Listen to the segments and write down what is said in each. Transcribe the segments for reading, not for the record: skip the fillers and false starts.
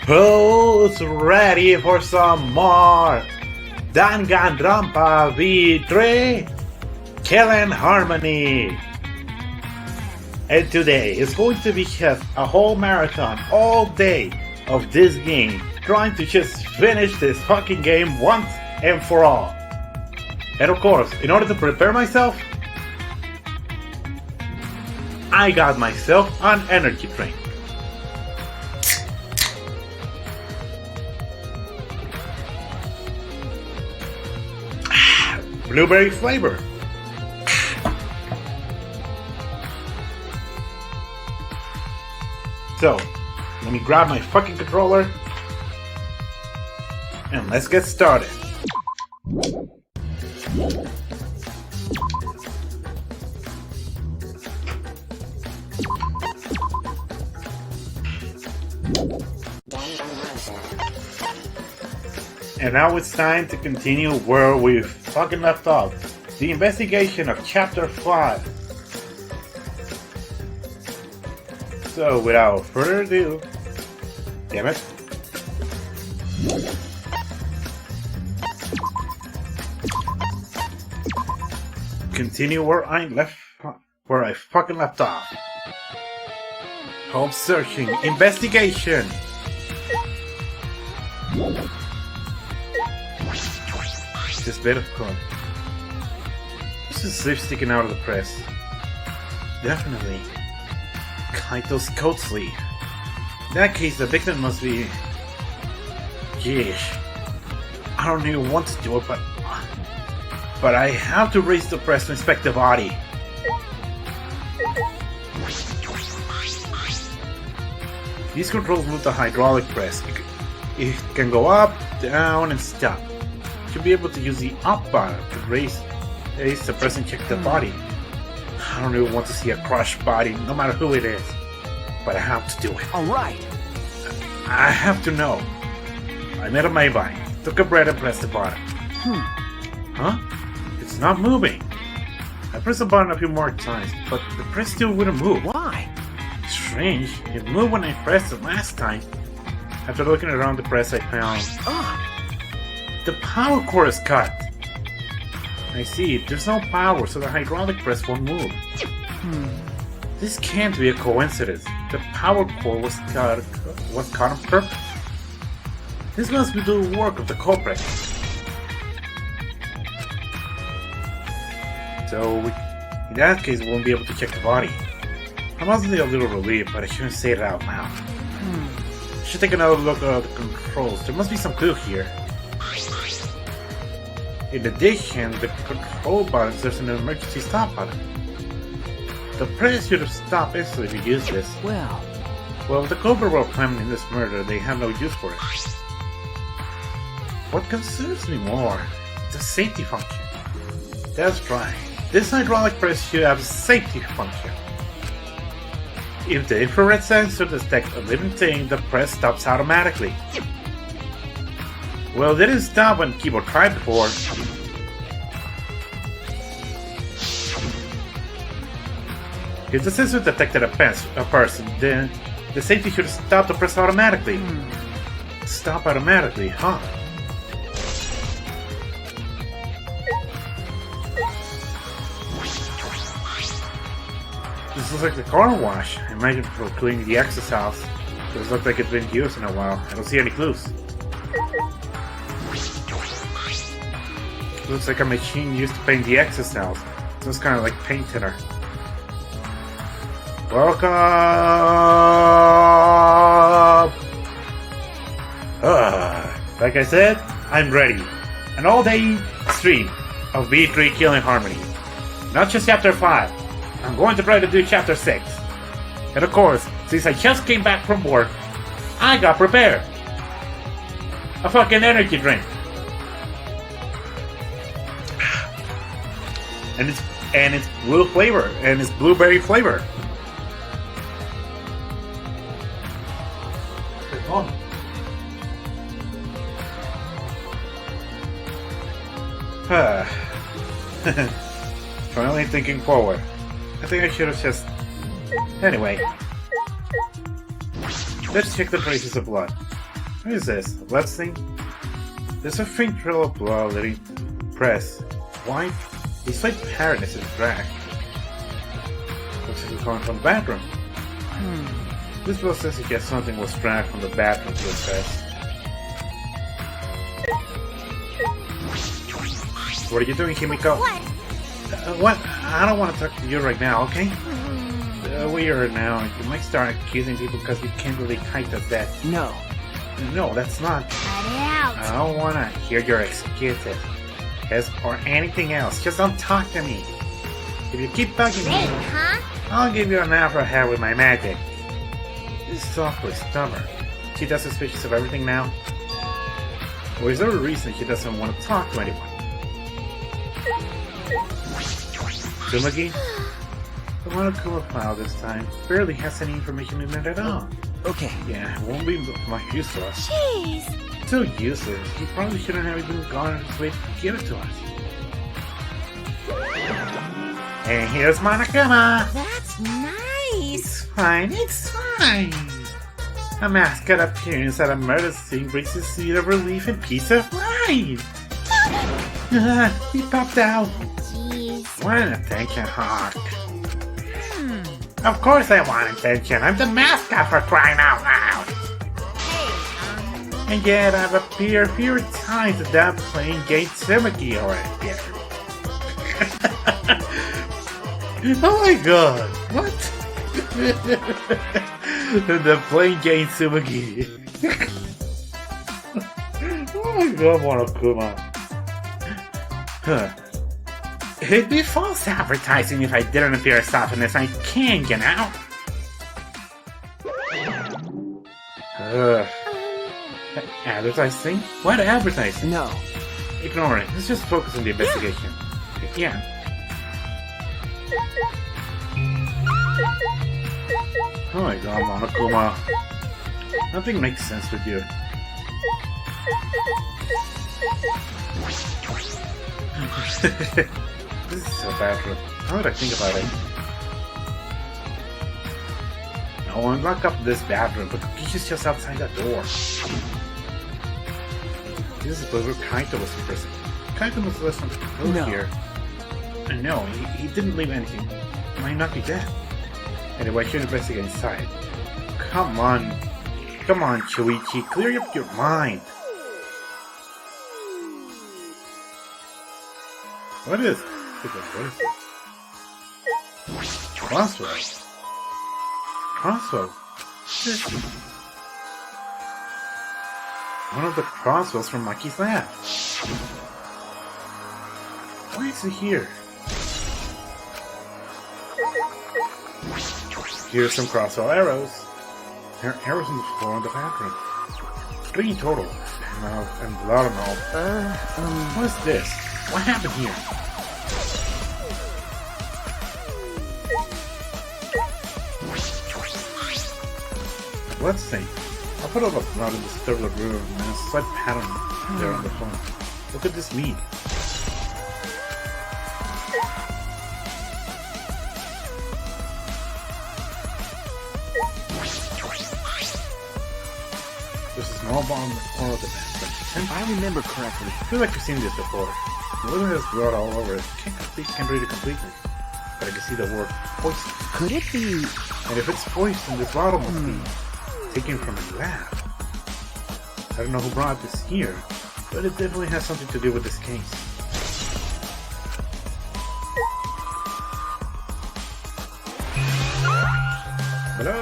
Who's ready for some more Danganronpa V3 Killing Harmony? And today is going to be just a whole marathon all day of this game, trying to just finish this fucking game once and for all. And of course, in order to prepare myself, I got myself an energy drink. Blueberry flavor. So, let me grab my fucking controller and let's get started. And now it's time to continue where we fucking left off. The investigation of Chapter 5. So, without further ado... Damn it. Continue where I fucking left off. Home searching. Investigation. This bit of corn. This is sleeve sticking out of the press. Definitely. Kaito's coat sleeve. In that case, the victim must be... Yeesh. I don't even want to do it, but I have to raise the press to inspect the body. These controls move the hydraulic press. It can go up, down, and stop. Should be able to use the up button to raise the press and check the body. I don't even want to see a crushed body, no matter who it is. But I have to do it. Alright. I have to know. I made up my mind, took a breath and pressed the button. Huh? It's not moving. I pressed the button a few more times, but the press still wouldn't move. Why? Strange. It moved when I pressed it last time. After looking around the press, I found... The power cord is cut. I see. There's no power, so the hydraulic press won't move. This can't be a coincidence. The power cord was cut on purpose. This must be the work of the culprit. So, in that case, we won't be able to check the body. I must be a little relieved, but I shouldn't say it out loud. I should take another look at the controls. There must be some clue here. In addition, the control buttons, there's an emergency stop button. The press should have stopped instantly if you use this. Well, if the culprit were planning this murder, they have no use for it. What concerns me more? The safety function. That's right. This hydraulic press should have a safety function. If the infrared sensor detects a living thing, the press stops automatically. Well, it didn't stop when keyboard tried before. If the sensor detected a person, then the safety should stop the press automatically. Stop automatically, huh? This looks like the car wash. I imagine for cleaning the access house. It doesn't look like it's been used in a while. I don't see any clues. Looks like a machine used to paint the access house. So it's kind of like paint thinner. Welcome! Like I said, I'm ready. An all-day stream of V3 Killing Harmony. Not just Chapter 5. I'm going to try to do Chapter 6. And of course, since I just came back from work, I got prepared. A fucking energy drink. And it's blue flavor, and it's blueberry flavor. Finally thinking forward. I think I should have just... Anyway. Let's check the traces of blood. What is this? A bloodstain? There's a faint trail of blood leading press. Why? The slight pattern is in drag. Looks like it's coming from the bathroom. This blood says he gets something was dragged from the bathroom to his press. What are you doing, Himiko? What? I don't want to talk to you right now, okay? We are now. You might start accusing people because we can't really kite us that. No. No, that's not. Cut it out. I don't want to hear your excuses. Or anything else. Just don't talk to me. If you keep bugging me, Huh? I'll give you an afro hair with my magic. This is awfully stubborn. She does suspicious of everything now? Or is there a reason she doesn't want to talk to anyone? Tsumaki? The Monokuma file this time barely has any information in it at all. Okay. Yeah, it won't be much use to us. Jeez. So useless. He probably shouldn't have even gone on his way to give it to us. And here's Monokuma! That's nice. It's fine, it's fine. A mascot appearance at a murder scene brings a seed of relief and peace of mind. He popped out. Jeez. Want attention, Hawk? Of course I want attention. I'm the mascot for crying out loud. Hey, And yet I've appeared fewer times without playing Gate Tsumaki already. Oh my god, what? The playing Gate Tsumaki. Oh my god, Monokuma. Huh. It'd be false advertising if I didn't appear as often as I can, you know? Advertising? What advertising? No. Ignore it. Let's just focus on the investigation. Yeah. Oh my god, Monokuma. Nothing makes sense with you. This is so bathroom. How would I think about it? No one lock up this bathroom, but the key is just outside that door. This is where Kaito was in prison. Kaito must listen to here. And no, he didn't leave anything. He might not be dead. Anyway, I should investigate inside. Come on, Choichi, clear up your mind. What is it? What is it? Crossroads. Crossroads? This is one of the crossroads from Maki's lab. Why is it here? Here's some crossroad arrows. There are arrows on the floor in the bathroom. 3 in total. And blood and all. What is this? What happened here? Bloodstain. I'll put all the blood in the circular room and a slight pattern there on the phone. What could this mean? There's a small bomb in the corner of the bathroom. If I remember correctly. I feel like I've seen this before. The woman has blood all over it. Can't read it completely. But I can see the word poison. Could it be? And if it's poison, this bottle must be taken from a lab. I don't know who brought this here, but it definitely has something to do with this case. Hello!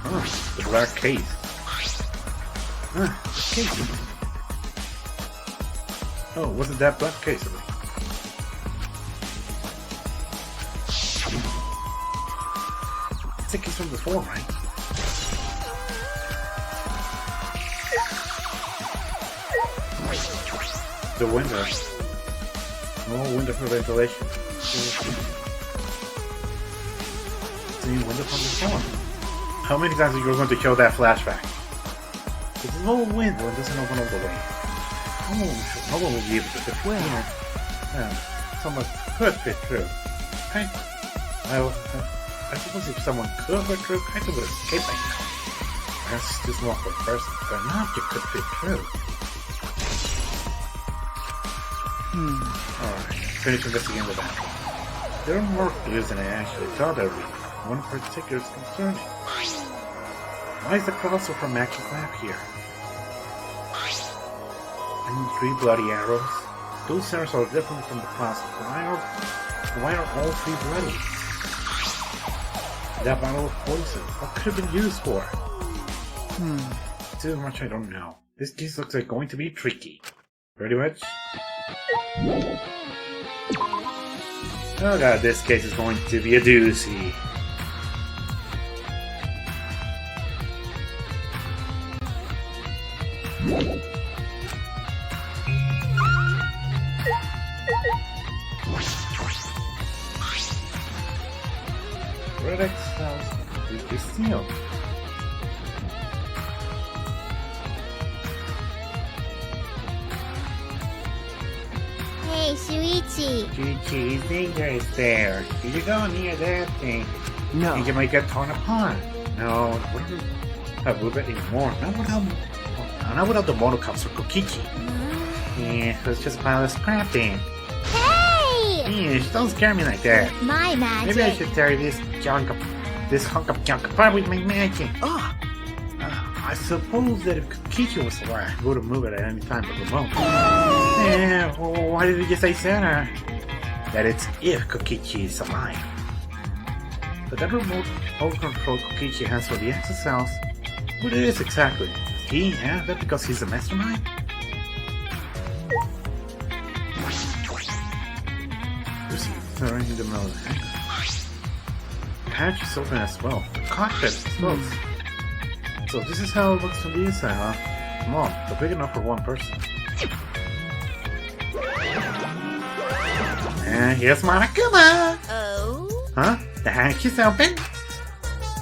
Oh, the black case. Case. Oh, wasn't that black case? It's a case from before, right? The window. No window for ventilation. Same window from before. How many times are you going to show that flashback? There's no window and doesn't open all the way. No one will be able to fit through. Yeah, someone could fit through. Okay? I suppose if someone could fit through, I would escape by now. That's too small for a person, but an object could fit through. Alright, finish investigating the bathroom. There are more clues than I actually thought there would be. One in particular is concerning. Why is the crossover matching map here? And 3 bloody arrows? Those arrows are different from the past. Why are all 3 bloody? That bottle of poison, what could have been used for? Too much I don't know. This case looks like going to be tricky. Pretty much? Oh god, this case is going to be a doozy. Red X house completely sealed. Hey, Shuichi. Chi-Chi's danger is there. You go near that thing. No. And you might get torn apart. No, it wouldn't have moved it anymore. Not without the monocops or Kokichi. Yeah, so it's just a pile of scrap then. Hey! Don't scare me like that. My magic. Maybe I should tear this hunk of junk apart with my magic. I suppose that if Kokichi was alive, I would have moved it at any time but remote. Yeah, well, why did you just say Santa? That it's if Kokichi is alive. But that remote control Kokichi has for the access cells, what it is exactly? Does he have that because he's the mastermind? There's something in the middle of the hangar. The hatch is open as well. The cockpit is closed. So this is how it looks from the inside, huh? Small, but big enough for one person. And here's Monokuma! Oh? Huh? The hatch is open?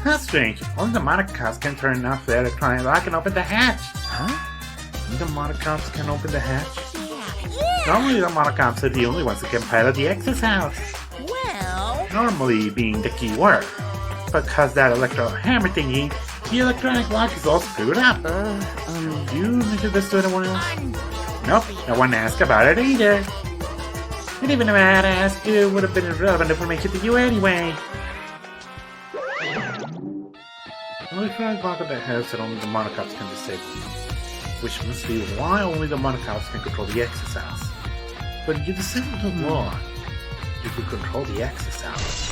How strange. Only the Monocops can turn off the electronic lock and open the hatch. Huh? Only the Monocops can open the hatch? Yeah. Normally the Monocops are the only ones that can pilot the access house. Well... Normally being the key word. Because that electro hammer thingy, the electronic lock is all screwed up. You mentioned this to anyone else? Nope, no one asked about it either. And even if I had asked you, it would have been irrelevant information to you anyway. The electronic lock at the house that only the Monocops can disable. Which must be why only the Monocops can control the access house. But you disabled the lock. You could control the access house.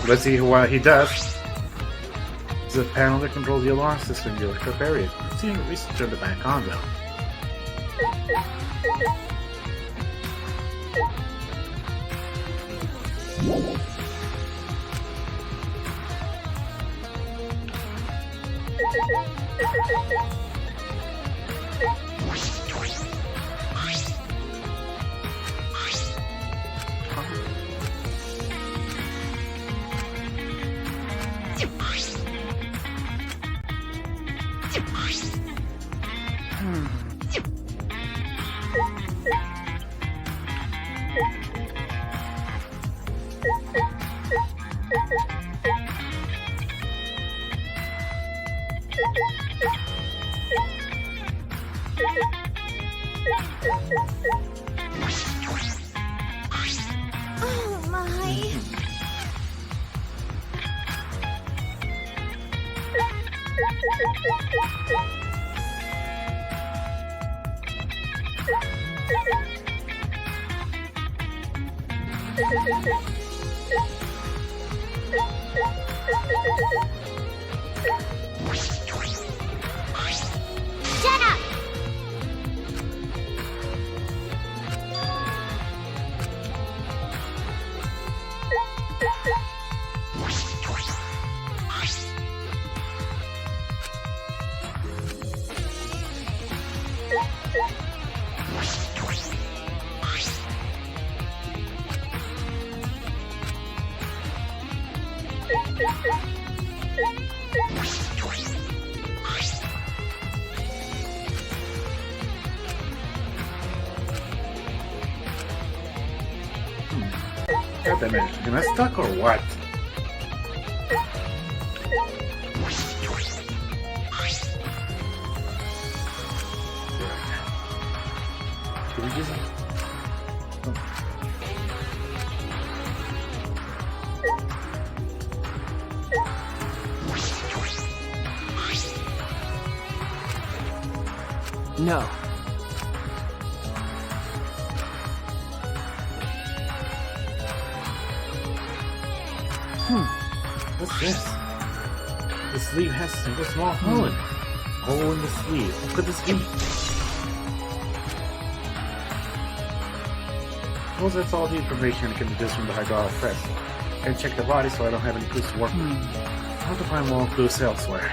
Let's see what he does. It's a panel that controls the alarm system in the electric area. I've seen a reason to turn it back on though. Oh my... Shut up! what that meant. Am I stuck or what? Did we just... No. What's this? The sleeve has a single small hole in it. Hole in the sleeve. What could this be? Well, that's all the information I can deduce from the hydraulic press. I can check the body so I don't have any clues to work with. I'll have to find more clues elsewhere.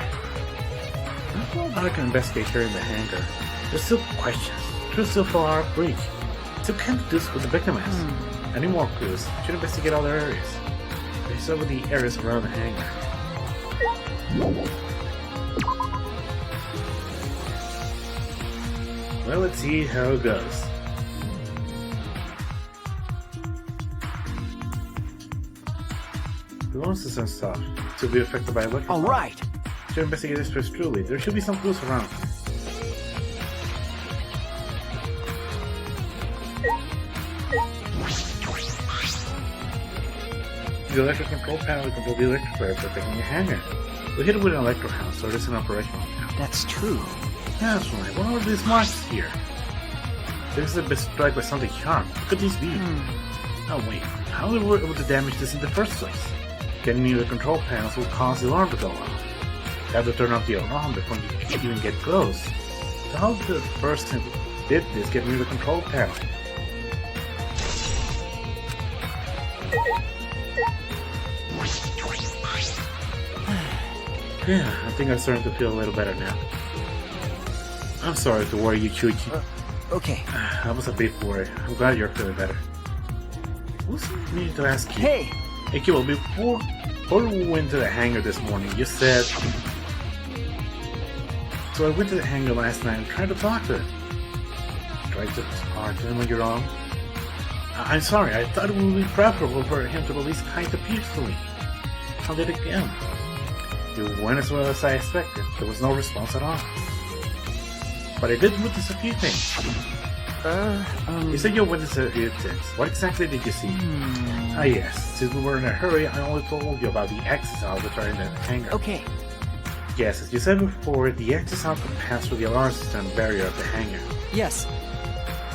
I can investigate here in the hangar. There's still questions. There's still far out of reach. Still can't deduce what the victim is. I need more clues. Should investigate other areas. There's over the areas around the hangar. Well, let's see how it goes. The alarm system stuff to be affected by electric. All right. Should investigate this place truly. There should be some clues around. The electric control panel will control the electric wire protecting the hangar. We hit it with an electro hound, so it is an operational now. That's true. That's right. What are these marks here? This has been struck by something sharp. What could these be? Oh wait, how were we able to damage this in the first place? Getting near the control panels will cause the alarm to go off. You have to turn off the alarm before you can even get close. So how did the person who did this get near the control panel? Yeah, I think I'm starting to feel a little better now. I'm sorry to worry you, Chuchi. Okay. I was a bit worried. I'm glad you're feeling better. What's needed to ask you? Hey! Hey, Kibble, before we went to the hangar this morning, you said... So I went to the hangar last night and tried to talk to him. Tried to talk to him on your own? I'm sorry, I thought it would be preferable for him to at least kind of peacefully. How did it go? It went as well as I expected. There was no response at all. But I did witness a few things. You said you witnessed a few things. What exactly did you see? Ah yes, since we were in a hurry, I only told you about the access out that are in the hangar. Okay. Yes, as you said before, the access out can pass through the alarm system barrier of the hangar. Yes.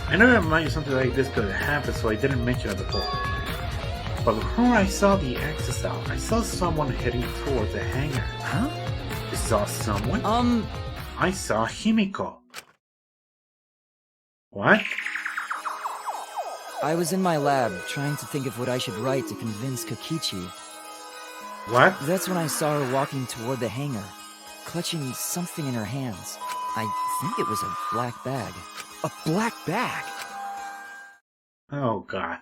I never imagined something like this could happen, so I didn't mention it before. But before I saw the access out, I saw someone heading toward the hangar. Huh? You saw someone? I saw Himiko. What? I was in my lab trying to think of what I should write to convince Kokichi. What? That's when I saw her walking toward the hangar, clutching something in her hands. I think it was a black bag. A black bag? Oh god.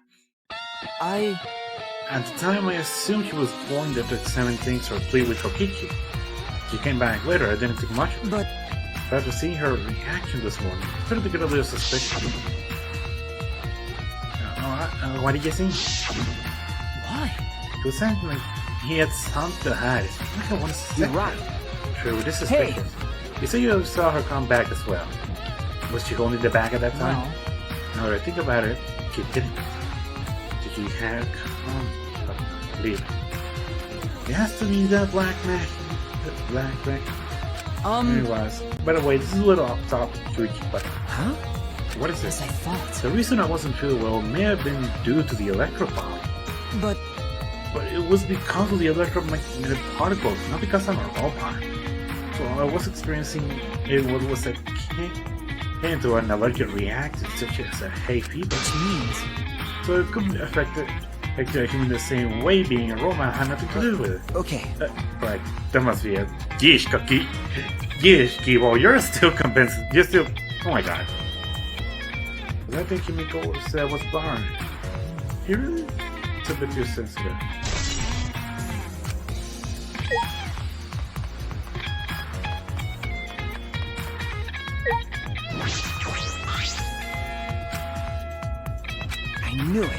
At the time, I assumed she was going there to examine things or plead with Kokichi. She came back later, I didn't think much of it. But after seeing her reaction this morning, I started to get a little suspicious. What did you see? Why? It was something like he had something to hide. It's like I want to You're right. True, this is suspicious. You said you saw her come back as well. Was she holding the bag at that time? No. Now that I think about it, she didn't. Did she have leave? It has to be the black man. The black man. There it was. By the way, this is a little off topic, but Huh? what is As this? I thought. The reason I wasn't feeling well may have been due to the electropomp. But But it was because of the electromagnetic particles, not because I'm a robot. So I was experiencing what was akin to an allergic reaction, such as a hay fever. which means So it could affect a human the same way. Being a robot had nothing to do with it. okay. Right, there must be a yeesh, Kaki. Yeesh, Kibo, you're still convinced. You're still. Oh my god. But I think Himiko was born. He really? It's a bit too sensitive. I knew it.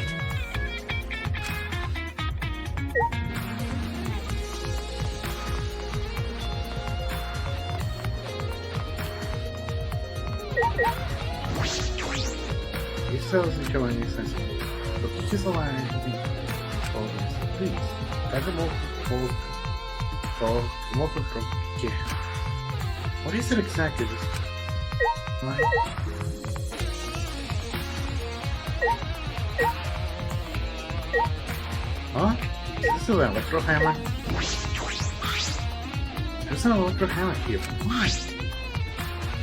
cells in showing any sense. But you just allow anything. Please. That's a more control. Yeah. What is it exactly? Huh? Is this an electro hammer? There's an electro hammer here. Why?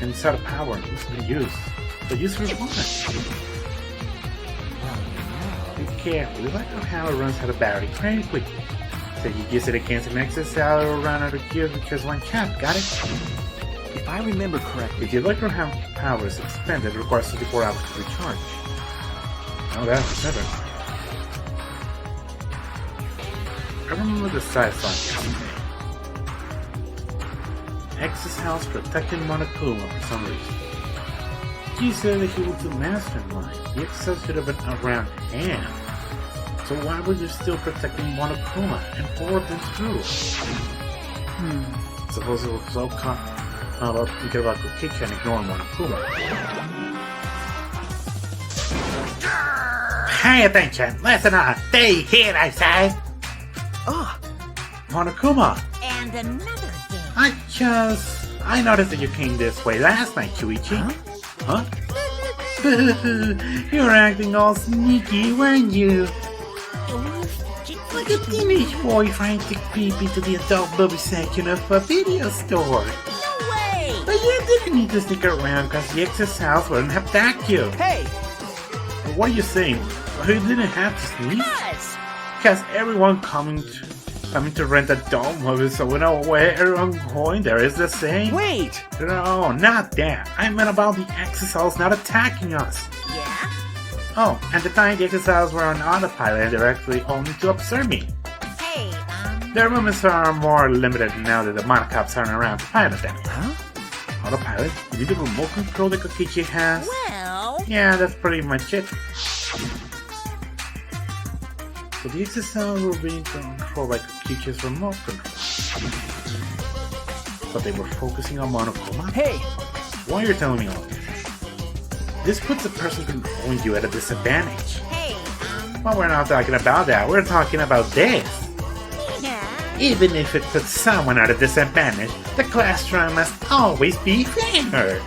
And it's out of power. It's been used. But used for what? Be careful. The electro hammer runs out of battery very quickly. So you use it against an excess cell, it will run out of gears because one cap. Got it? If I remember correctly, If the electro hammer power is expended, it requires 24 hours to recharge. Oh, that's better. I remember the sci-fi. Excess House protecting Monokuma for some reason. He said that he was the mastermind. The Excess should have been around him. So why were you still protecting Monokuma and forward them through? Suppose it was so about thinking about Kokichi and ignoring Monokuma. Pay attention! Listen up! Stay here, I say! ah, Monokuma! And another thing. I noticed that you came this way last night, Shuichi. Huh? You were acting all sneaky, weren't you? Like a teenage boy trying to peep into the adult movie section of a video store. No way! But you didn't need to stick around because the Excess House wouldn't have attacked you. hey! What are you saying? You didn't have to sneak? Us! Because everyone coming to rent adult movies, so we know where everyone going there is the same. Wait! No, not that. I meant about the Exos not attacking us. Yeah? Oh, at the time the Exos were on autopilot and they're actually only to observe me. Hey, Their movements are more limited now that the monocops aren't around to pilot them. Huh? Autopilot? You need the remote control that Kokichi has? well... Yeah, that's pretty much it. So the Exos were being controlled by Kokichi's remote control. But they were focusing on Monokuma? Hey! Why are you telling me all this? This puts the person controlling you at a disadvantage. Hey, Well, we're not talking about that. We're talking about this. yeah. Even if it puts someone at a disadvantage, the class run must always be fair.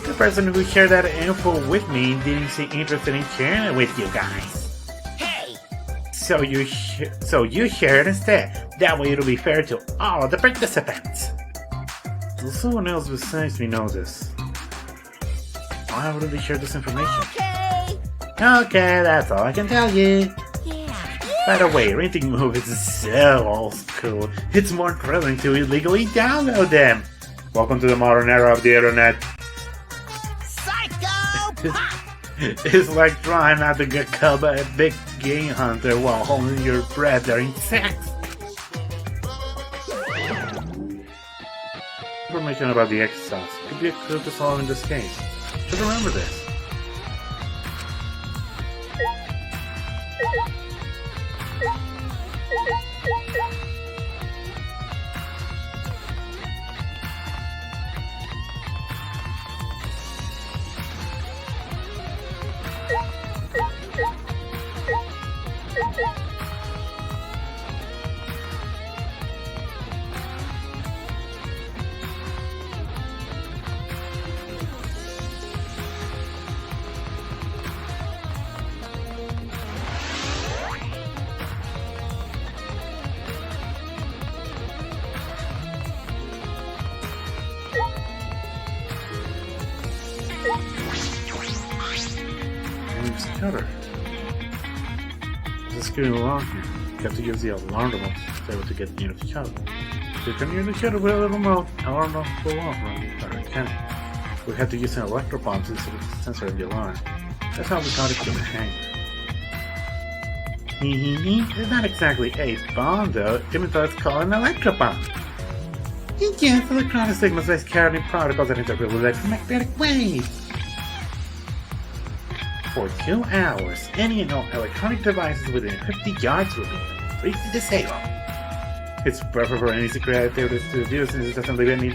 The person who shared that info with me didn't seem interested in sharing it with you guys. Hey! So you share it instead. That way it'll be fair to all of the participants. So someone else besides me knows this. Why would they share this information? Okay! Okay, that's all I can tell you. Yeah. By the way, renting movies is so old school. It's more thrilling to illegally download them. Welcome to the modern era of the internet. Psycho! Pop! It's like trying not to get caught by a big game hunter while holding your breath during sex. Information about the Exos could be a clue to solving this case. Should remember this. Shutter. This is getting along here. You have to use the alarm remote to be able to get near the shutter. If you can near the shutter with a remote, alarm will go off around the entire account. We had to use an electro bomb to censor the alarm. That's how we got it to the hangar. It's not exactly a bomb though, even though it's called an electro bomb. Yes, electronic signals based carrying protocols that interpret with electromagnetic waves. For 2 hours, any and all electronic devices within 50 yards will be completely disabled. It's perfect for any secret activities to do since it doesn't leave any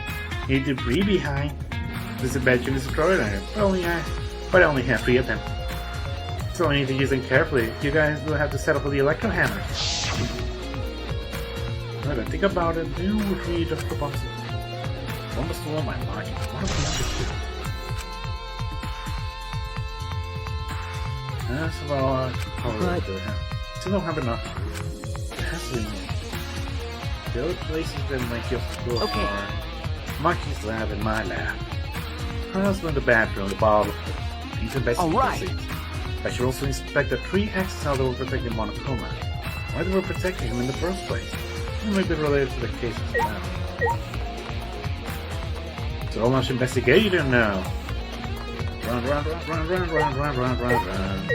debris behind. This invention is extraordinary, but I only have 3 of them. So I need to use them carefully. You guys will have to set up with the electro hammer. When I think about it, you would read just the boxes. Almost all my mind. What am I to do? That's about But- still don't have enough. It has to be more. The other places that might just go Okay. are Monkey's lab and my lab. Her husband, the bathroom, the bottle. He's investigating All right. things. I should also inspect the 3 axes that were protecting Monokuma. Why they were protecting him in the first place? It might be related to the case as well. So much investigation now. Run, run, run, run, run, run, run, run, run, run.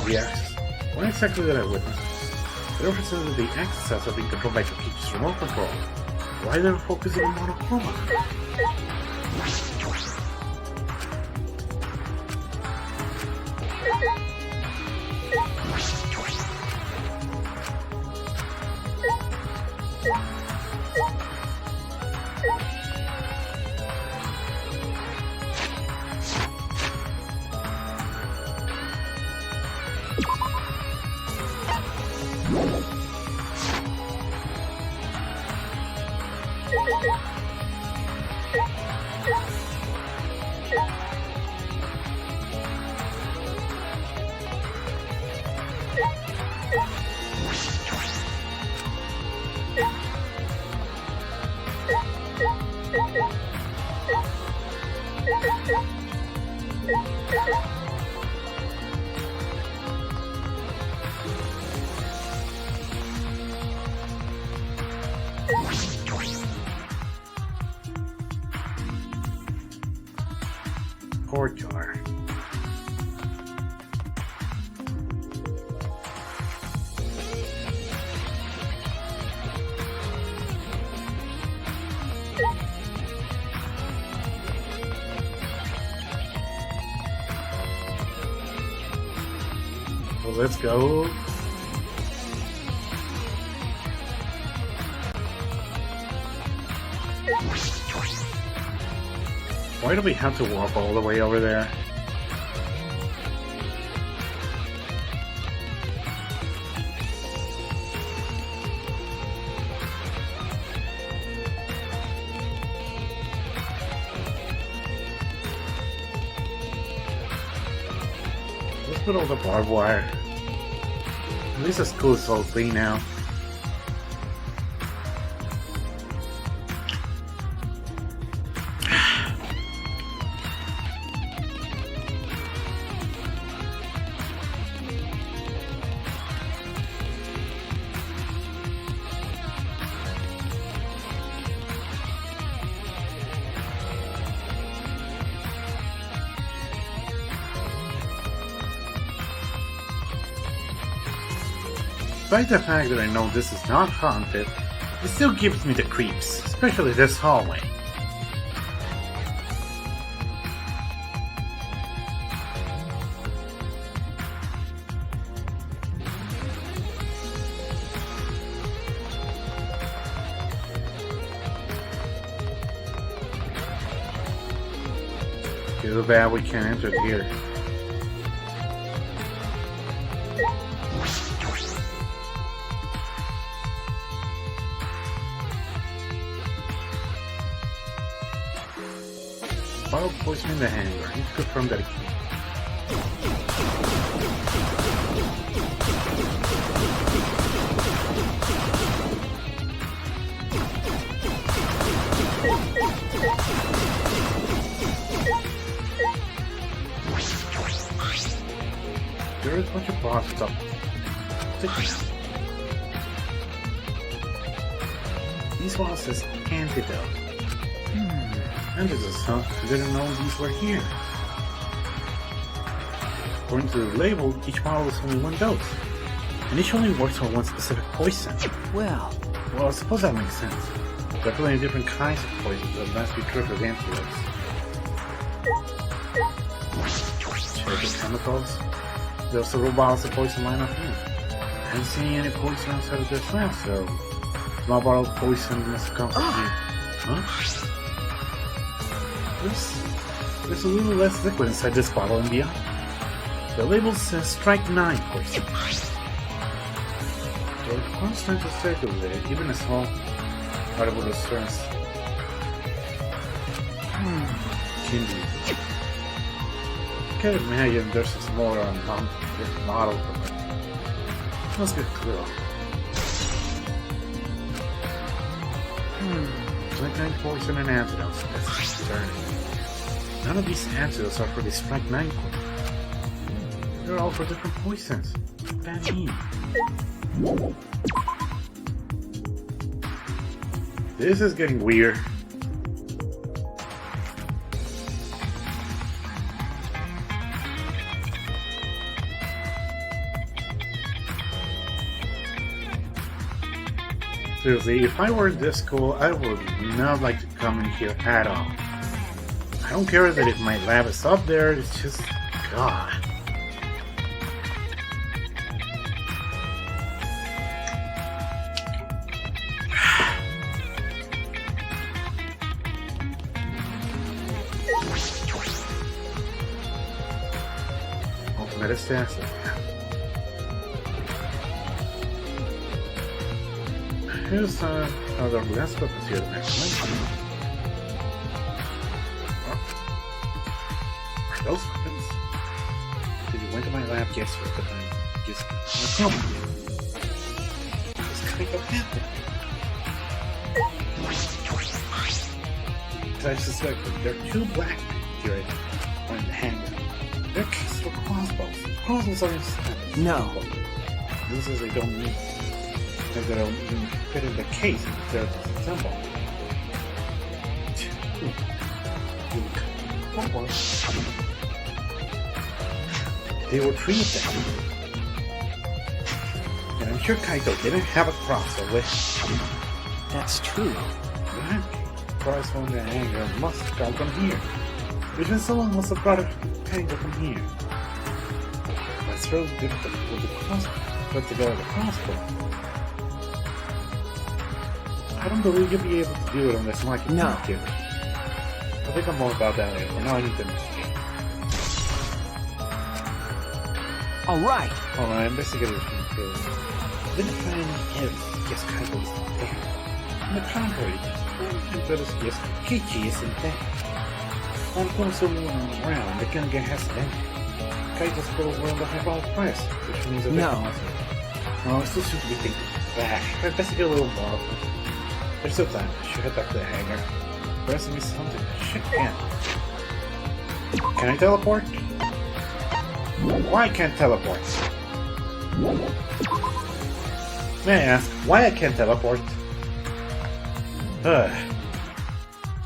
The axes. What exactly did I witness? The references that the axes cells have been controlled by Tokichi's remote control. Why are they focusing on Monokuma? Courtyard. Well, let's go. Why do we have to walk all the way over there? Let's put all the barbed wire. At least the school is all clean now. Despite the fact that I know this is not haunted, it still gives me the creeps, especially this hallway. Too bad we can't enter here. Bottle poison in the hanger. He's confirmed that it there is a bunch of boss stuff. These walls says antidote. Antidotes, huh? I didn't know these were here. According to the label, each bottle is only 1 dose. And each only works for one specific poison. Well, Well, I suppose that makes sense. There are plenty of different kinds of poisons that must be tripped with antidotes. Check the chemicals. There are several bottles of poison lying up here. I haven't seen any poison outside of this lab, so small bottle of poison must have come from here. Huh? There's a little less liquid inside this bottle and beyond. The label says strike 9 poison. Your constant is circulated, even a small audible distress. Kindly. I can't imagine there's a smaller amount of this model from it. Let's get clear. Strike 9 poison and antidotes. That's concerning. None of these antidotes are for the strike 9 poison. They're all for different poisons. What does that mean? This is getting weird. Seriously, if I were in this school, I would not like to come in here at all. I don't care that if my lab is up there, it's just... God. Metastasis. Here's another last weapons here to mention. Are those weapons? Did you went to my lab? Yes, but I just no problem. It's kind of happened. I suspect that there are two black here on the hangar. They're cases for crossbows. Crossbows are instant. No. This is they don't need. They don't even fit in the case if they're assembled. They were three of them. And I'm sure Kaito didn't have a crossbow with. That's true. That crossbow on the hangar must have come from here. Which means someone must have brought it from here. That's really difficult with the crossbow. Put together the crossbow. I don't believe you'll be able to do it unless Mike can talk to you. I'll think more about that later. Now I need to investigate. Alright. Alright, investigate it because I didn't find any evidence. Yes, Kaito is there. On the contrary, there's yes, Kichi isn't there. I'm going to around, they're gonna get hesitant. Kaito's still wearing the hyperbolic press, which means that no, I still should be thinking back. I investigate a little more. There's still time. I should head back to the hangar. There's me something. Shit, can. Can I teleport? Why I can't teleport? May I ask why I can't teleport?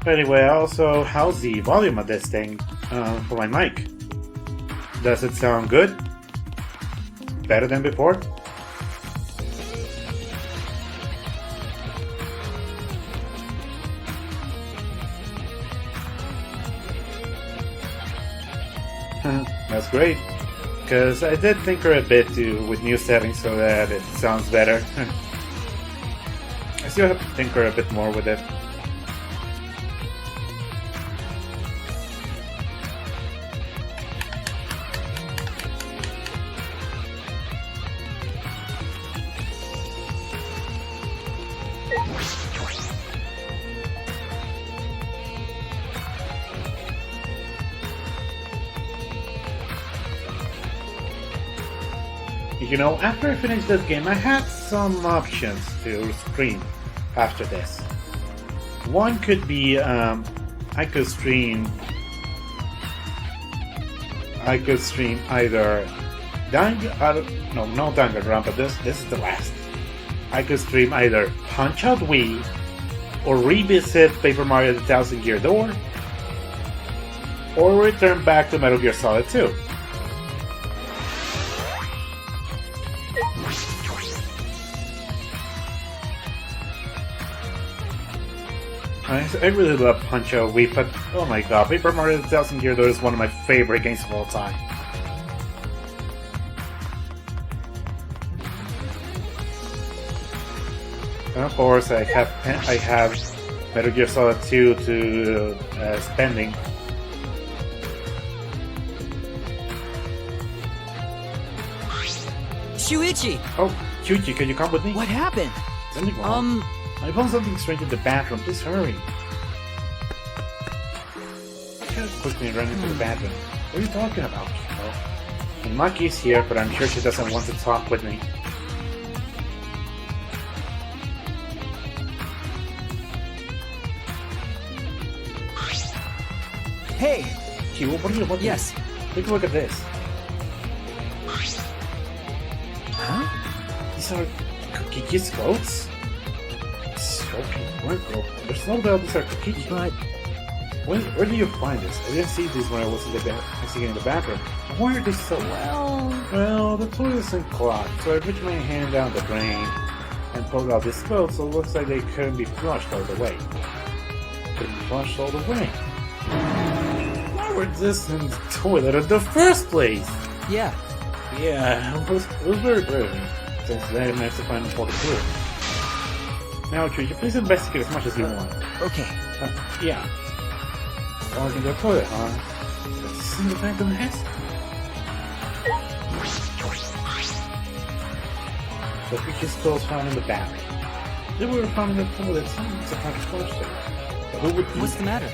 Anyway, also, how's the volume of this thing for my mic? Does it sound good? Better than before? That's great, because I did tinker a bit with new settings so that it sounds better. I still have to tinker a bit more with it. You know, after I finished this game, I had some options to stream after this. One could be, I could stream either no Danganronpa, this is the last. I could stream either Punch-Out Wii or revisit Paper Mario the Thousand Year Door or return back to Metal Gear Solid 2. I really love Punch-Out Wii, but oh my god, Paper Mario the Thousand Year Door is one of my favorite games of all time. And of course, I have Metal Gear Solid 2 to spending. Shuichi! Oh, Chuchi, can you come with me? What happened? Something wrong. I found something strange in the bathroom. Please hurry. Just quickly run into the bathroom. What are you talking about, Chico? And Maki's here, but I'm sure she doesn't want to talk with me. Hey! Chico, what are you looking Yes. at? Take a look at this. Huh? These are Kokichi's clothes? Soaking wrinkle. There's no doubt these are Kokichi. But... Where do you find this? I didn't see these when I was in the bathroom. Why are they so Well, the toilet isn't clogged, so I reached my hand down the drain and pulled out these clothes, so it looks like they couldn't be flushed all the way. Couldn't be flushed all the way. Why were this in the toilet in the first place? Yeah. Yeah, it was very brave. Since then, I managed to find important clue. Now, Chuchi, please investigate as much as you want. Okay. Yeah. Going to the toilet, huh? Let's see the back of the head. So Kokichi's clothes found in the bathroom. They were found in the toilet. Someone's about to flush them. But who would do What's that? the matter?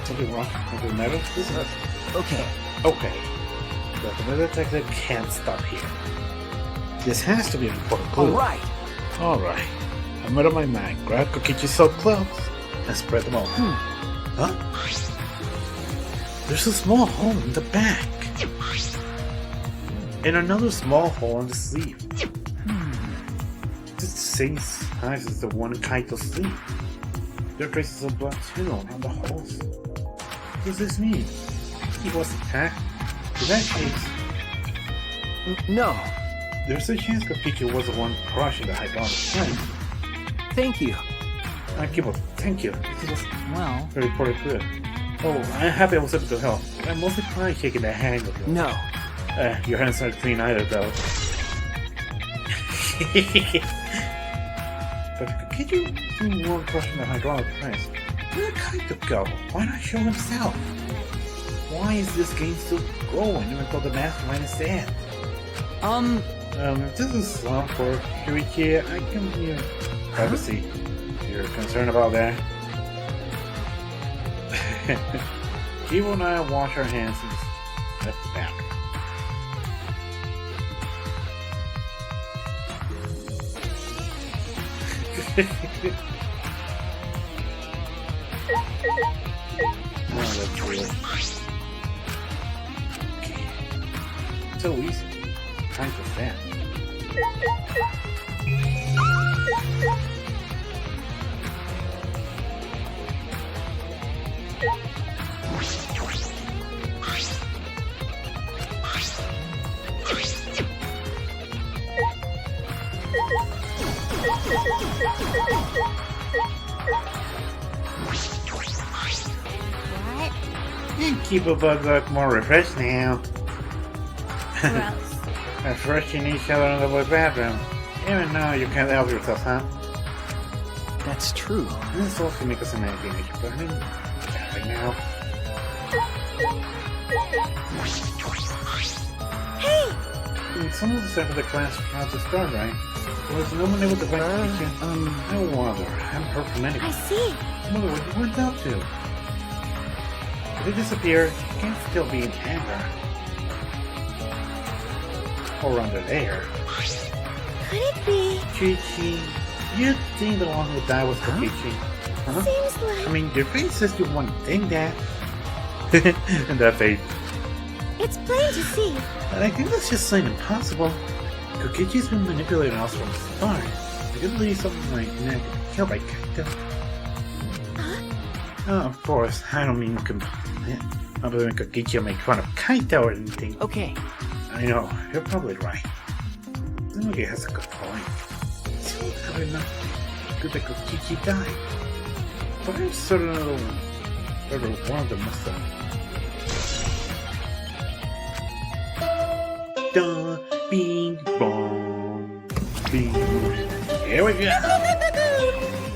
Something wrong with the matter? This is Okay. okay. But the detective can't stop here. This has to be an important clue. Alright! Alright. I'm out of my mind. Grab Kokichi's soap clothes and spread them all. Huh? There's a small hole in the back. And another small hole in the sleeve. It's the same size as the one in Kaito's sleeve. There are traces of blood too around the holes. What does this mean? He was attacked. In that case, No. there's a chance Kokichi was the one crushing the hydraulic tank. Thank you. Akibo, thank you. This was Well... very important clue. Oh, I'm happy I was able to help. I'm mostly probably shaking the hang of you. No. Your hands aren't clean either, though. But Kokichi didn't want crushing the hydraulic press. Where did Kaito go? Why not show himself? Why is this game still going even though the mastermind is dead? This is slump for Shuichi. I can hear privacy. You're concerned about that? Kibo and I wash our hands and left the bathroom. No, that's weird. Okay. So easy. Time for that. What? And keep a bug look more refreshed now. Gross. At first you need each other in the boys' bathroom. Even though you can't help yourself, huh? That's true. This also makes us an advantage, but I mean, right now. Hey! Someone decided for the class trial to start, right? Was no one able to find the teacher? No wonder. I haven't heard from anyone. I see. Mother, what you went out to? If it disappeared, it can't still be in anger. Or under there. Could it be? Chi-Chi, you think the one who died was Kokichi? Huh? Seems like... I mean, your face says you wouldn't think that. And that face. It's plain to see. But I think that's just plain impossible. Kokichi's been manipulating us from the start. I could believe something like that killed by Kaito. Huh? Oh, of course, I don't mean I don't mean Kokichi will make fun of Kaito or anything. Okay. I know, you're probably right. Maybe has a good point. Still probably not good that Kokichi died. But I'm certain one of them must have. Dun, bing, bong, bing. Here we go.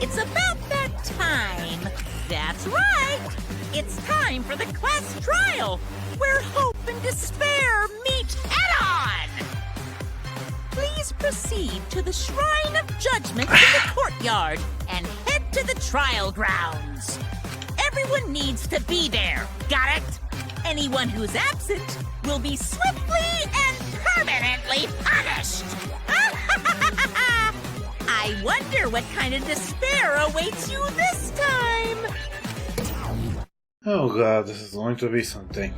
It's about that time. That's right. It's time for the class trial, where hope and despair meet head-on. Please proceed to the Shrine of Judgment in the courtyard and head to the trial grounds. Everyone needs to be there, got it? Anyone who's absent will be swiftly and permanently punished! I wonder what kind of despair awaits you this time! Oh god, this is going to be something.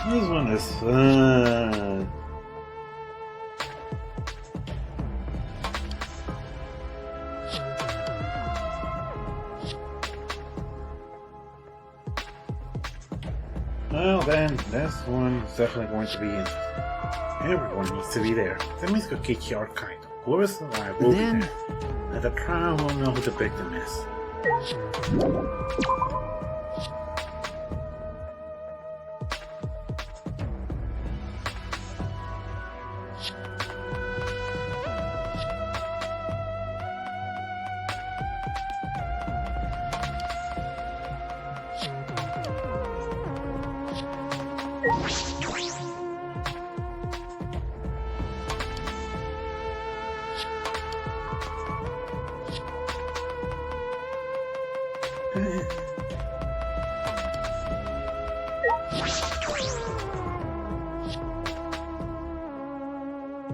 This one is fun. Well then, this one is definitely going to be interesting. Everyone needs to be there. That means Kokichi or Kaito. Whoever's alive will be there. And the trial will know who the victim is.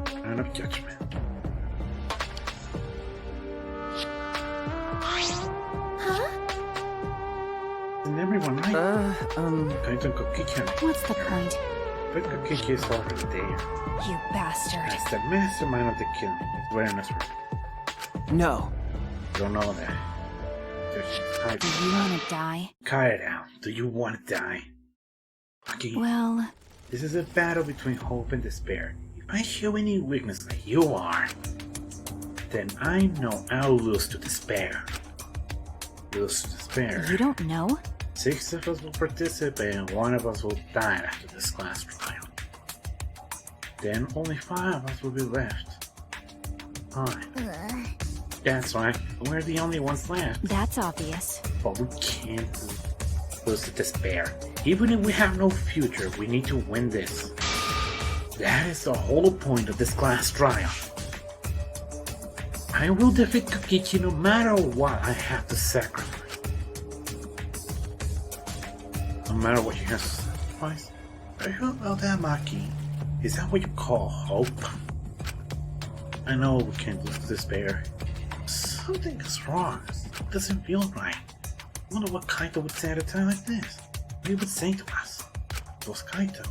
Shrine of Judgment. Huh? And everyone, right? Kaito and Kokichi. What's the point? But Kokichi is already there. You bastard. As the mastermind of the killing. It's wearing this ring. No. You don't know that. Do you want to die? Cut it out. Do you want to die? Okay. Well, This is a battle between hope and despair. If I show any weakness like you are, then I know I'll lose to despair. Lose to despair. you don't know? 6 of us will participate and 1 of us will die after this class trial. Then only 5 of us will be left. Fine. That's right, we're the only ones left. That's obvious. But we can't lose to despair. Even if we have no future, we need to win this. That is the whole point of this class trial. I will defeat Kokichi no matter what I have to sacrifice. No matter what you have to sacrifice? Are you about that, Maki? Is that what you call hope? I know we can't lose to despair. Something is wrong. It doesn't feel right. I wonder what Kaito would say at a time like this. What he would say to us. It was Kaito.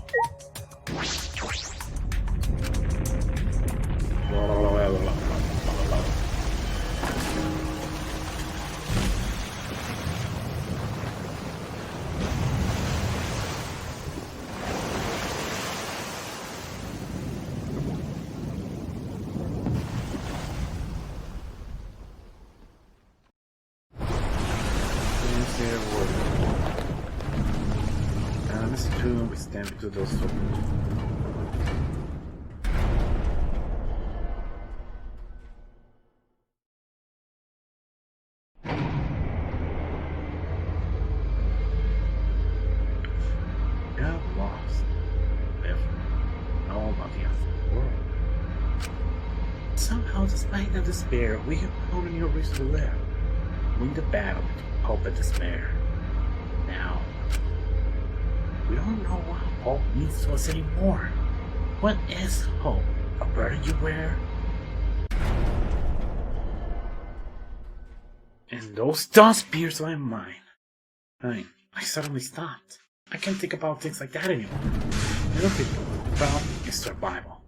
We stand into those circles. Got lost. Never know about the other world. Somehow, despite the despair, we have found a new reason to live. Win the battle between hope and despair. Now, we don't know what hope means to us anymore. What is hope? A burden you wear? And those thoughts pierce my mind. I suddenly stopped. I can't think about things like that anymore. I don't think about is survival.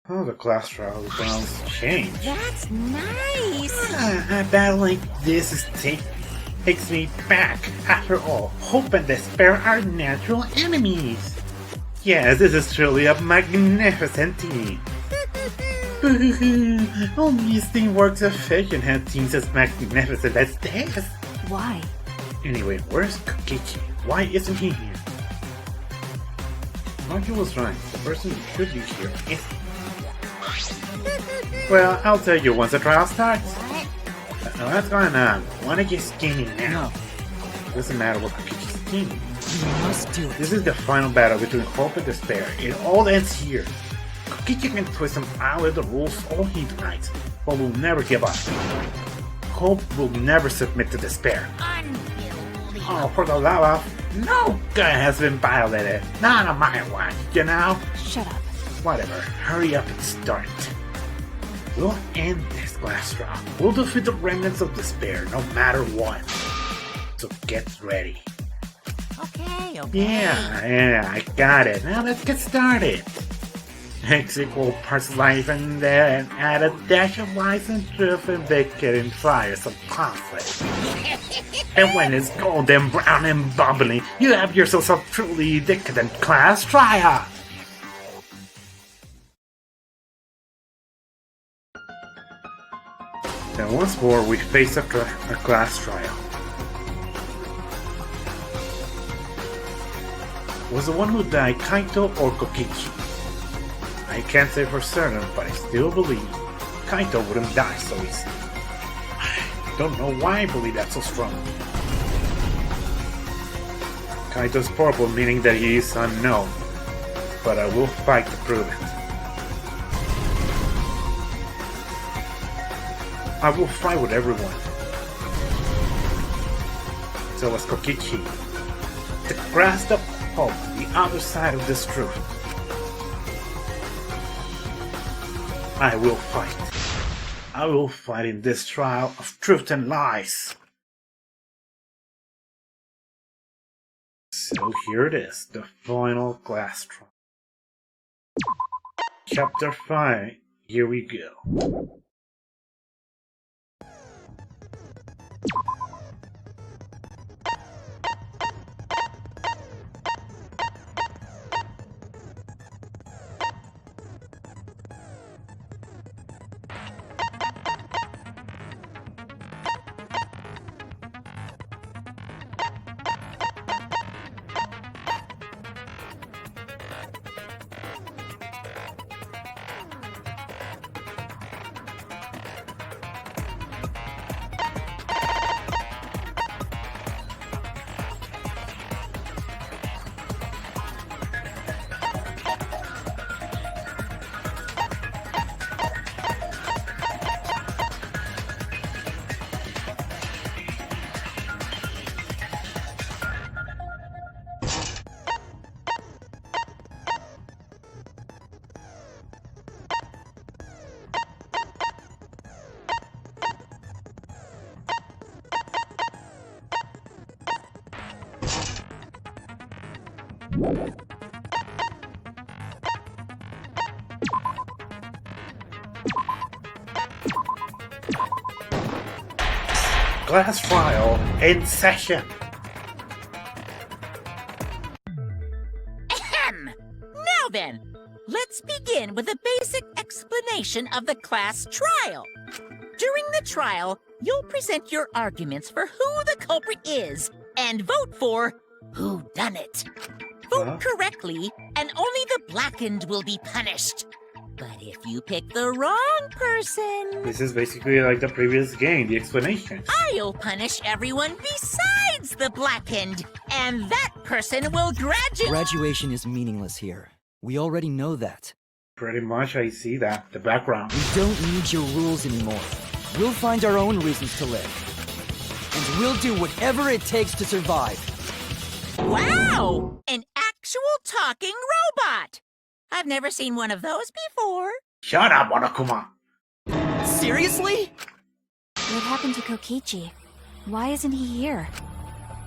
Oh, the class trial grounds change. That's nice! A battle like this takes me back. After all, hope and despair are natural enemies. Yes, this is truly a magnificent team. Only Steam works of fiction have teams as magnificent as this. Why? Anyway, where's Kokichi? Why isn't he here? Maki was right. The person who should be here is. Well, I'll tell you once the trial starts. What's going on? Wanna get skinny now? No. Doesn't matter what Kokichi's skinny. You must do it. This is the final battle between hope and despair. It all ends here. Kokichi can twist and violate the rules all he likes, but will never give up. Hope will never submit to despair. Unbelievable. Oh, for the love of no gun has been violated. Not on my watch, you know? Shut up. Whatever, hurry up and start. We'll end this last round. We'll defeat the remnants of despair, no matter what. So get ready. Okay. Yeah, I got it. Now let's get started. X equal parts life and death, and add a dash of lies and truth and bake it in fire some conflict. And when it's golden brown and bubbly, you have yourself a truly decadent class trial. Then once more we face a class trial. Was the one who died Kaito or Kokichi? I can't say for certain, but I still believe Kaito wouldn't die so easily. I don't know why I believe that so strongly. Kaito's purple, meaning that he is unknown, but I will fight to prove it. I will fight with everyone. So was Kokichi. To grasp the hope, the other side of this truth. I will fight. I will fight in this trial of truth and lies. So here it is, the final class trial. Chapter 5, here we go. Class trial in session. Ahem! Now then, let's begin with a basic explanation of the class trial. During the trial, you'll present your arguments for who the culprit is and vote for who done it. Vote correctly, and only the blackened will be punished. But if you pick the wrong person, This is basically like the previous game, the explanation. I'll punish everyone besides the blackened, and that person will graduate. Graduation is meaningless here. We already know that. Pretty much I see that, the background. We don't need your rules anymore. We'll find our own reasons to live. And we'll do whatever it takes to survive. Wow! An actual talking robot! I've never seen one of those before. Shut up, Monokuma! Seriously? What happened to Kokichi? Why isn't he here?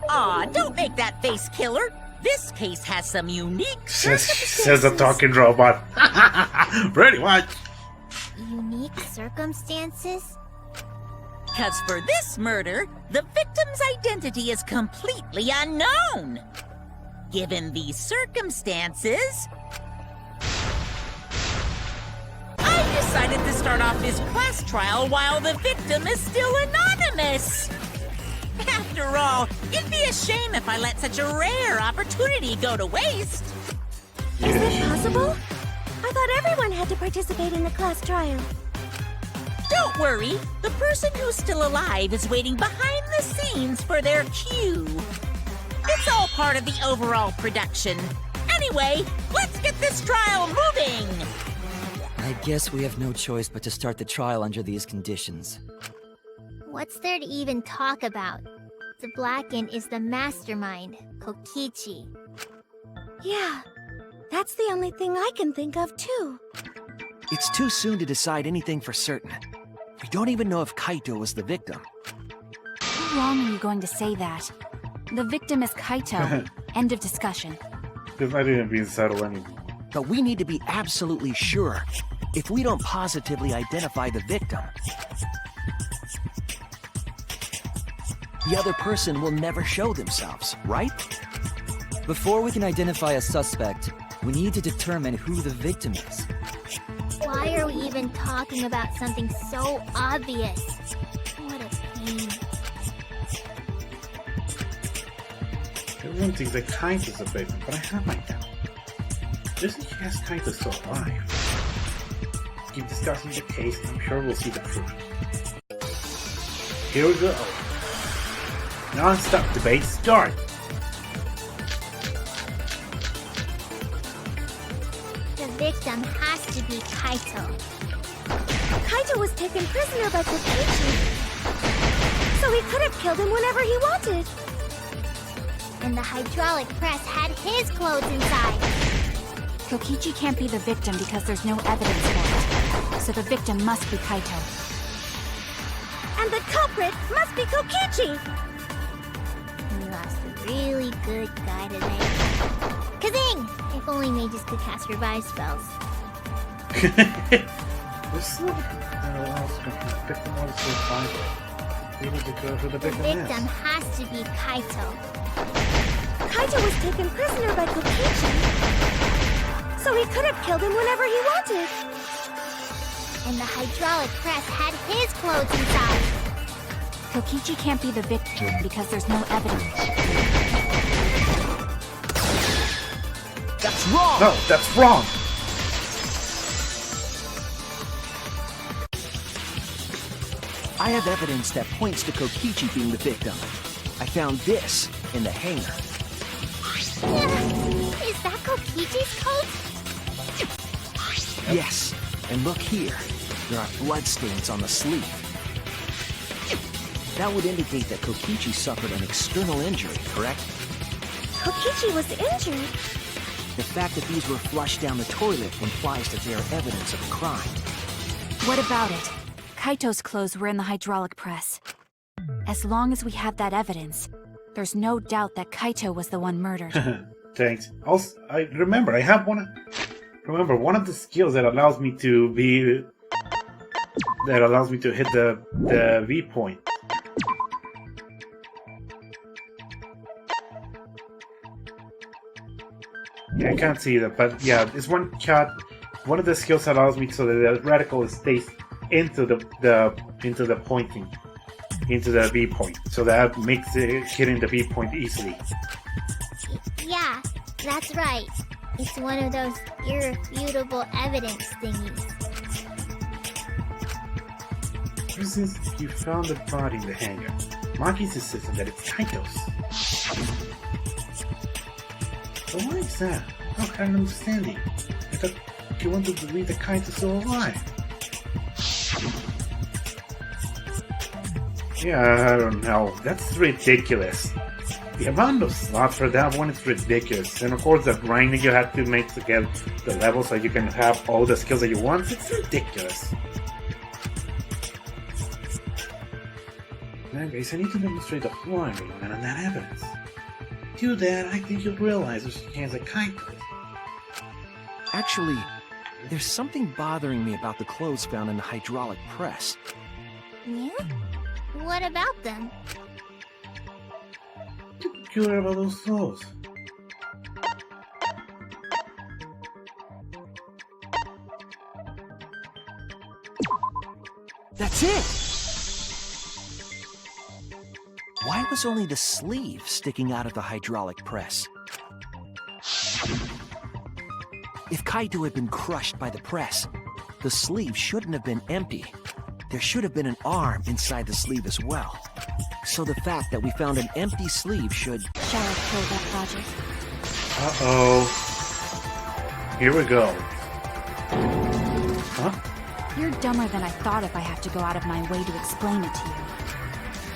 Aw, don't make that face, killer. This case has some unique Says the talking robot. Pretty much. Unique circumstances? Because for this murder, the victim's identity is completely unknown. Given these circumstances, I decided to start off this class trial while the victim is still anonymous. After all, it'd be a shame if I let such a rare opportunity go to waste. Is it possible? I thought everyone had to participate in the class trial. Don't worry, the person who's still alive is waiting behind the scenes for their cue. It's all part of the overall production. Anyway, let's get this trial moving! I guess we have no choice but to start the trial under these conditions. What's there to even talk about? The Blackened is the mastermind, Kokichi. Yeah, that's the only thing I can think of, too. It's too soon to decide anything for certain. We don't even know if Kaito was the victim. How long are you going to say that? The victim is Kaito. End of discussion. It's not even being settled anymore. But we need to be absolutely sure. If we don't positively identify the victim, the other person will never show themselves, right? Before we can identify a suspect, we need to determine who the victim is. Why are we even talking about something so obvious? What a pain. Everyone thinks that Kaito's a victim, but I have my doubt. Just in case Kaito's still alive. Keep discussing the case, and I'm sure we'll see the truth. Here we go. Non-stop debate start. The victim has to be Kaito. Kaito was taken prisoner by Kokichi, so he could have killed him whenever he wanted. And the hydraulic press had his clothes inside. Kokichi can't be the victim because there's no evidence for it. So the victim must be Kaito. And the culprit must be Kokichi! We lost a really good guy today. Kazing! If only mages could cast revive spells. This is the victim also fine. We need to go for the The victim victim is. has to be Kaito. Kaito was taken prisoner by Kokichi, so he could have killed him whenever he wanted. And the hydraulic press had his clothes inside. Kokichi can't be the victim because there's no evidence. that's wrong! No, that's wrong! I have evidence that points to Kokichi being the victim. I found this in the hangar. Is that Kokichi's coat? Yes, and look here. There are bloodstains on the sleeve. That would indicate that Kokichi suffered an external injury, correct? Kokichi was injured. The fact that these were flushed down the toilet implies that they are evidence of a crime. What about it? Kaito's clothes were in the hydraulic press. As long as we have that evidence, there's no doubt that Kaito was the one murdered. Thanks. Also, I have one. Remember, one of the skills that allows me to be hit the V point. Yeah, I can't see that, but yeah, it's one shot. One of the skills allows me so that the reticle stays into the pointing, into the V point, so that makes it hitting the V point easily. Yeah, that's right. It's one of those irrefutable evidence thingies. Ever since you found the body in the hangar, Maki's insisting that it's Kaito's. But why is that? I don't understand it. I thought you wanted to believe that Kaito's still alive. Yeah, I don't know. That's ridiculous. The amount of slots for that one is ridiculous. And of course the grinding you have to make to get the level so you can have all the skills that you want, it's ridiculous. Anyways, I need to demonstrate the flaw in and on that evidence. Do that, I think you'll realize there's a chance that Kaito. Actually, there's something bothering me about the clothes found in the hydraulic press. Yeah? What about them? What's peculiar about those clothes? That's it! Why was only the sleeve sticking out of the hydraulic press? If Kaito had been crushed by the press, the sleeve shouldn't have been empty. There should have been an arm inside the sleeve as well. So the fact that we found an empty sleeve should... Shall I kill that project? Uh-oh. Here we go. Huh? You're dumber than I thought if I have to go out of my way to explain it to you.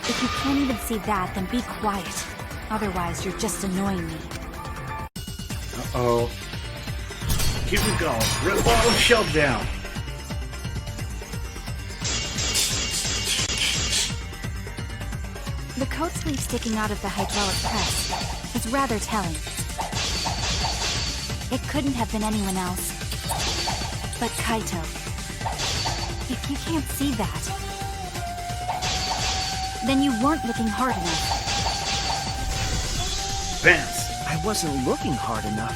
If you can't even see that, then be quiet. Otherwise, you're just annoying me. Uh-oh. Here we go. Red bottle shutdown. The coat sleeve sticking out of the hydraulic press is rather telling. It couldn't have been anyone else. But Kaito. If you can't see that, then you weren't looking hard enough. Vance. I wasn't looking hard enough.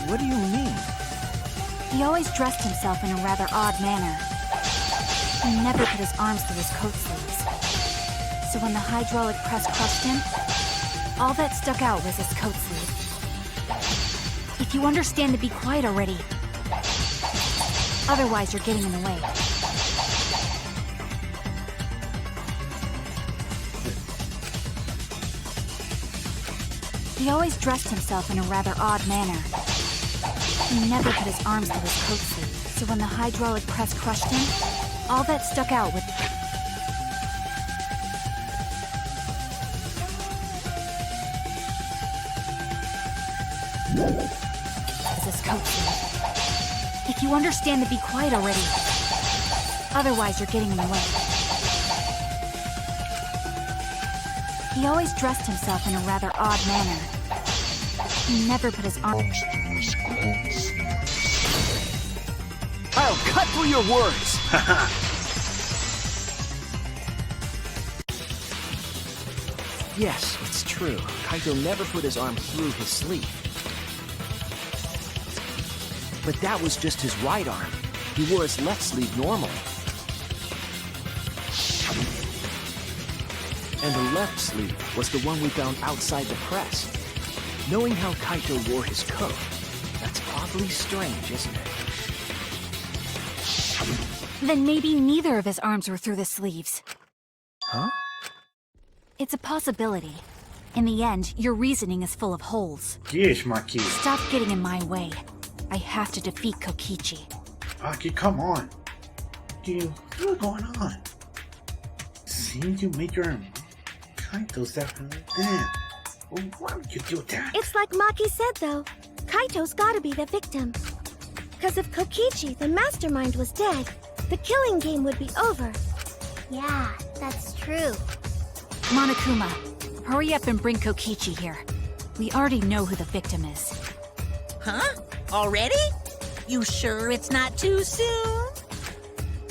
What do you mean? He always dressed himself in a rather odd manner. He never put his arms through his coat sleeves. So when the hydraulic press crushed him, all that stuck out was his coat sleeve. If you understand to be quiet already. Otherwise, you're getting in the way. He always dressed himself in a rather odd manner. He never put his arms through his coat sleeve. So when the hydraulic press crushed him, all that stuck out was... his coat sleeve. If you understand to be quiet already. Otherwise, you're getting in the way. He always dressed himself in a rather odd manner. He never put his arms through his coat sleeve. I'll cut through your words! Yes, it's true. Kaito never put his arm through his sleeve. But that was just his right arm. He wore his left sleeve normally. And the left sleeve was the one we found outside the press. Knowing how Kaito wore his coat, that's awfully strange, isn't it? Then maybe neither of his arms were through the sleeves. Huh? It's a possibility. In the end, your reasoning is full of holes. Yes, Maki. Stop getting in my way. I have to defeat Kokichi. Maki, come on. Dude, what's going on? Seeing you make your Kaito's definitely dead. Well, why would you do that? It's like Maki said, though. Kaito's gotta be the victim. Because if Kokichi, the mastermind, was dead, the killing game would be over. Yeah, that's true. Monokuma, hurry up and bring Kokichi here. We already know who the victim is. Huh? Already? You sure it's not too soon?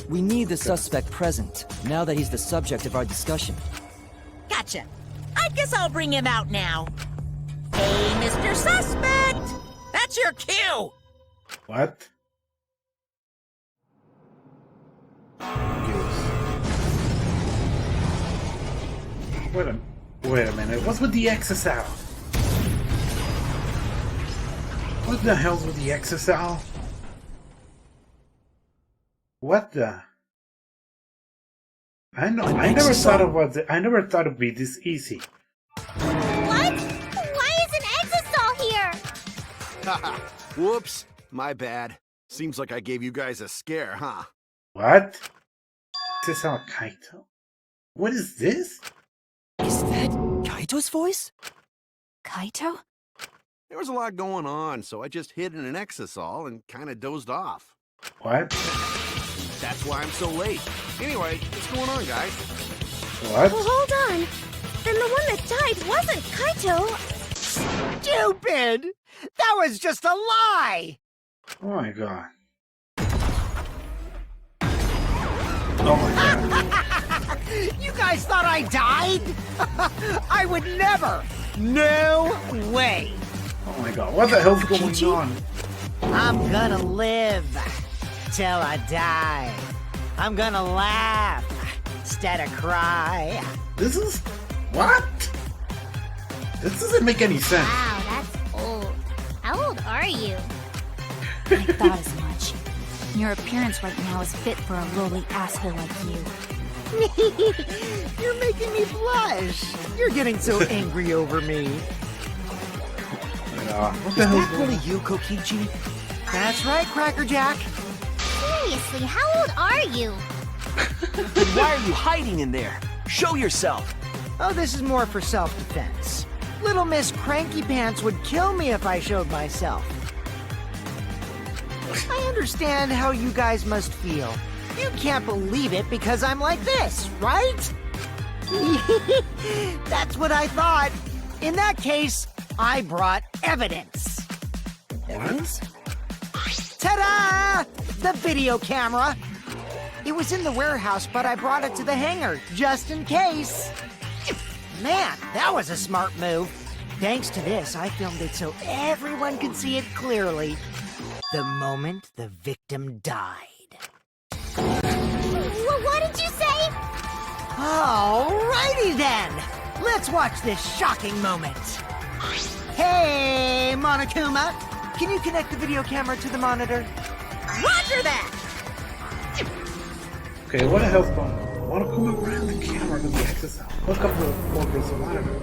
We need the suspect present, now that he's the subject of our discussion. Gotcha. I guess I'll bring him out now. Hey, Mr. Suspect! That's your cue! What? Yes. Wait a minute. What's with the XSL? What the hell's with the XSL? What the? I never thought it'd be this easy. What? Why is an Exisol here? Haha. Whoops. My bad. Seems like I gave you guys a scare, huh? What? XSL Kaito? What is this? Is that Kaito's voice? Kaito? There was a lot going on, so I just hid in an exisol and kind of dozed off. What? That's why I'm so late. Anyway, what's going on, guys? What? Well, hold on. Then the one that died wasn't Kaito. Stupid! That was just a lie! Oh my god. Oh my god. You guys thought I died? I would never! No way! Oh my god. What the hell's going on? I'm gonna live till I die. I'm gonna laugh instead of cry. This is... What? This doesn't make any sense. Wow, that's old. How old are you? I thought as much. Your appearance right now is fit for a lowly asshole like you. You're making me blush. You're getting so angry over me. What Is the hell? that really you, Kokichi? That's right, Cracker Jack. Seriously, how old are you? Then why are you hiding in there? Show yourself. Oh, this is more for self-defense. Little Miss Cranky Pants would kill me if I showed myself. I understand how you guys must feel. You can't believe it because I'm like this, right? That's what I thought. In that case, I brought evidence. Evidence? Ta-da! The video camera. It was in the warehouse, but I brought it to the hangar, just in case. Man, that was a smart move. Thanks to this, I filmed it so everyone could see it clearly. The moment the victim died. What did you say? Alrighty then! Let's watch this shocking moment. Hey, Monokuma! Can you connect the video camera to the monitor? Roger that! Okay, what the hell's going on? Want to come around the camera to the access out. Hook up the focus monitor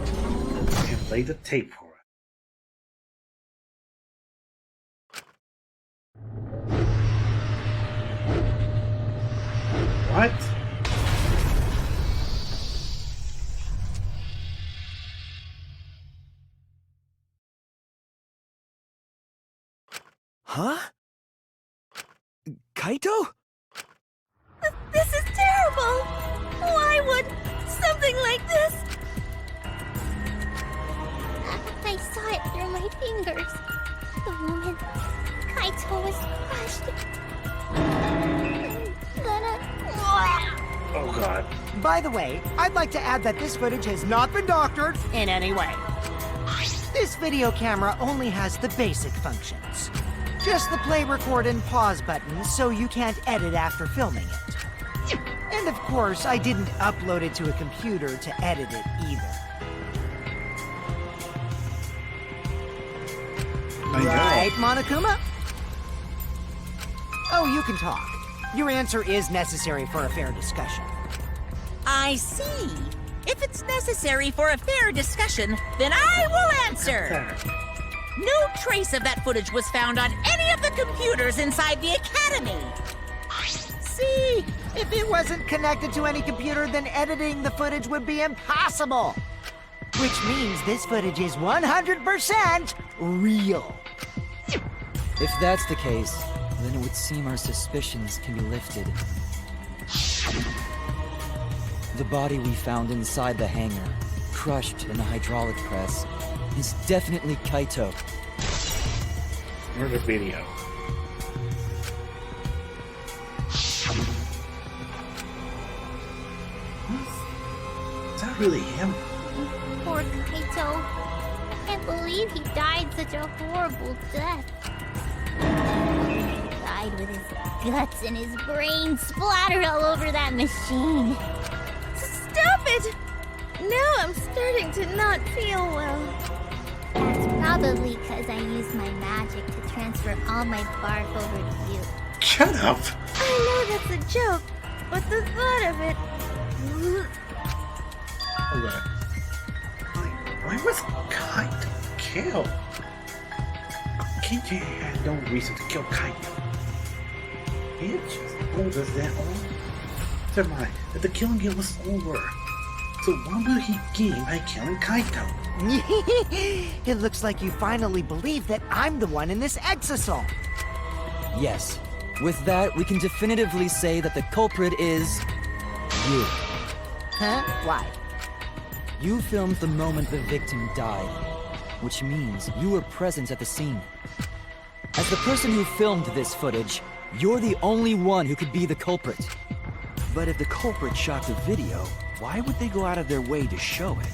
and play the tape for it. What? Huh? Kaito? This is terrible! Why would something like this? I saw it through my fingers. The moment Kaito was crushed. Oh god. By the way, I'd like to add that this footage has not been doctored in any way. This video camera only has the basic functions. Just the play, record, and pause buttons, so you can't edit after filming it. And of course, I didn't upload it to a computer to edit it either. Right, Monokuma? Oh, you can talk. Your answer is necessary for a fair discussion. I see. If it's necessary for a fair discussion, then I will answer. No trace of that footage was found on any of the computers inside the Academy. See? If it wasn't connected to any computer, then editing the footage would be impossible. Which means this footage is 100% real. If that's the case, then it would seem our suspicions can be lifted. The body we found inside the hangar, crushed in the hydraulic press, is definitely Kaito. Where's the video? Is that really him? Poor Kaito. Can't believe he died such a horrible death. He died with his guts and his brains splattered all over that machine. Stop it! Now I'm starting to not feel well. That's probably because I used my magic to transfer all my barf over to you. Shut up! I know that's a joke, but the thought of it... Hold on. Why was Kaito killed? Kenji had no reason to kill Kaito. It just told us that all. Never mind, that the killing game was over. So what will he gain by killing Kaito? It looks like you finally believe that I'm the one in this exosome. Yes. With that, we can definitively say that the culprit is... you. Huh? Why? You filmed the moment the victim died, which means you were present at the scene. As the person who filmed this footage, you're the only one who could be the culprit. But if the culprit shot the video, why would they go out of their way to show it?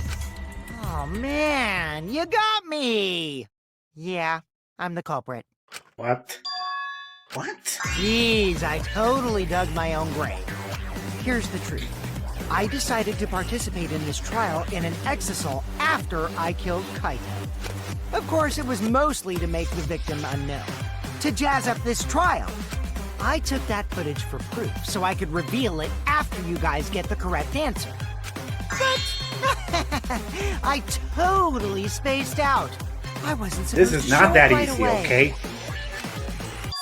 Oh man, you got me! Yeah, I'm the culprit. What? What? Jeez, I totally dug my own grave. Here's the truth. I decided to participate in this trial in an exisal after I killed Kaito. Of course, it was mostly to make the victim unknown, to jazz up this trial. I took that footage for proof so I could reveal it after after you guys get the correct answer. But I totally spaced out. I wasn't supposed This is to not show that it right easy, away. okay?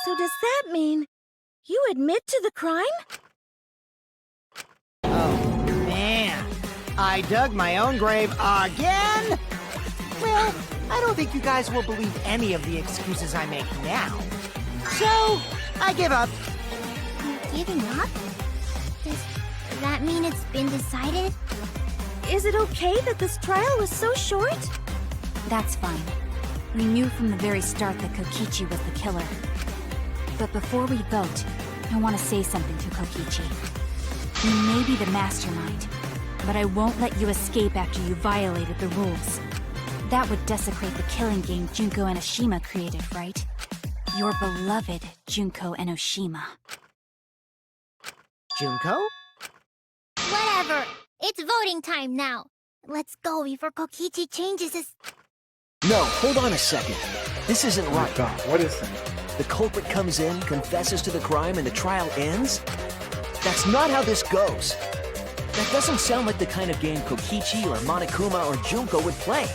So does that mean you admit to the crime? Oh, man. I dug my own grave again? Well, I don't think you guys will believe any of the excuses I make now. So, I give up. You're giving up? Does that mean it's been decided? Is it okay that this trial was so short? That's fine. We knew from the very start that Kokichi was the killer. But before we vote, I want to say something to Kokichi. You may be the mastermind, but I won't let you escape after you violated the rules. That would desecrate the killing game Junko Enoshima created, right? Your beloved Junko Enoshima. Junko? Whatever. It's voting time now. Let's go before Kokichi changes his... No, hold on a second. This isn't Oh my right. god, what is that? The culprit comes in, confesses to the crime, and the trial ends? That's not how this goes. That doesn't sound like the kind of game Kokichi or Monokuma or Junko would play.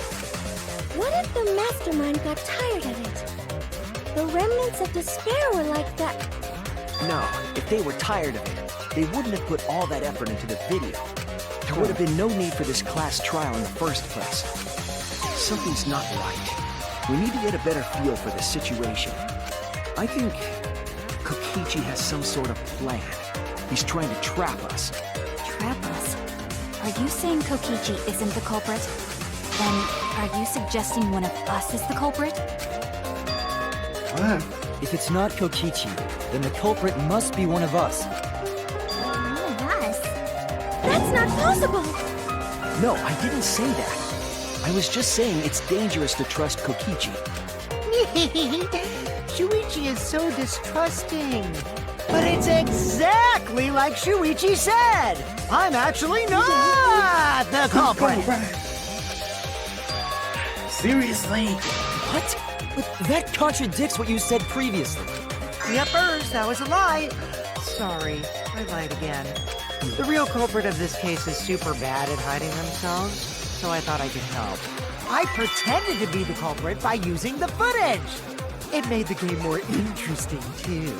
What if the mastermind got tired of it? The remnants of despair were like that. No, if they were tired of it, they wouldn't have put all that effort into the video. There would have been no need for this class trial in the first place. Something's not right. We need to get a better feel for the situation. I think Kokichi has some sort of plan. He's trying to trap us. Trap us? Are you saying Kokichi isn't the culprit? Then, are you suggesting one of us is the culprit? What? If it's not Kokichi, then the culprit must be one of us. One of us? That's not possible! No, I didn't say that. I was just saying it's dangerous to trust Kokichi. Shuichi is so distrusting. But it's exactly like Shuichi said. I'm actually not the culprit. Seriously? What? But that contradicts what you said previously. Yuppers, that was a lie. Sorry, I lied again. The real culprit of this case is super bad at hiding themselves, so I thought I could help. I pretended to be the culprit by using the footage. It made the game more interesting, too.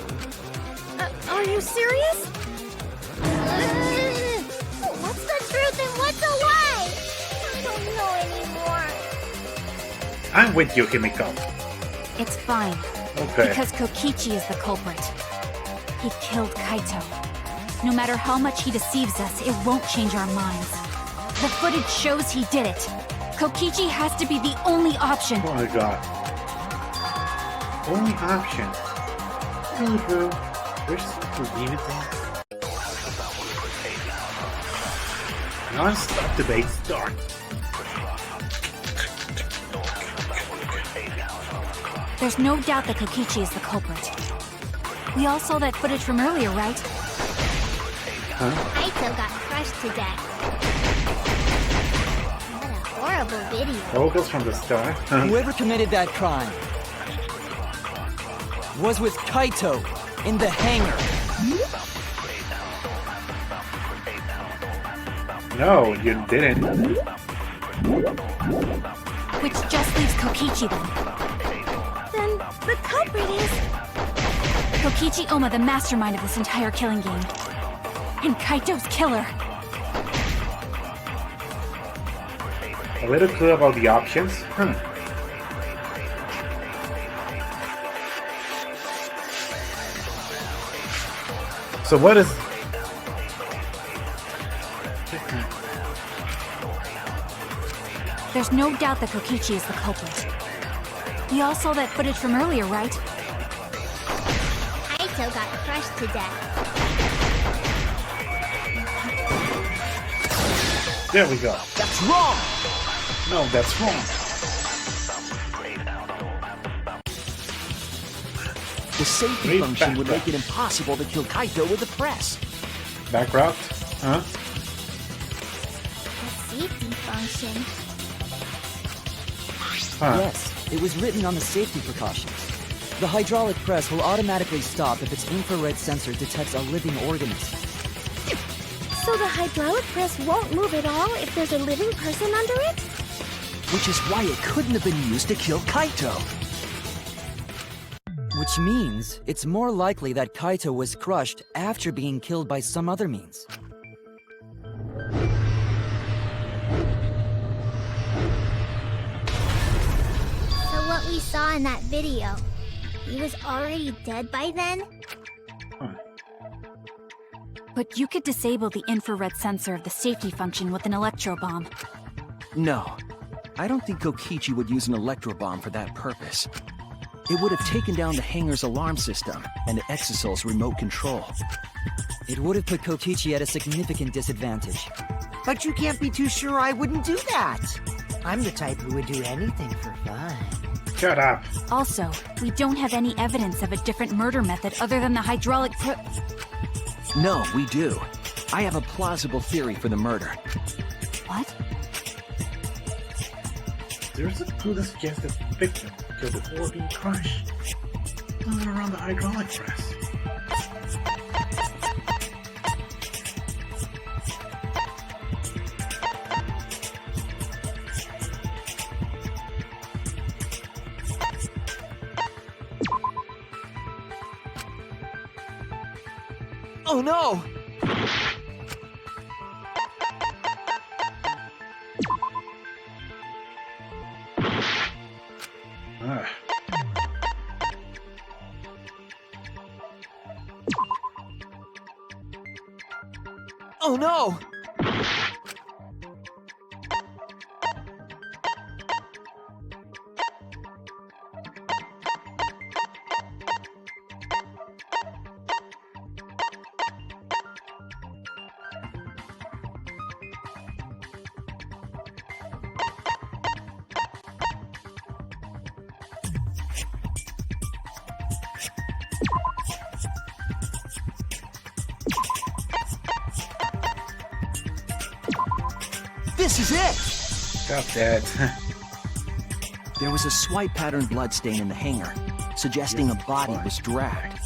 Are you serious? What's the truth and what's a lie? I don't know anymore. I'm with you, Kimiko. It's fine. Okay. Because Kokichi is the culprit. He killed Kaito. No matter how much he deceives us, it won't change our minds. The footage shows he did it. Kokichi has to be the only option. Oh my god. Only option. Really, bro? There's something to leave it there. Non-stop debate start. There's no doubt that Kokichi is the culprit. We all saw that footage from earlier, right? Kaito got crushed to death. What a horrible video. Vocals from the start. Whoever committed that crime was with Kaito in the hangar. No, you didn't. Which just leaves Kokichi then. Then the culprit is... Kokichi Oma, the mastermind of this entire killing game. And Kaito's killer. A little clue about the options. So what is... There's no doubt that Kokichi is the culprit. We all saw that footage from earlier, right? Kaito got crushed to death. There we go. That's wrong! No, that's wrong. The safety Read function would back. make it impossible to kill Kaito with the press. Back route? Huh? The safety function. Huh. Yes, it was written on the safety precautions. The hydraulic press will automatically stop if its infrared sensor detects a living organism. So the hydraulic press won't move at all if there's a living person under it? Which is why it couldn't have been used to kill Kaito. Which means it's more likely that Kaito was crushed after being killed by some other means. So what we saw in that video, he was already dead by then? But you could disable the infrared sensor of the safety function with an electro bomb. No, I don't think Kokichi would use an electro bomb for that purpose. It would have taken down the hangar's alarm system and Exosol's remote control. It would have put Kokichi at a significant disadvantage. But you can't be too sure I wouldn't do that. I'm the type who would do anything for fun. Shut up. Also, we don't have any evidence of a different murder method other than the hydraulic No, we do. I have a plausible theory for the murder. What? There's a clue that suggests that the victim killed before being crushed. Somewhere around the hydraulic press. Oh no! Oh no! This is it! Stop that. There was a swipe pattern bloodstain in the hangar, suggesting a body was dragged.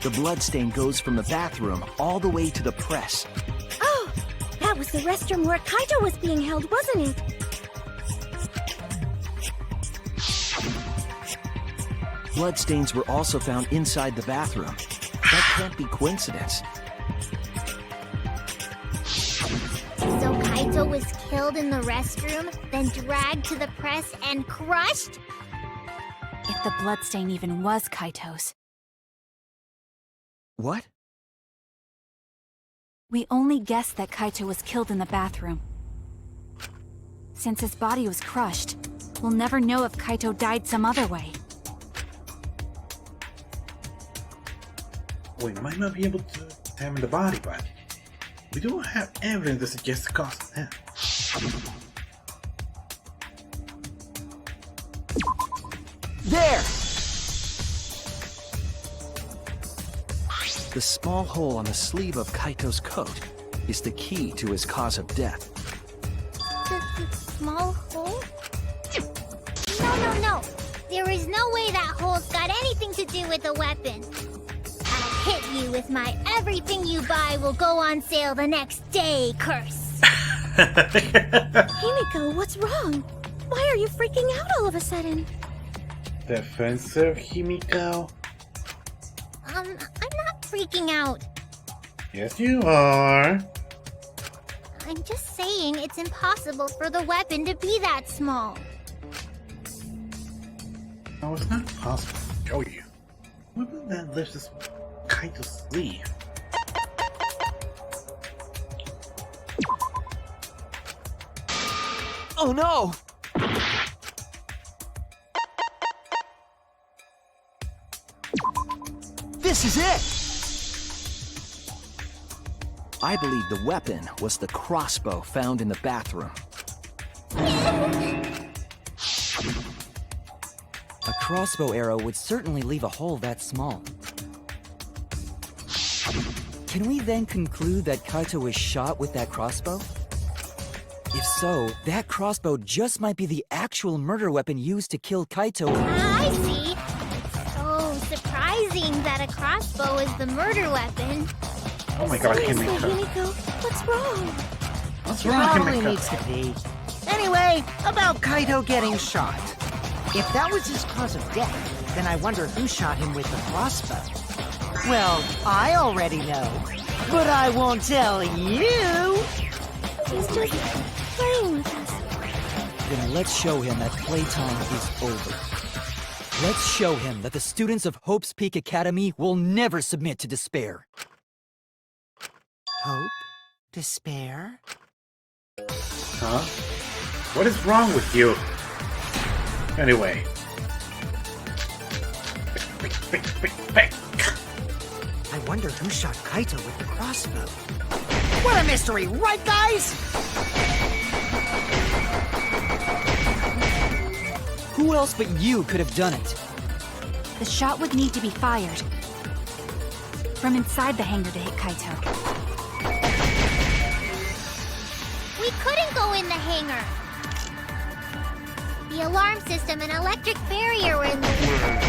The bloodstain goes from the bathroom all the way to the press. Oh, that was the restroom where Kaito was being held, wasn't it? Bloodstains were also found inside the bathroom. That can't be coincidence. So Kaito was killed in the restroom, then dragged to the press and crushed? If the bloodstain even was Kaito's. What? We only guessed that Kaito was killed in the bathroom. Since his body was crushed, we'll never know if Kaito died some other way. We might not be able to examine the body, but we don't have evidence to suggest the cause of death. There! The small hole on the sleeve of Kaito's coat is the key to his cause of death. The small hole? No. There is no way that hole's got anything to do with the weapon. I'll hit you with my everything you buy will go on sale the next day curse. Himiko, what's wrong? Why are you freaking out all of a sudden? Defensive, Himiko? I'm not freaking out. Yes, you are. I'm just saying it's impossible for the weapon to be that small. No, it's not possible to show you. What that lifts this Kaito's sleeve? Oh no! This is it! I believe the weapon was the crossbow found in the bathroom. A crossbow arrow would certainly leave a hole that small. Can we then conclude that Kaito was shot with that crossbow? If so, that crossbow just might be the actual murder weapon used to kill Kaito. I see. It's so surprising that a crossbow is the murder weapon. Oh my god, Seriously, Himiko. Himiko, what's wrong? What's He wrong, probably Himiko? needs to pee. Anyway, about Kaito getting shot. If that was his cause of death, then I wonder who shot him with the crossbow. Well, I already know, but I won't tell you. He's just playing with us. Then let's show him that playtime is over. Let's show him that the students of Hope's Peak Academy will never submit to despair. Hope? Despair? Huh? What is wrong with you? Anyway. I wonder who shot Kaito with the crossbow. What a mystery, right guys? Who else but you could have done it? The shot would need to be fired from inside the hangar to hit Kaito. We couldn't go in the hangar. The alarm system and electric barrier were in the way.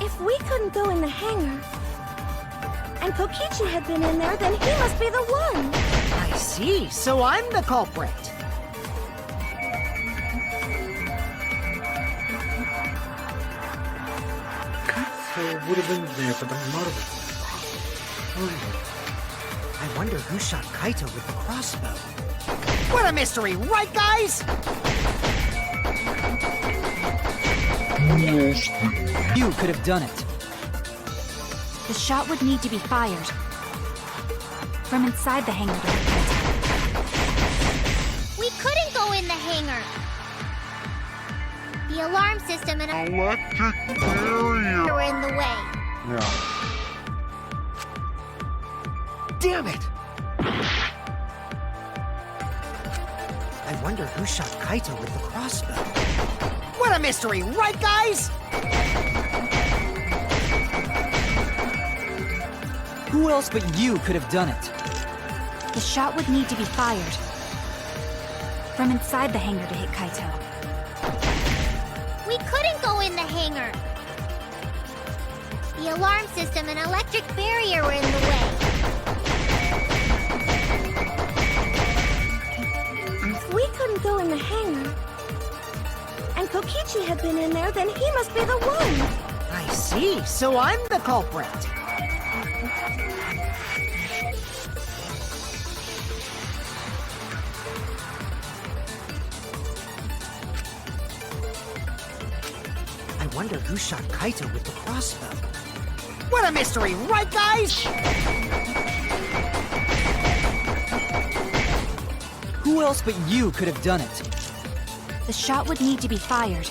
If we couldn't go in the hangar, and Kokichi had been in there, then he must be the one. I see, so I'm the culprit. Would have been there for the murder. I wonder who shot Kaito with the crossbow. What a mystery, right guys? You could have done it. The shot would need to be fired from inside the hangar to hit Kaito. We couldn't go in the hangar. The alarm system and electric barrier were in the way. No. Damn it! I wonder who shot Kaito with the crossbow. What a mystery, right guys? Who else but you could have done it? The shot would need to be fired from inside the hangar to hit Kaito. We couldn't go in the hangar. The alarm system and electric barrier were in the way. If we couldn't go in the hangar, and Kokichi had been in there, then he must be the one. I see, so I'm the culprit. I wonder who shot Kaito with the crossbow. What a mystery, right guys? Who else but you could have done it? The shot would need to be fired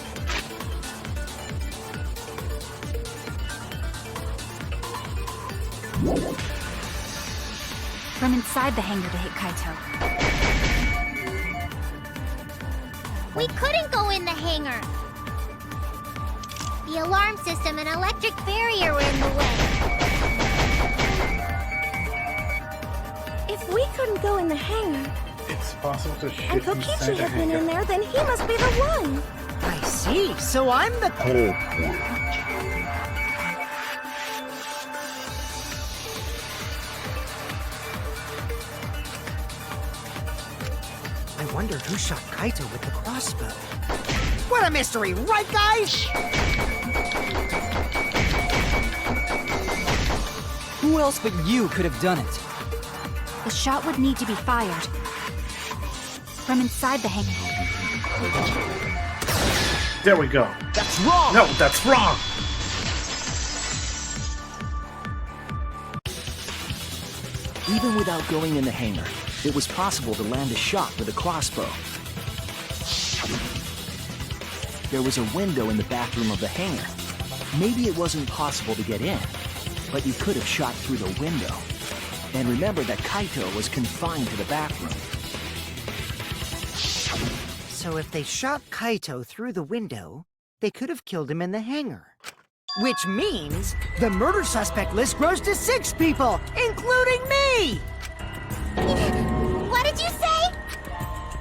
from inside the hangar to hit Kaito. We couldn't go in the hangar. The alarm system and electric barrier were in the way. If we couldn't go in the hangar, It's possible to shoot and inside Kokichi the had been hangar. in there, then he must be the one. I see, so I'm the culprit. I wonder who shot Kaito with the crossbow. What a mystery, right guys? Who else but you could have done it? The shot would need to be fired from inside the hangar. There we go. That's wrong! No, that's wrong! Even without going in the hangar, it was possible to land a shot with a crossbow. There was a window in the bathroom of the hangar. Maybe it wasn't possible to get in, but you could have shot through the window. And remember that Kaito was confined to the bathroom. So if they shot Kaito through the window, they could have killed him in the hangar. Which means the murder suspect list grows to 6 people, including me! What did you say?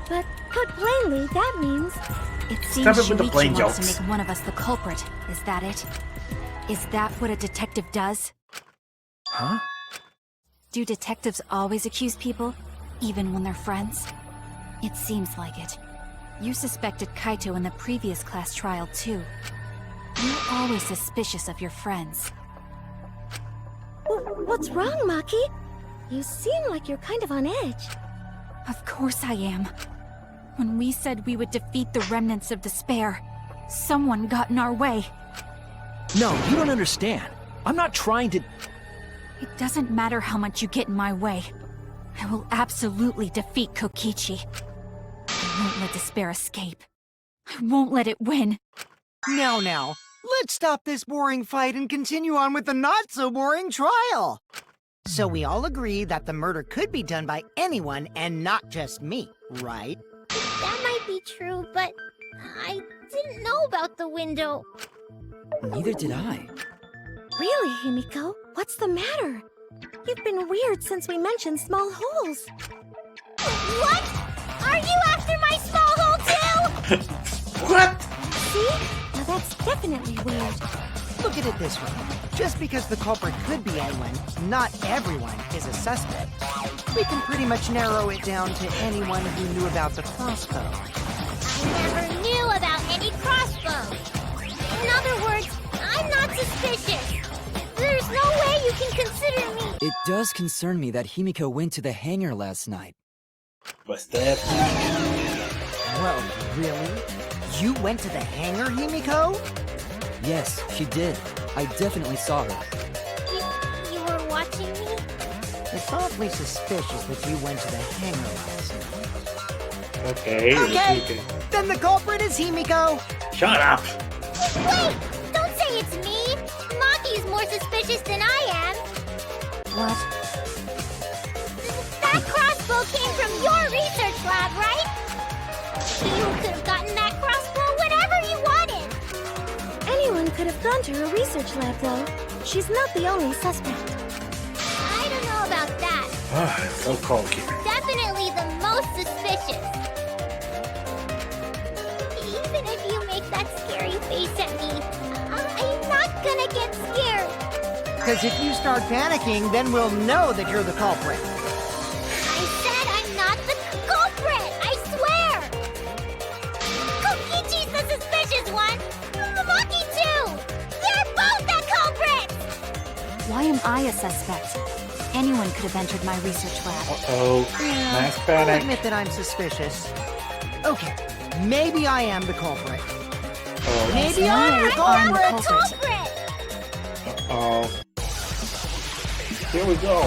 But put plainly, that means It seems Stop it with the Shuichi plain wants jokes. to make one of us the culprit. Is that it? Is that what a detective does? Huh? Do detectives always accuse people, even when they're friends? It seems like it. You suspected Kaito in the previous class trial, too. You're always suspicious of your friends. What's wrong, Maki? You seem like you're kind of on edge. Of course I am. When we said we would defeat the remnants of despair, someone got in our way. No, you don't understand. I'm not trying to... It doesn't matter how much you get in my way. I will absolutely defeat Kokichi. I won't let despair escape. I won't let it win. Now, let's stop this boring fight and continue on with the not-so-boring trial. So we all agree that the murder could be done by anyone and not just me, right? That might be true, but I didn't know about the window. Neither did I. Really, Himiko? What's the matter? You've been weird since we mentioned small holes. What? Are you after my small hole too? What? See? Now that's definitely weird. Look at it this way. Just because the culprit could be anyone, not everyone is a suspect. We can pretty much narrow it down to anyone who knew about the crossbow. I never knew about any crossbows. In other words, I'm not suspicious. There's no way you can consider me. It does concern me that Himiko went to the hangar last night. What's that? Well, really? You went to the hangar, Himiko? Yes, she did. I definitely saw her. You were watching me? It's awfully suspicious that you went to the hangar last night. Okay. Okay, then the culprit is Himiko. Shut up. Wait! Don't say it's me! Maki's more suspicious than I am. What? That crossbow came from your research lab, right? You could have gotten that crossbow whenever you wanted. Anyone could have gone to her research lab, though. She's not the only suspect. I don't know about that. It's so cold here. Definitely the most suspicious. Even if you make that scary face at me, I'm not gonna get scared. Because if you start panicking, then we'll know that you're the culprit. I said I'm not the culprit! I swear! Kokichi's the suspicious one! Maki too! They're both the culprits! Why am I a suspect? Anyone could have entered my research lab. Uh-oh. Mass I'll panic. admit that I'm suspicious. Okay, maybe I am the culprit. Oh. Maybe I'm the I'm culprit. not the culprit! Oh. Here we go.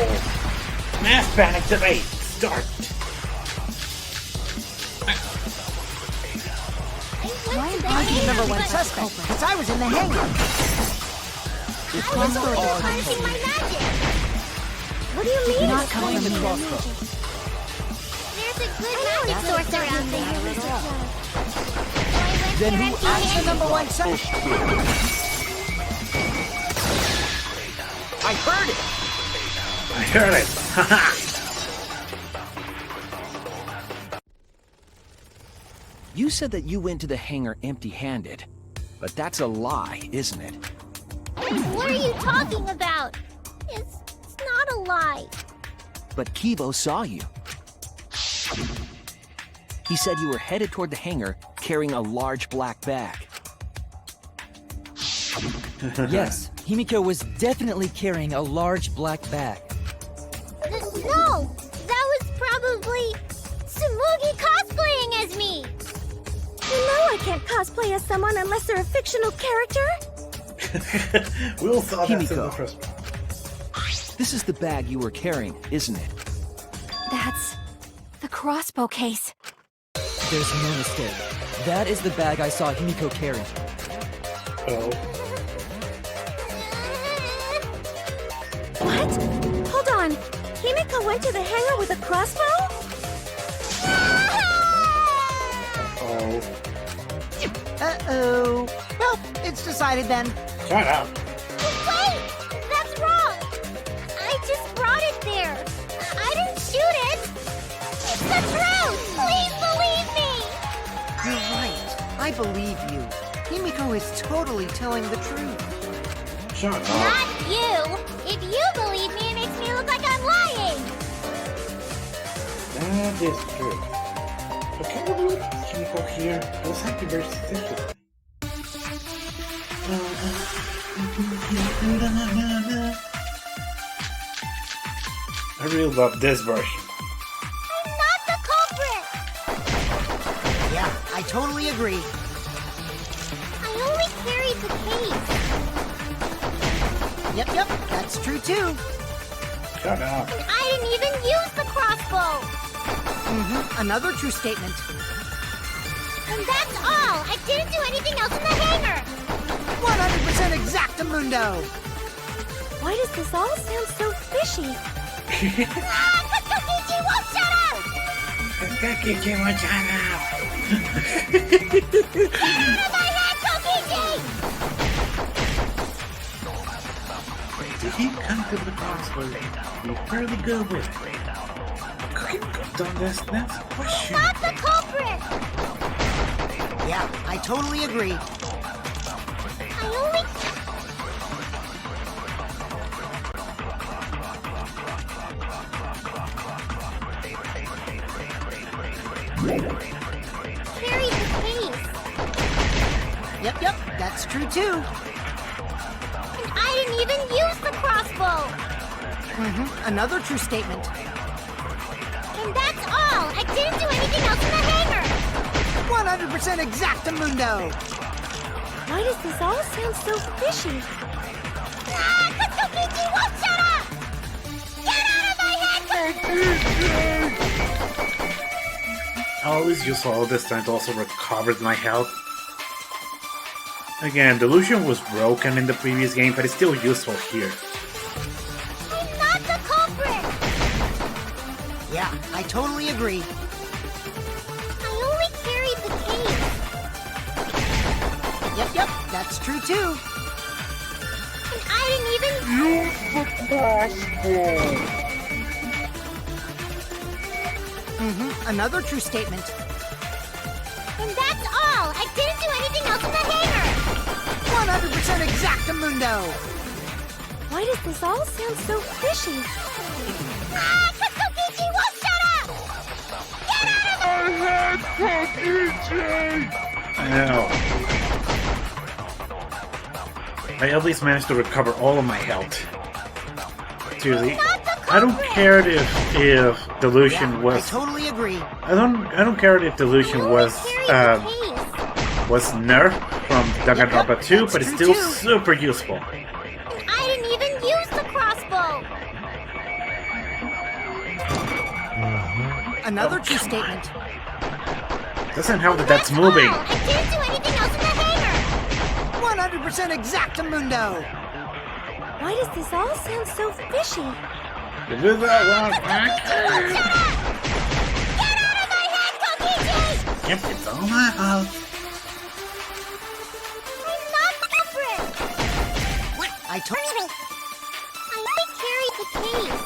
Mass panic debate. Start. Why am I the number one suspect? Because I was in the hangar. I was only harnessing my magic! What do you mean? Not coming from the magic? There's a good magic source around there. Then who is the number one suspect? I heard it. I heard it. Haha. You said that you went to the hangar empty-handed. But that's a lie, isn't it? What are you talking about? It's not a lie. But Kibo saw you. He said you were headed toward the hangar carrying a large black bag. Yes, Himiko was definitely carrying a large black bag. No! That was probably Tsumugi cosplaying as me! You know I can't cosplay as someone unless they're a fictional character. We all thought that in the Himiko. first one. This is the bag you were carrying, isn't it? That's the crossbow case. There's no mistake. That is the bag I saw Himiko carry. Oh. What? Hold on. Himiko went to the hangar with a crossbow? Oh. Uh-oh. Well, it's decided then. Shut up. Wait! That's wrong! I just brought it there. I didn't shoot it! It's the truth! Please believe me! You're right. I believe you. Himiko is totally telling the truth. Shut up. Not you! If you believe me, it makes me look like I'm lying! That is true. But can we leave Kimiko here? Those might be very suspicious. I really love this version. I'm not the culprit! Yeah, I totally agree. I only carried the case. Yep, that's true too. Shut up. And I didn't even use the crossbow! Another true statement. And that's all! I didn't do anything else in the hangar! 100% exactamundo! Why does this all sound so fishy? Katsukichi won't shut up! Kakiki, watch out! Get out of my head, Kokichi! Did he come to the crossroads? He's fairly good with it. Could have done this next question. Not the culprit! Yeah, I totally agree. I only... carried the case. Yep, that's true too. And I didn't even use the crossbow! Another true statement. And that's all! I didn't do anything else in the hangar! 100% exactamundo! Why does this all sound so fishy? Katsukichi won't shut up! Get out of my head, Katsukichi! I always use all this time to also recover my health. Again, Delusion was broken in the previous game, but it's still useful here. I'm not the culprit! Yeah, I totally agree. I only carried the case. Yep, that's true too. And I didn't even use the crossbow. Another true statement. And that's all! I didn't do anything else in the hangar! 100% exactamundo! Why does this all sound so fishy? Katsukichi won't shut up! Get out of I know. I at least managed to recover all of my health. Seriously, I don't care if Delusion was. I totally agree. I don't care if Delusion was nerfed from Danganronpa 2, but it's still super useful. And I didn't even use the crossbow! Another true statement. Doesn't help that that's moving. All. I didn't do anything else in the hangar! 100% exactamundo! Why does this all sound so fishy? Is this that one? Shut up! Get out of my head, Kokichi! Yep, it's all my fault. I'm not the culprit! What? I only carried the case.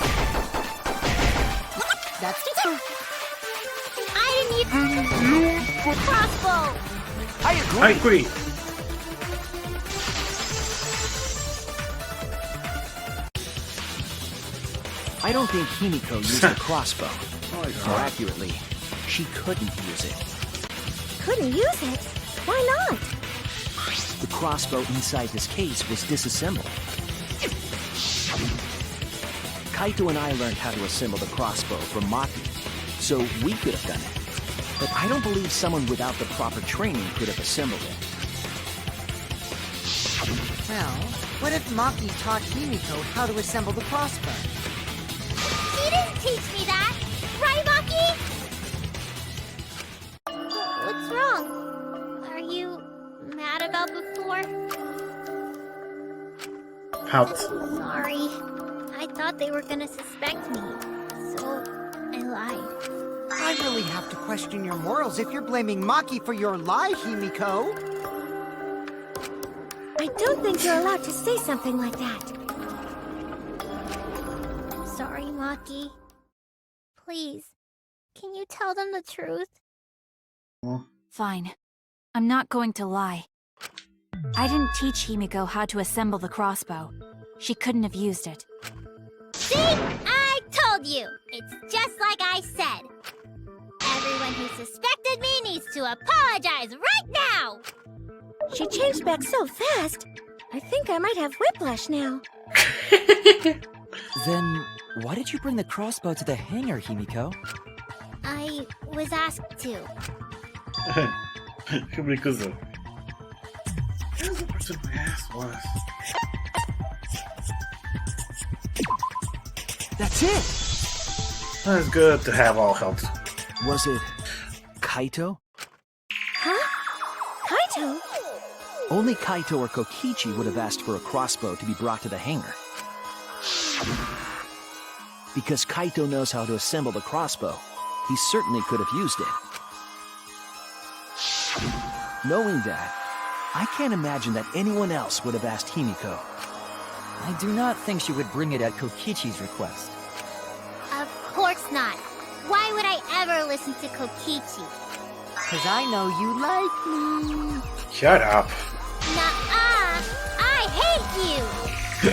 That's true. And I didn't even use the crossbow! I agree. I agree. I don't think Himiko used a crossbow. More accurately, she couldn't use it. Couldn't use it? Why not? The crossbow inside this case was disassembled. Kaito and I learned how to assemble the crossbow from Maki, so we could have done it. But I don't believe someone without the proper training could have assembled it. Well, what if Maki taught Himiko how to assemble the crossbow? He didn't teach me that! Right, Maki? What's wrong? Are you mad about before? Pout. Sorry. I thought they were gonna suspect me, so I lied. I really have to question your morals if you're blaming Maki for your lie, Himiko. I don't think you're allowed to say something like that. Sorry, Maki. Please, can you tell them the truth? Fine. I'm not going to lie. I didn't teach Himiko how to assemble the crossbow. She couldn't have used it. See? I told you! It's just like I said. Everyone who suspected me needs to apologize right now! She changed back so fast. I think I might have whiplash now. Then, why did you bring the crossbow to the hangar, Himiko? I was asked to. Himiko's the person who asked was. That's it! It's good to have all helped. Was it Kaito? Huh? Kaito? Only Kaito or Kokichi would have asked for a crossbow to be brought to the hangar. Because Kaito knows how to assemble the crossbow, he certainly could have used it. Knowing that, I can't imagine that anyone else would have asked Himiko. I do not think she would bring it at Kokichi's request. Of course not. Why would I ever listen to Kokichi? Cause I know you like me. Shut up. Nuh-uh! I hate you!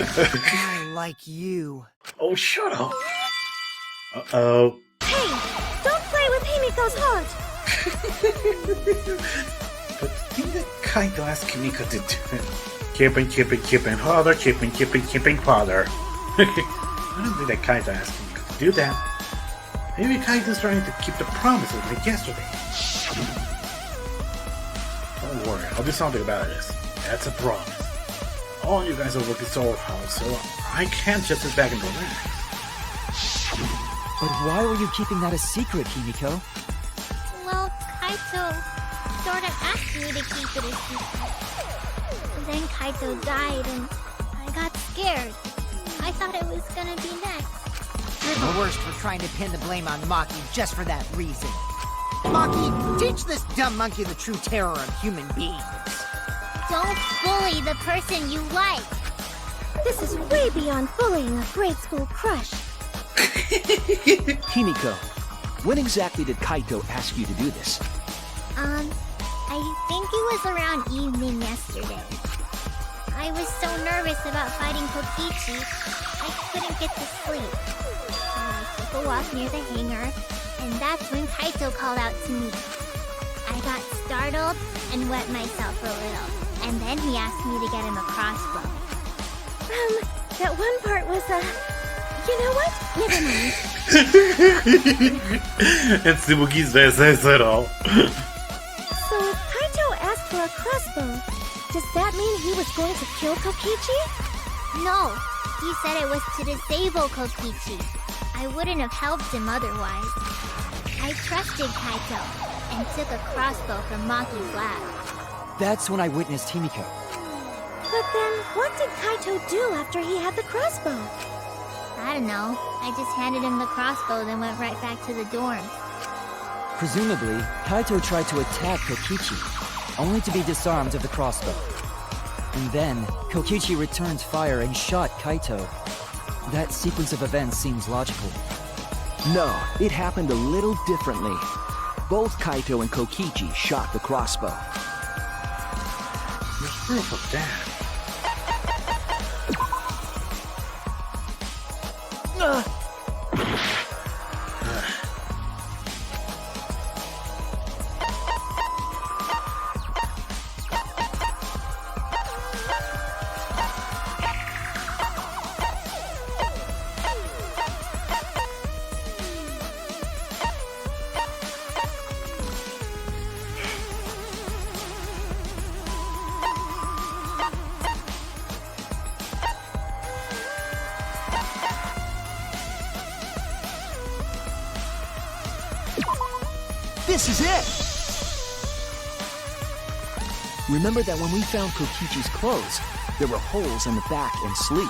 I like you. Oh, shut up. Uh-oh. Hey, don't play with Himiko's heart. But didn't Kaito ask Himiko to do it? Keeping father. I don't think that Kaito asked Himiko to do that. Maybe Kaito's trying to keep the promises like yesterday. Don't worry, I'll do something about this. That's a promise. All you guys are working so hard, so I can't just sit back and relax. But why were you keeping that a secret, Himiko? Well, Kaito sort of asked me to keep it a secret. Then Kaito died and I got scared. I thought it was gonna be next. You're the worst for trying to pin the blame on Maki just for that reason. Maki, teach this dumb monkey the true terror of human beings. Don't bully the person you like. This is way beyond bullying a grade school crush. Himiko, when exactly did Kaito ask you to do this? I think it was around evening yesterday. I was so nervous about fighting Kokichi, I couldn't get to sleep. So I took a walk near the hangar, and that's when Kaito called out to me. I got startled and wet myself a little, and then he asked me to get him a crossbow. That one part was, you know what? Never mind. And Tsubuki's best says it all. So if Kaito asked for a crossbow, does that mean he was going to kill Kokichi? No, he said it was to disable Kokichi. I wouldn't have helped him otherwise. I trusted Kaito and took a crossbow from Maki's lab. That's when I witnessed Himiko. But then, what did Kaito do after he had the crossbow? I don't know. I just handed him the crossbow, then went right back to the dorm. Presumably, Kaito tried to attack Kokichi, only to be disarmed of the crossbow. And then, Kokichi returned fire and shot Kaito. That sequence of events seems logical. No, it happened a little differently. Both Kaito and Kokichi shot the crossbow. There's proof of that. This is it! Remember that when we found Kokichi's clothes, there were holes in the back and sleeve.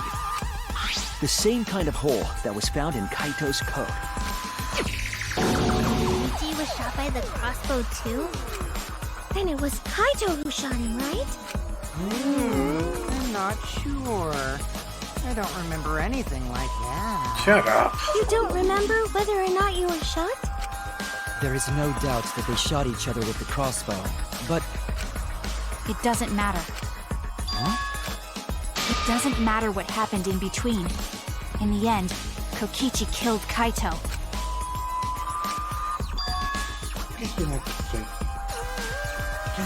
The same kind of hole that was found in Kaito's coat. Kokichi was shot by the crossbow too? Then it was Kaito who shot him, right? I'm not sure. I don't remember anything like that. Shut up. You don't remember whether or not you were shot? There is no doubt that they shot each other with the crossbow, but It doesn't matter. It doesn't matter what happened in between. In the end, Kokichi killed Kaito. You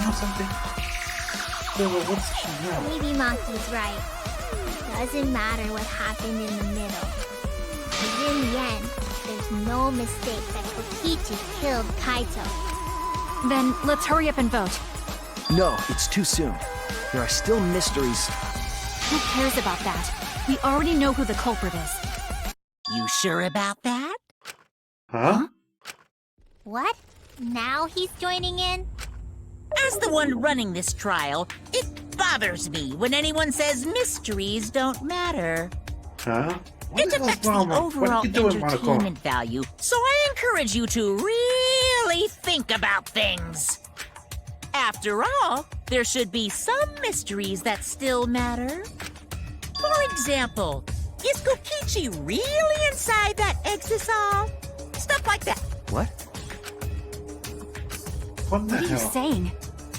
know something? Well, what's she know? Maybe Maki's right. Doesn't matter what happened in the middle. Because in the end, there's no mistake that Kokichi killed Kaito. Then let's hurry up and vote. No, it's too soon. There are still mysteries. Who cares about that? We already know who the culprit is. You sure about that? Huh? What? Now he's joining in? As the one running this trial, it bothers me when anyone says mysteries don't matter. Huh? It affects the overall entertainment value, so I encourage you to really think about things. After all, there should be some mysteries that still matter. For example, is Kokichi really inside that exisal? Stuff like that. What? What the What are you hell? saying?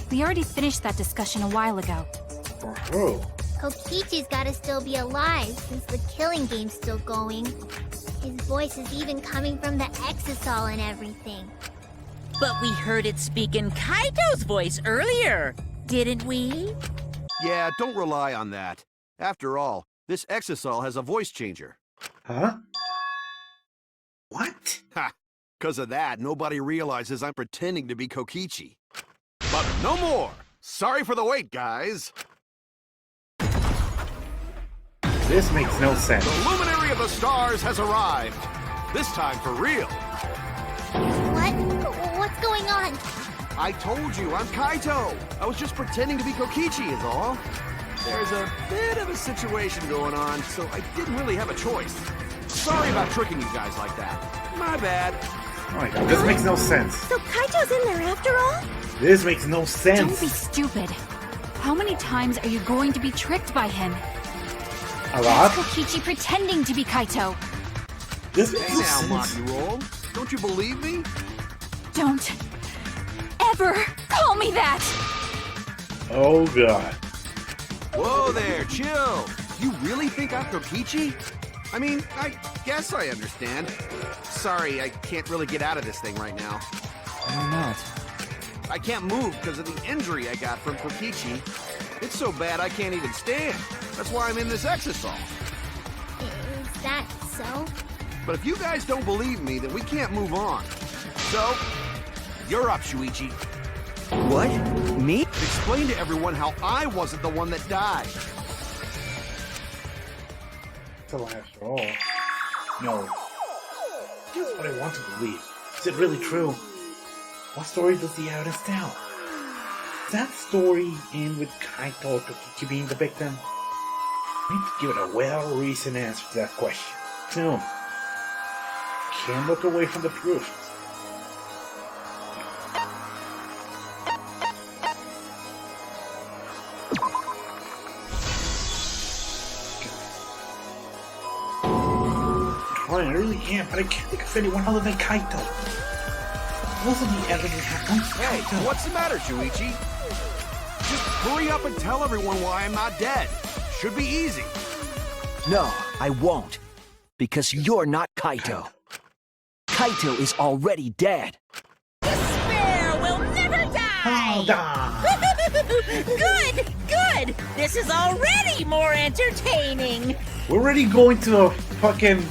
We already finished that discussion a while ago. For who? Kokichi's gotta still be alive since the killing game's still going. His voice is even coming from the exisal and everything. But we heard it speak in Kaito's voice earlier, didn't we? Yeah, don't rely on that. After all, this exisal has a voice changer. Huh? What? Ha! Because of that, nobody realizes I'm pretending to be Kokichi. But no more! Sorry for the wait, guys! This makes no sense. The luminary of the stars has arrived. This time for real. What? What's going on? I told you, I'm Kaito. I was just pretending to be Kokichi is all. There's a bit of a situation going on, so I didn't really have a choice. Sorry about tricking you guys like that. My bad. Oh my god, this makes no sense. So Kaito's in there after all? This makes no Don't sense. be stupid. How many times are you going to be tricked by him? A lot? Kokichi pretending to be Kaito. This makes Hey no now, sense. Maki Roll. Don't you believe me? Don't ever call me that! Oh god. Whoa there, chill. You really think I'm Kokichi? I mean, I guess I understand. Sorry, I can't really get out of this thing right now. Why not? I can't move because of the injury I got from Kokichi. It's so bad I can't even stand. That's why I'm in this exisal. Is that so? But if you guys don't believe me, then we can't move on. So, you're up, Shuichi. What? Me? Explain to everyone how I wasn't the one that died. So after all, no. Here's what I want to believe. Is it really true? What story does the evidence tell? Does that story end with Kaito or Kokichi being the victim? I need to give it a well-reasoned answer to that question. Soon. Can't look away from the truth. I really am, but I can't think of anyone other than Kaito. Wasn't the evidence happening? Hey, what's the matter, Shuichi? Just hurry up and tell everyone why I'm not dead. Should be easy. No, I won't. Because you're not Kaito. Kaito is already dead. Despair will never die! Hold on. Good, good! This is already more entertaining! We're already going to a fucking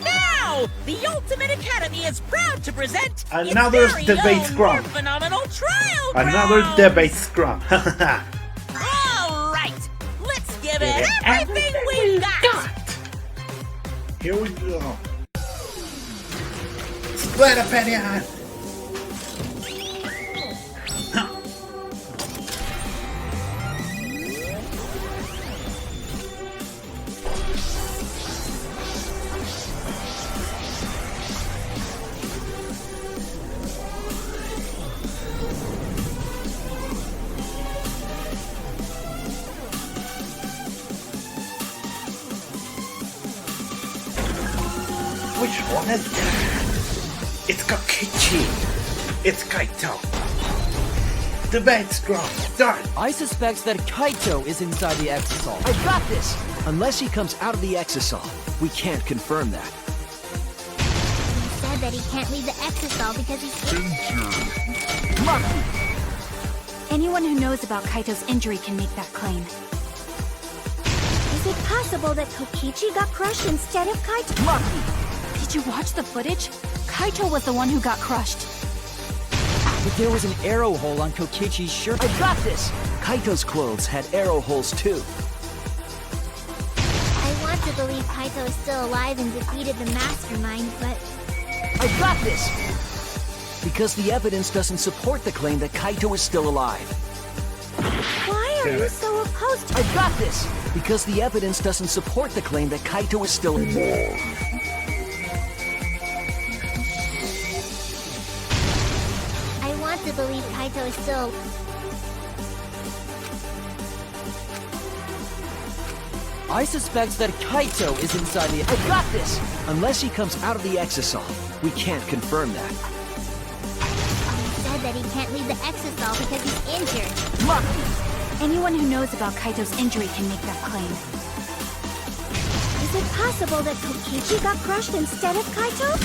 Now, the Ultimate Academy is proud to present Another its very debate own scrum. more phenomenal trial another grounds. debate scrum. All right, let's give it everything we've got. Here we go. Split opinion. Which one is that? It's Kokichi. It's Kaito. Debate start. I suspect that Kaito is inside the Exisal. I've got this! Unless he comes out of the Exisal, we can't confirm that. He said that he can't leave the Exisal because he's injured. Anyone who knows about Kaito's injury can make that claim. Is it possible that Kokichi got crushed instead of Kaito? Did you watch the footage? Kaito was the one who got crushed. But there was an arrow hole on Kokichi's shirt. I've got this! Kaito's clothes had arrow holes too. I want to believe Kaito is still alive and defeated the mastermind, but I've got this! Because the evidence doesn't support the claim that Kaito is still alive. why are you so opposed to I've got this! Because the evidence doesn't support the claim that Kaito is still alive. I want to believe Kaito is still... I suspect that Kaito is inside the... I've got this! Unless he comes out of the Exisal, we can't confirm that. He said that he can't leave the Exisal because he's injured. Anyone who knows about Kaito's injury can make that claim. Is it possible that Kokichi got crushed instead of Kaito?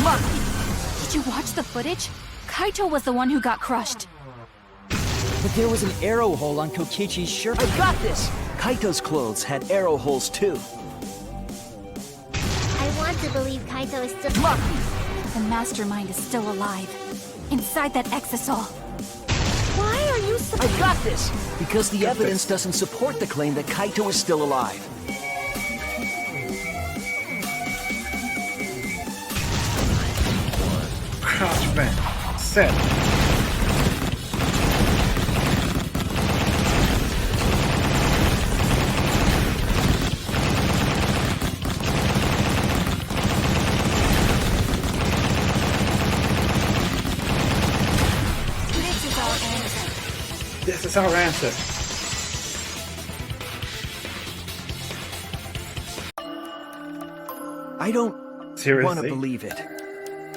Did you watch the footage? Kaito was the one who got crushed. But there was an arrow hole on Kokichi's shirt. I've got this! Kaito's clothes had arrow holes too. I want to believe Kaito is still... The mastermind is still alive. Inside that Exisal. Why are you so... I've got this! Because the evidence doesn't support the claim that Kaito is still alive. Crouch band. Set. This is our answer. I don't Seriously? want to believe it.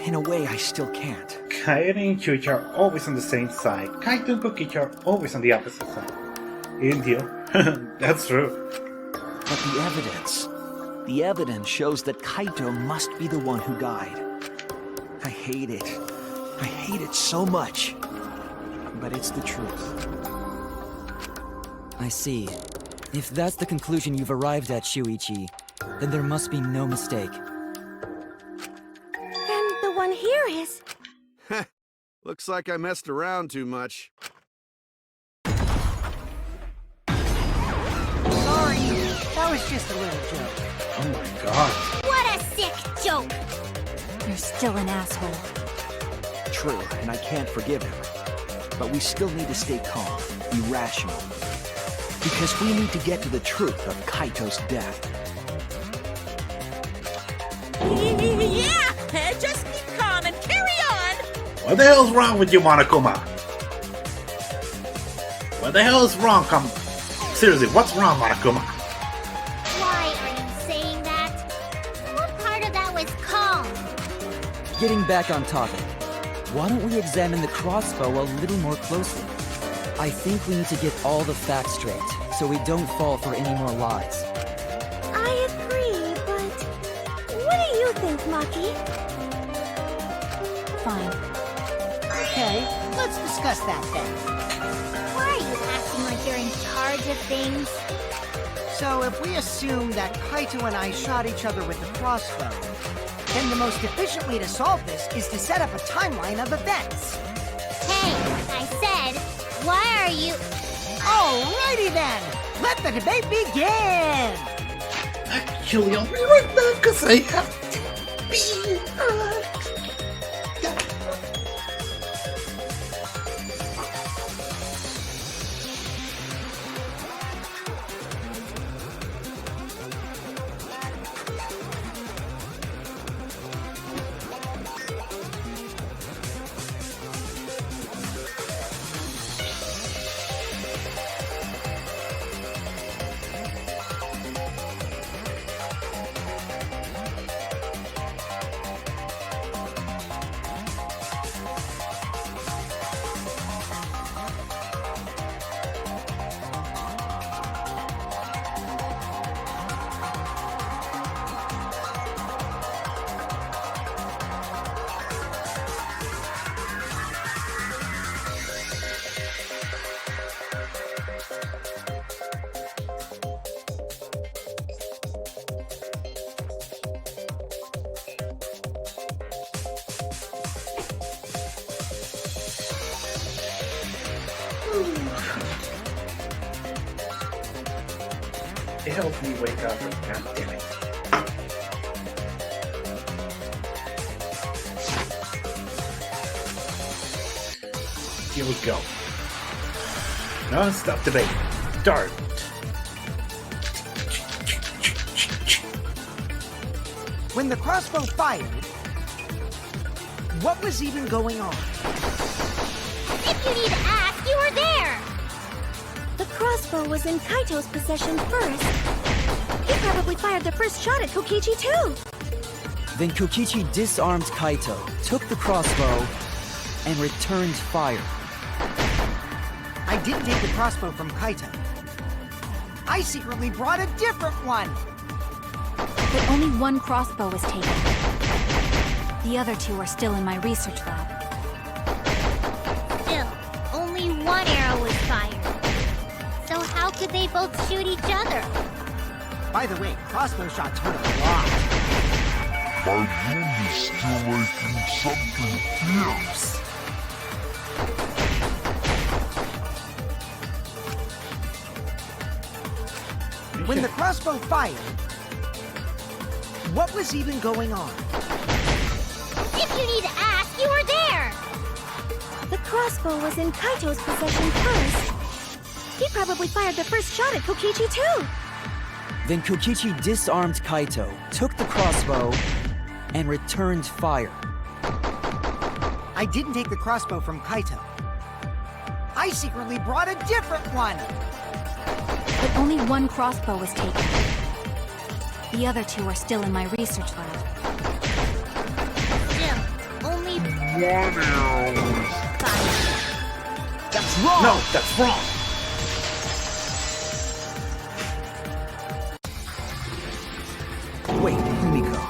In a way, I still can't. Kaede and Kyuchi are always on the same side. Kaito and Kokichi are always on the opposite side. Indio. That's true. But the evidence shows that Kaito must be the one who died. I hate it. I hate it so much. But it's the truth. I see. If that's the conclusion you've arrived at, Shuichi, then there must be no mistake. Then the one here is... Looks like I messed around too much. Sorry, that was just a little joke. Oh my god. What a sick joke! You're still an asshole. True, and I can't forgive him. But we still need to stay calm, be rational. Because we need to get to the truth of Kaito's death. Yeah! Just keep calm and carry on! What the hell's wrong with you, Monokuma? What the hell is wrong? Seriously, what's wrong, Monokuma? Why are you saying that? What part of that was calm? Getting back on topic, why don't we examine the crossbow a little more closely? I think we need to get all the facts straight, so we don't fall for any more lies. I agree, but... What do you think, Maki? Fine. Okay, let's discuss that then. Why are you acting like you're in charge of things? So if we assume that Kaito and I shot each other with the crossbow, then the most efficient way to solve this is to set up a timeline of events. Hey, I said, why are you... Alrighty then! Let the debate begin! Actually, I'll be right back because I have to be... It helped me wake up, but god damn it. Here we go. Non-stop debate. Start. When the crossbow fired, what was even going on? If you need to ask, you were there! The crossbow was in Kaito's possession first. He probably fired the first shot at Kokichi too. Then Kokichi disarmed Kaito, took the crossbow, and returned fire. I didn't take the crossbow from Kaito. I secretly brought a different one. But only one crossbow was taken. The other two are still in my research lab. Still, only one arrow was fired. So how could they both shoot each other? By the way, crossbow shots hurt a lot. My room is still making something fierce. When the crossbow fired, what was even going on? If you need to ask, you were there! The crossbow was in Kaito's possession first. He probably fired the first shot at Kokichi too. Then Kokichi disarmed Kaito, took the crossbow, and returned fire. I didn't take the crossbow from Kaito. I secretly brought a different one. But only one crossbow was taken. The other two are still in my research lab. Still, only One arrow was fired. That's wrong! No, that's wrong! Wait, Himiko.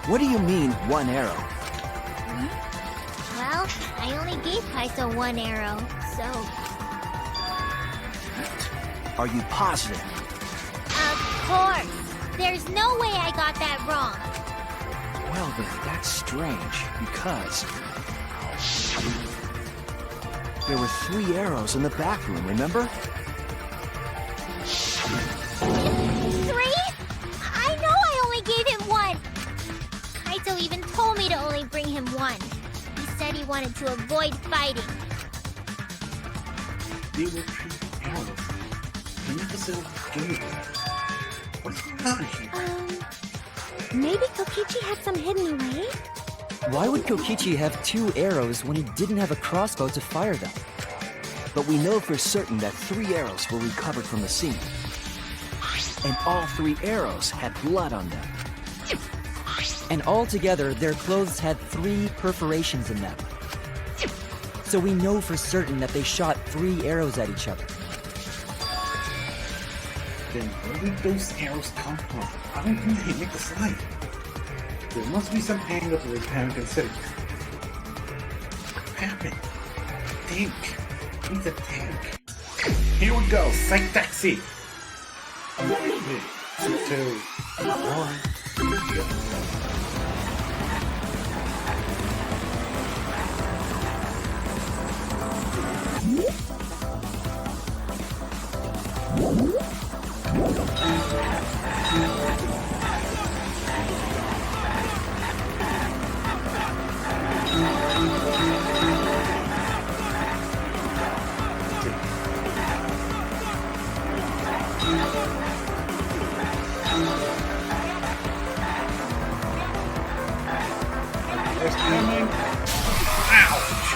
What do you mean, one arrow? Well, I only gave Kaito one arrow, so... Are you positive? Of course! There's no way I got that wrong. Well then, that's strange, because... There were 3 arrows in the bathroom, remember? 3? I know I only gave him one! Kaito even told me to only bring him one. He said he wanted to avoid fighting. They were 3 arrows. Can you just give me what's going on here? Maybe Kokichi had some hidden away? Why would Kokichi have 2 arrows when he didn't have a crossbow to fire them? But we know for certain that 3 arrows were recovered from the scene. And all 3 arrows had blood on them. And altogether, their clothes had 3 perforations in them. So we know for certain that they shot 3 arrows at each other. Then where did those arrows come from? I don't think they make the slide. There must be some angle that we haven't considered. What happened? Tank. He's a tank. Here we go. Psych taxi. 3, 2, 1. Go. There's coming. Ouch!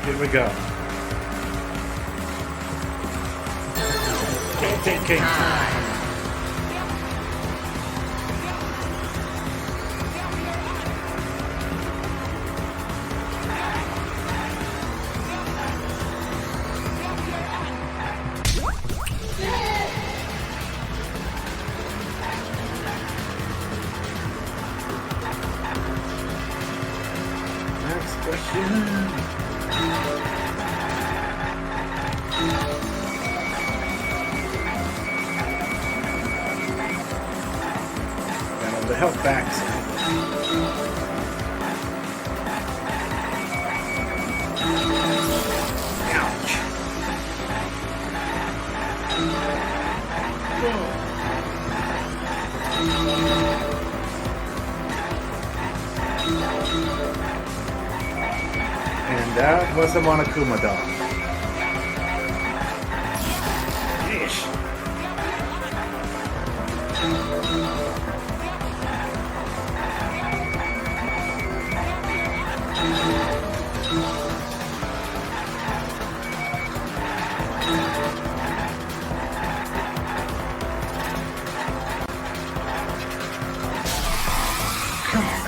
Here we go. King. Down the health backs. Ouch. And that was the Monokuma dog. Yeesh. Come on.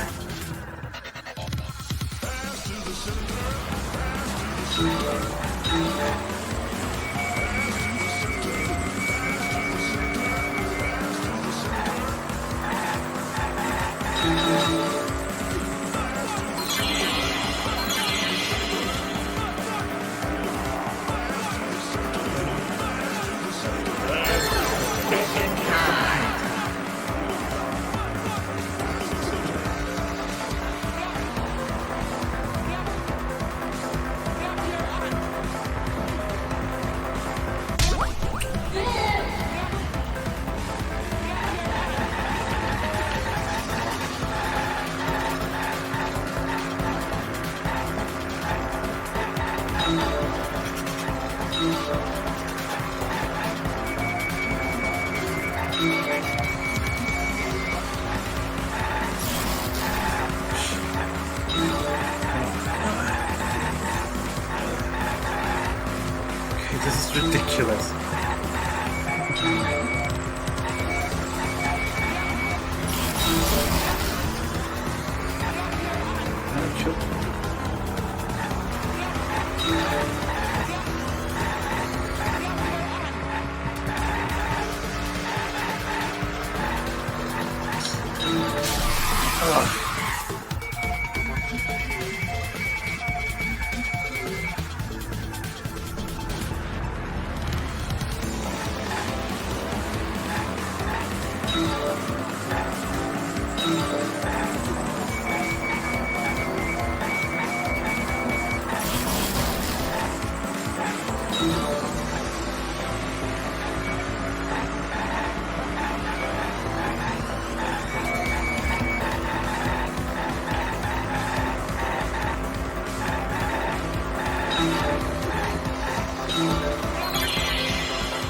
This is ridiculous.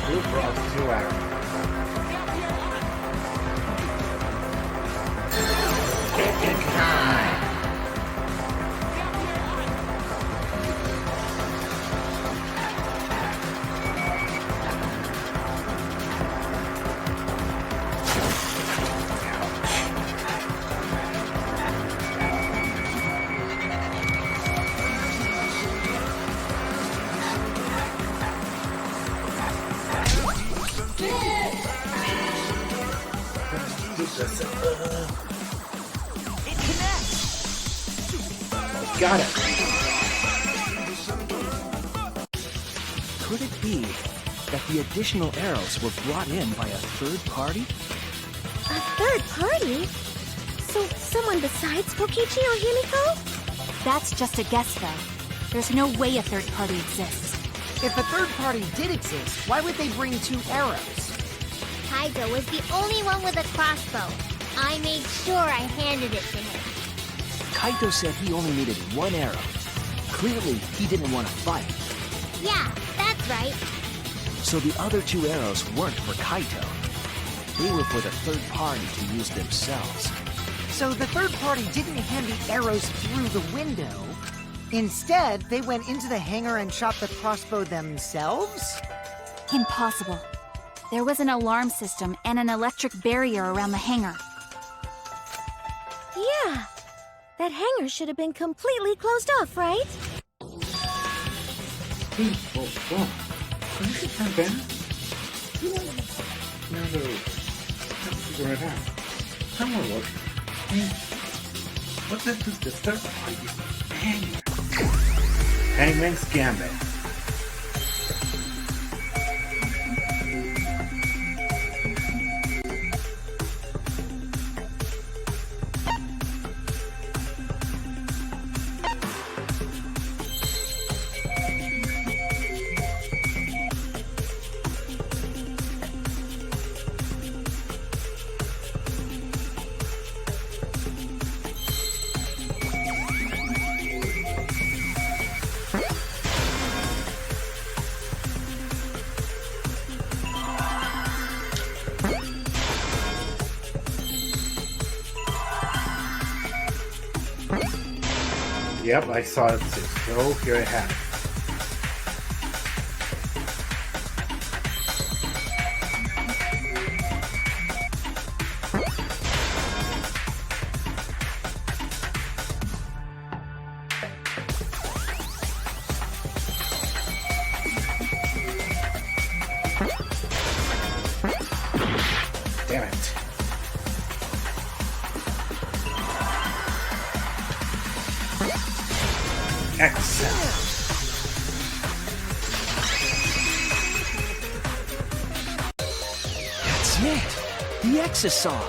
Blue brought 2 hours. Getting time. It connects! Got it. Could it be that the additional arrows were brought in by a third party? A third party? So someone besides Kokichi or Himiko? That's just a guess, though. There's no way a third party exists. If a third party did exist, why would they bring 2 arrows? Kaido was the only one with a crossbow. I made sure I handed it to him. Kaito said he only needed 1 arrow. Clearly, he didn't want to fight. Yeah, that's right. So the other 2 arrows weren't for Kaito. They were for the third party to use themselves. So the third party didn't hand the arrows through the window. Instead, they went into the hangar and shot the crossbow themselves? Impossible. There was an alarm system and an electric barrier around the hangar. Yeah. That hangar should have been completely closed off, right? Whoa. This is not bad. No, figure it out. Come on, look. What does the third party hang? Hangman's Gambit. Yep, I saw it too. So here I have it. Damn it. Excellent. That's it! The Exisal!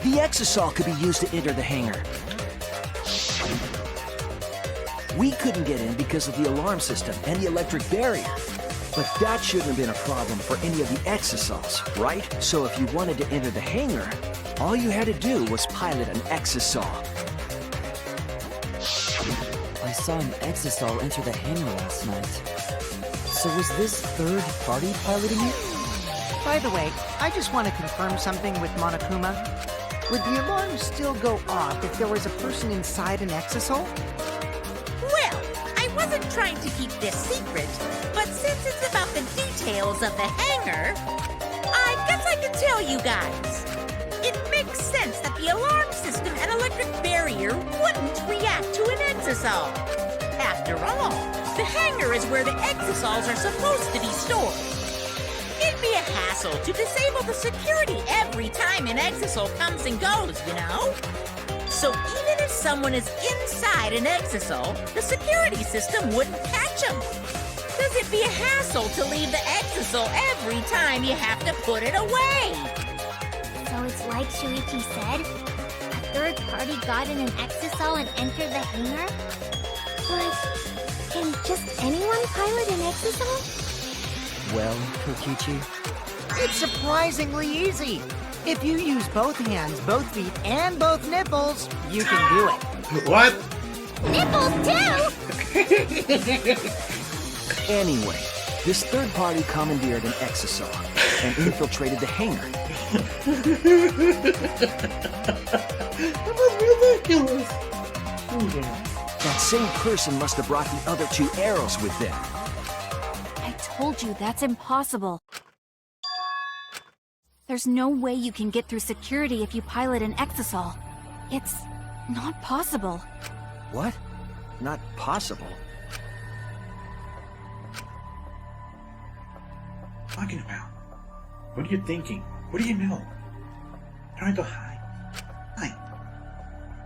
The Exisal could be used to enter the hangar. We couldn't get in because of the alarm system and the electric barrier. But that shouldn't have been a problem for any of the Exisals, right? So if you wanted to enter the hangar, all you had to do was pilot an Exisal. I saw an Exisal enter the hangar last night. So was this third party piloting it? By the way, I just want to confirm something with Monokuma. Would the alarm still go off if there was a person inside an Exisal? Well, I wasn't trying to keep this secret, but since it's about the details of the hangar, I guess I can tell you guys. It makes sense that the alarm system and electric barrier wouldn't react to an Exisal. After all, the hangar is where the Exisals are supposed to be stored. It'd be a hassle to disable the security every time an Exisal comes and goes, you know? So even if someone is inside an Exisal, the security system wouldn't catch them. Because it'd be a hassle to leave the Exisal every time you have to put it away. So it's like Shuichi said? A third party got in an Exisal and entered the hangar? But can just anyone pilot an Exisal? Well, Kokichi, It's surprisingly easy. If you use both hands, both feet, and both nipples, you can do it. What? Nipples too! Anyway, this third party commandeered an Exisal and infiltrated the hangar. That was ridiculous. That same person must have brought the other two arrows with them. I told you that's impossible. There's no way you can get through security if you pilot an Exisal. It's not possible. What? Not possible. Talking about? What are you thinking? What do you know? Trying to hide. Hi.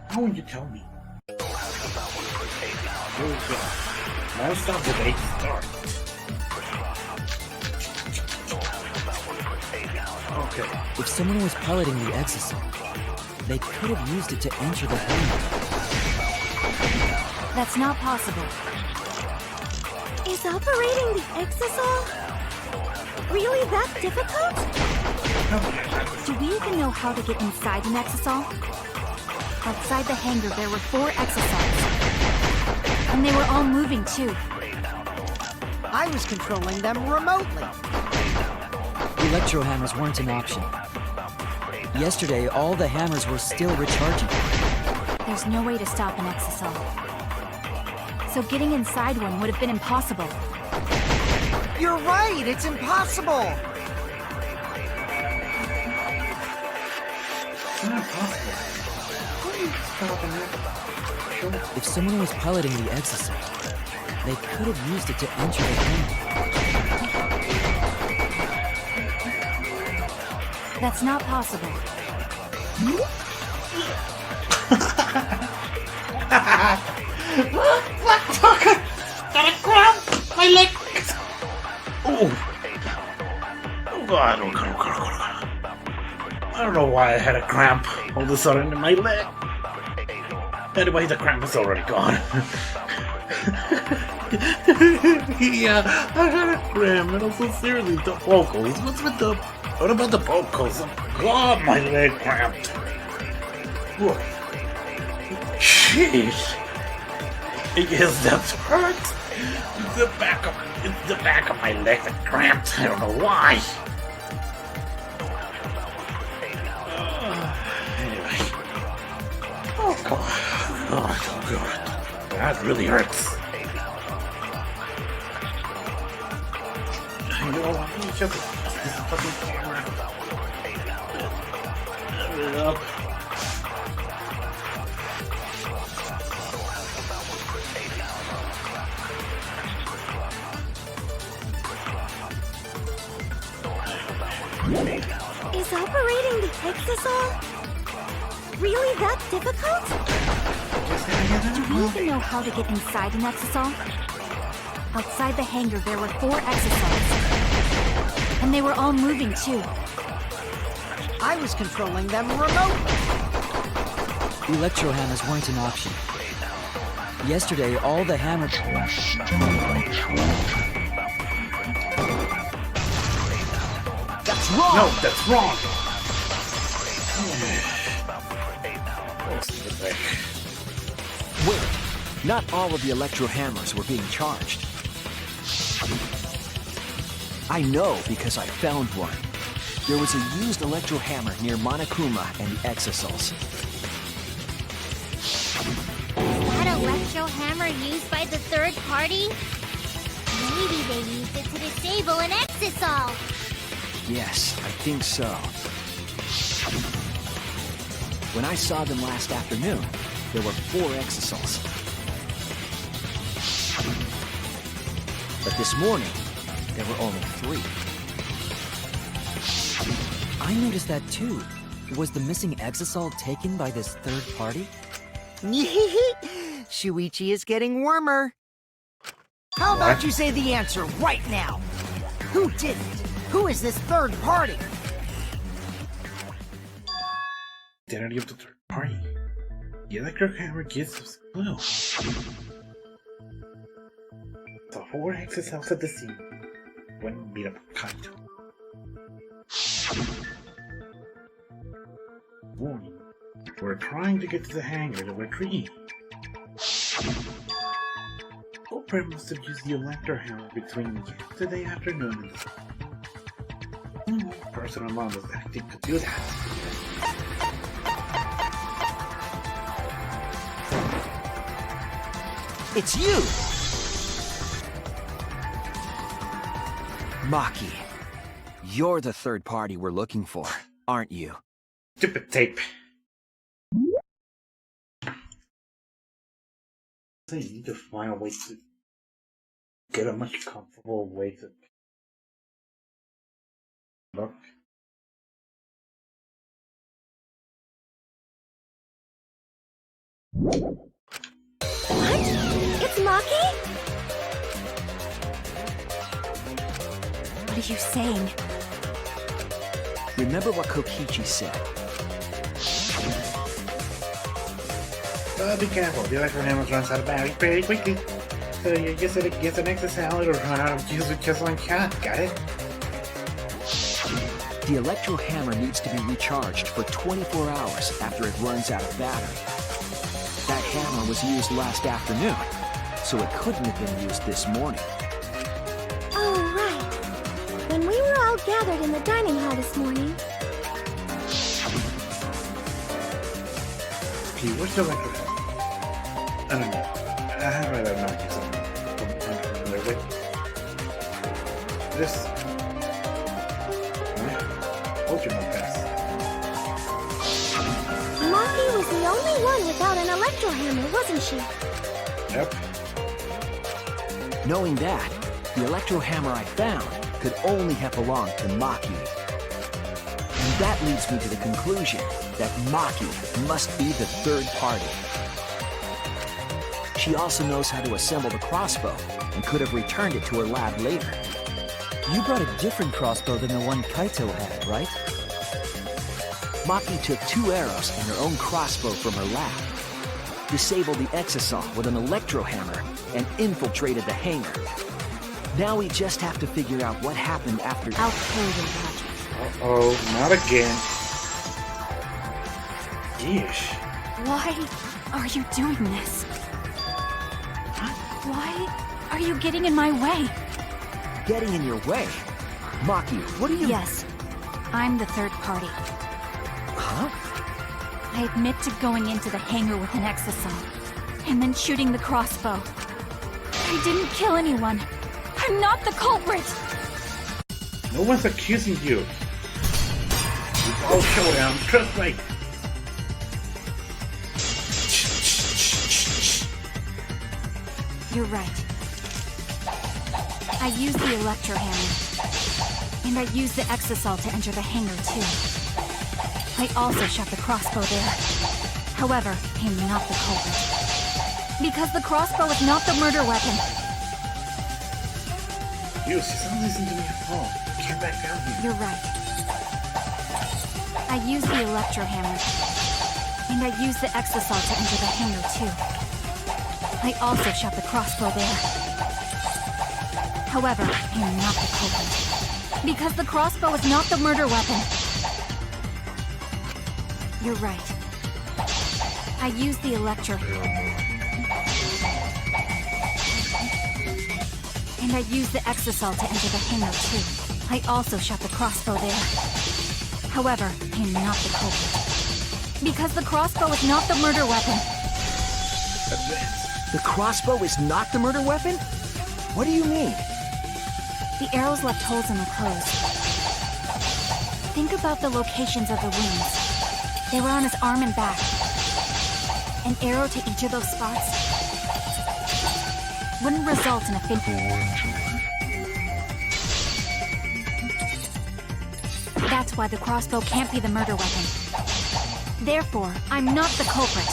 Why won't you tell me? Here we go. Now stop the debate start. Okay. if someone was piloting the Exisal, they could have used it to enter the hangar. That's not possible. Is operating the Exisal really that difficult? Do we even know how to get inside an Exisal? Outside the hangar, there were 4 Exisals. And they were all moving, too. I was controlling them remotely. Electro hammers weren't an option. Yesterday, all the hammers were still recharging. There's no way to stop an Exisal. So getting inside one would have been impossible. You're right, it's impossible. It's not possible. What are you stopping it? If someone was piloting the Exisal, they could have used it to enter the hangar. That's not possible. What? my leg! Oh! Oh God, oh God, oh God, oh God. I don't know why I had a cramp all of a sudden in my leg. Anyway, the cramp is already gone. Yeah, I had a cramp, and also seriously, the vocals. What about the vocals? God, my leg cramped. Whoa. Jeez. Yes, that's hurt. It's the back of my leg that cramped. I don't know why. Anyway. Oh God. Oh God. That really hurts. I know. I need just this fucking camera. Turn it up. Is operating the Exisol really that difficult? Do we even know how to get inside an Exisol? Outside the hangar, there were 4 Exisols. And they were all moving, too. I was controlling them remotely. Electro hammers weren't an option. Yesterday, all the hammer... That's wrong! No, that's wrong! Wait, not all of the electro hammers were being charged. I know because I found one. There was a used electro hammer near Monokuma and the Exosols. That electro hammer used by the third party? Maybe they used it to disable an Exisol. Yes, I think so. When I saw them last afternoon, there were 4 Exosols. But this morning, there were only 3. I noticed that too. Was the missing Exisol taken by this third party? Shuichi is getting warmer. How about you say the answer right now? Who did it? Who is this third party? Identity of the third party. The electric hammer gives us a clue. The 4 Exosols at the scene when we meet up with Kaito. Warning. We're trying to get to the hangar to retrieve. Oprah must have used the electro hammer between yesterday afternoon and this person alone was acting to do that. It's you! Maki, you're the third party we're looking for, aren't you? Stupid tape. So you need to find a way to get a much comfortable way to look. What? It's Maki? What are you saying? Remember what Kokichi said. Be careful, the electro hammer runs out of battery very quickly. So you guess it gets an extra salad or run out of juice with just one cat. Got it? The electro hammer needs to be recharged for 24 hours after it runs out of battery. That hammer was used last afternoon, so it couldn't have been used this morning. Oh, right. When we were all gathered in the dining hall this morning. Okay, where's the electro hammer? I don't know. I have read that not something I'm familiar with. This. Hold your pass. Maki was the only one without an electro hammer, wasn't she? Yep. Knowing that, the electro hammer I found could only have belonged to Maki. And that leads me to the conclusion that Maki must be the third party. She also knows how to assemble the crossbow, and could have returned it to her lab later. You brought a different crossbow than the one Kaito had, right? Maki took 2 arrows and her own crossbow from her lab, disabled the exisal with an electro hammer, and infiltrated the hangar. Now we just have to figure out what happened after. I'll kill your logic. Uh-oh, not again. Yeesh. Why are you doing this? Why are you getting in my way? Getting in your way? Maki, what are you... Yes, I'm the third party. Huh? I admit to going into the hangar with an exisal, and then shooting the crossbow. I didn't kill anyone. I'm not the culprit! No one's accusing you. I'll show them. Trust me. You're right. I used the electro hammer. And I used the exisal to enter the hangar too. I also shot the crossbow there. However, I'm not the culprit. Because the crossbow is not the murder weapon. You, she's not listening to me at all. Get back down here. You're right. I used the electro hammer. And I used the exisal to enter the hangar too. I also shot the crossbow there. However, I'm not the culprit. Because the crossbow is not the murder weapon. You're right. I used the electro... And I used the exisal to enter the hangar too. I also shot the crossbow there. However, I'm not the culprit. Because the crossbow is not the murder weapon. The crossbow is not the murder weapon? What do you mean? The arrows left holes in the clothes. Think about the locations of the wounds. They were on his arm and back. An arrow to each of those spots wouldn't result in a fatal injury. That's why the crossbow can't be the murder weapon. Therefore, I'm not the culprit.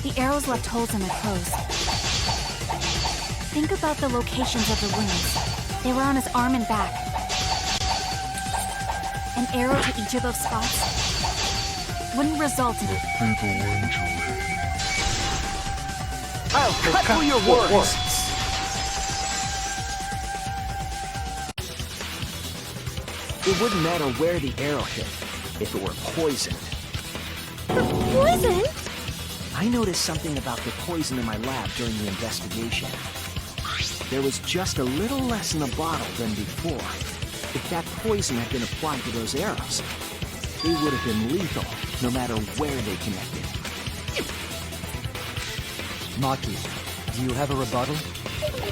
The arrows left holes in the clothes. Think about the locations of the wounds. They were on his arm and back. An arrow to each of those spots wouldn't result in a fatal injury. I'll cut through your words! It wouldn't matter where the arrow hit if it were poisoned. Poison? I noticed something about the poison in my lab during the investigation. There was just a little less in the bottle than before. If that poison had been applied to those arrows, they would have been lethal, no matter where they connected. Maki, do you have a rebuttal?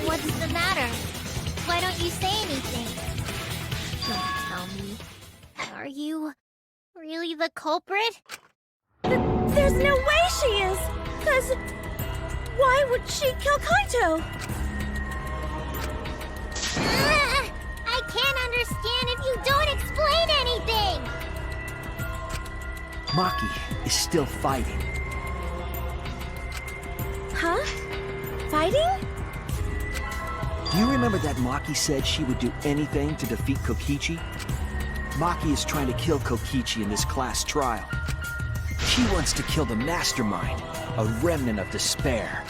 What's the matter? Why don't you say anything? Don't tell me. Are you really the culprit? There's no way she is! 'Cause why would she kill Kaito? I can't understand if you don't explain anything! Maki is still fighting. Huh? Fighting? Do you remember that Maki said she would do anything to defeat Kokichi? Maki is trying to kill Kokichi in this class trial. She wants to kill the mastermind, a remnant of despair.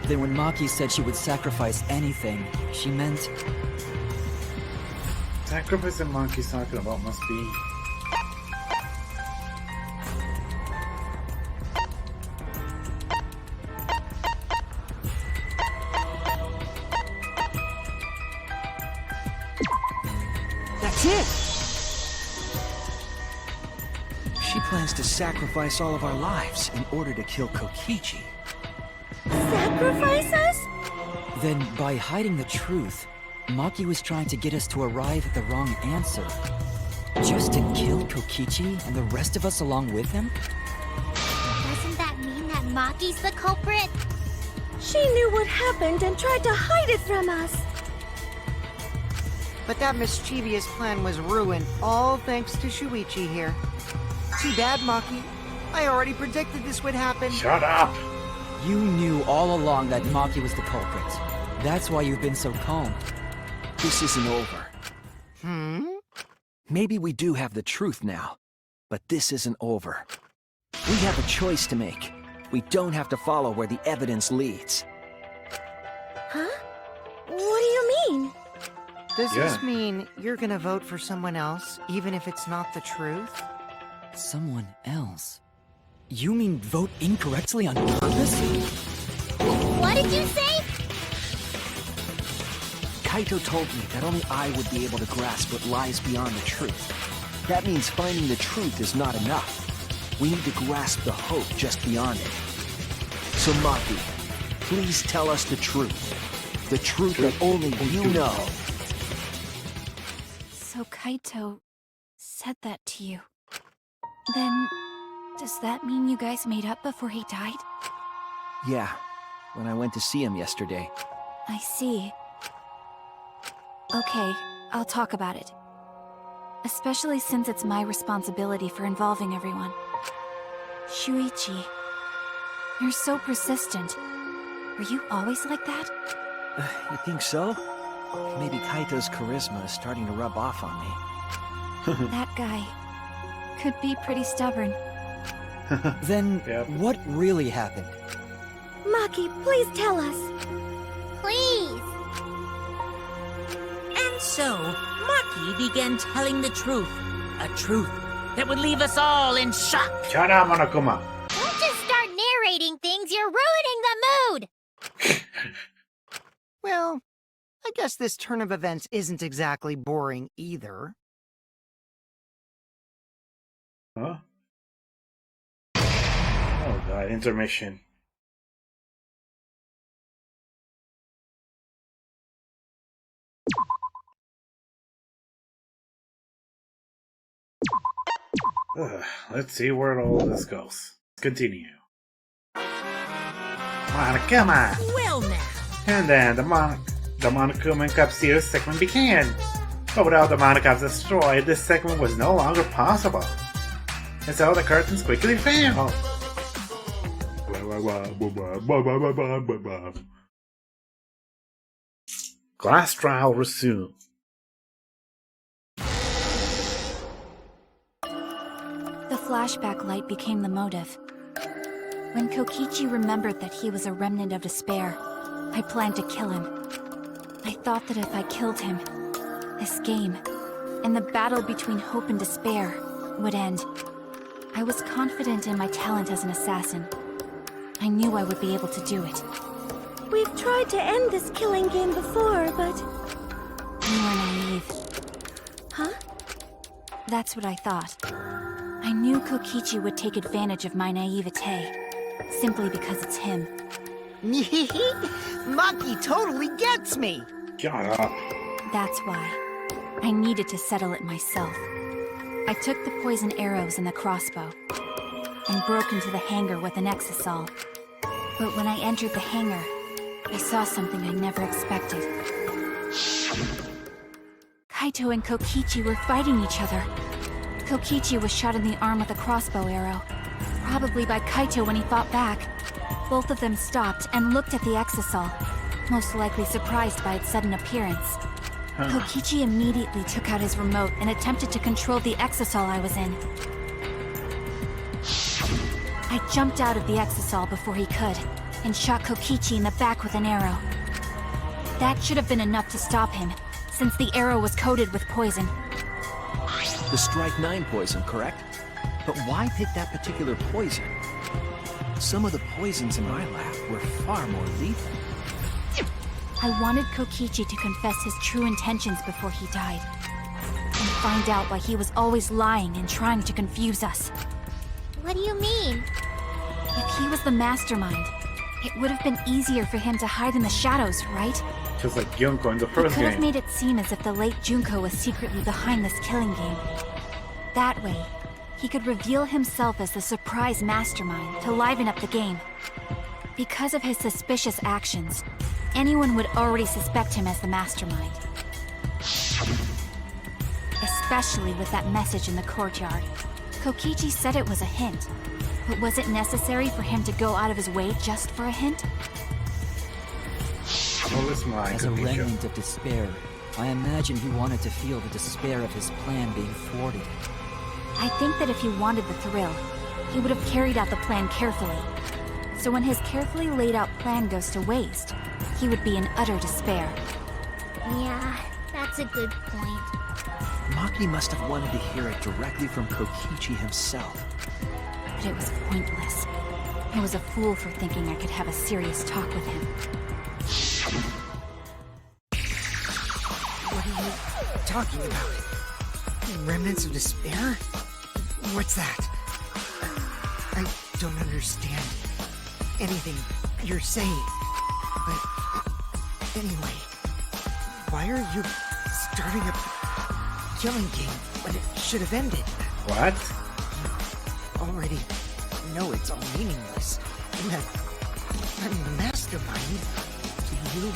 Then when Maki said she would sacrifice anything, she meant... Sacrifice and Monkey's talking about must be... That's it! She plans to sacrifice all of our lives in order to kill Kokichi. Sacrifice us? Then, by hiding the truth, Maki was trying to get us to arrive at the wrong answer. Just to kill Kokichi and the rest of us along with him? Doesn't that mean that Maki's the culprit? She knew what happened and tried to hide it from us. But that mischievous plan was ruined, all thanks to Shuichi here. Too bad, Maki. I already predicted this would happen. Shut up! You knew all along that Maki was the culprit. That's why you've been so calm. This isn't over. Hmm? Maybe we do have the truth now, but this isn't over. We have a choice to make. We don't have to follow where the evidence leads. Huh? What do you mean? Does Yeah. this mean you're gonna vote for someone else, even if it's not the truth? Someone else? You mean vote incorrectly on purpose? What did you say? Kaito told me that only I would be able to grasp what lies beyond the truth. That means finding the truth is not enough. We need to grasp the hope just beyond it. So Maki, please tell us the truth. The truth that only you know. So Kaito said that to you. Then, does that mean you guys made up before he died? Yeah, when I went to see him yesterday. I see. Okay, I'll talk about it. Especially since it's my responsibility for involving everyone. Shuichi, you're so persistent. Were you always like that? You think so? Maybe Kaito's charisma is starting to rub off on me. That guy could be pretty stubborn. Then, Yep. what really happened? Maki, please tell us. Please. And so, Maki began telling the truth. A truth that would leave us all in shock. Shut up, Monokuma! Don't just start narrating things. You're ruining the mood. Well, I guess this turn of events isn't exactly boring either. Huh? Oh god, intermission. Let's see where all this goes. Continue. Monokuma! Well now, And then the Monokuma and Cup Series segment began. But without the Monocups destroyed, this segment was no longer possible. And so the curtains quickly fell. Class trial resumed. The flashback light became the motive. When Kokichi remembered that he was a remnant of despair, I planned to kill him. I thought that if I killed him, this game, and the battle between hope and despair, would end. I was confident in my talent as an assassin. I knew I would be able to do it. We've tried to end this killing game before, but... You were naive. Huh? That's what I thought. I knew Kokichi would take advantage of my naivete, simply because it's him. Maki totally gets me! Shut up. That's why. I needed to settle it myself. I took the poison arrows and the crossbow, and broke into the hangar with an exisal. But when I entered the hangar, I saw something I never expected. Kaito and Kokichi were fighting each other. Kokichi was shot in the arm with a crossbow arrow, probably by Kaito when he fought back. Both of them stopped and looked at the exisal, most likely surprised by its sudden appearance. Kokichi immediately took out his remote and attempted to control the exisal I was in. I jumped out of the exisal before he could, and shot Kokichi in the back with an arrow. That should have been enough to stop him, since the arrow was coated with poison. The Strike 9 poison, correct? But why pick that particular poison? Some of the poisons in my lab were far more lethal. I wanted Kokichi to confess his true intentions before he died, and find out why he was always lying and trying to confuse us. What do you mean? If he was the mastermind, it would have been easier for him to hide in the shadows, right? Just like Junko in the He first could have game. made it seem as if the late Junko was secretly behind this killing game. That way, he could reveal himself as the surprise mastermind to liven up the game. Because of his suspicious actions, anyone would already suspect him as the mastermind. Especially with that message in the courtyard. Kokichi said it was a hint. But was it necessary for him to go out of his way just for a hint? As a remnant of despair, I imagine he wanted to feel the despair of his plan being thwarted. I think that if he wanted the thrill, he would have carried out the plan carefully. So when his carefully laid out plan goes to waste, he would be in utter despair. Yeah, that's a good point. Maki must have wanted to hear it directly from Kokichi himself. But it was pointless. I was a fool for thinking I could have a serious talk with him. What are you talking about? Remnants of despair? What's that? I don't understand anything you're saying. But anyway, why are you starting a killing game when it should have ended? What? You already know it's all meaningless. And that I'm the mastermind. Do you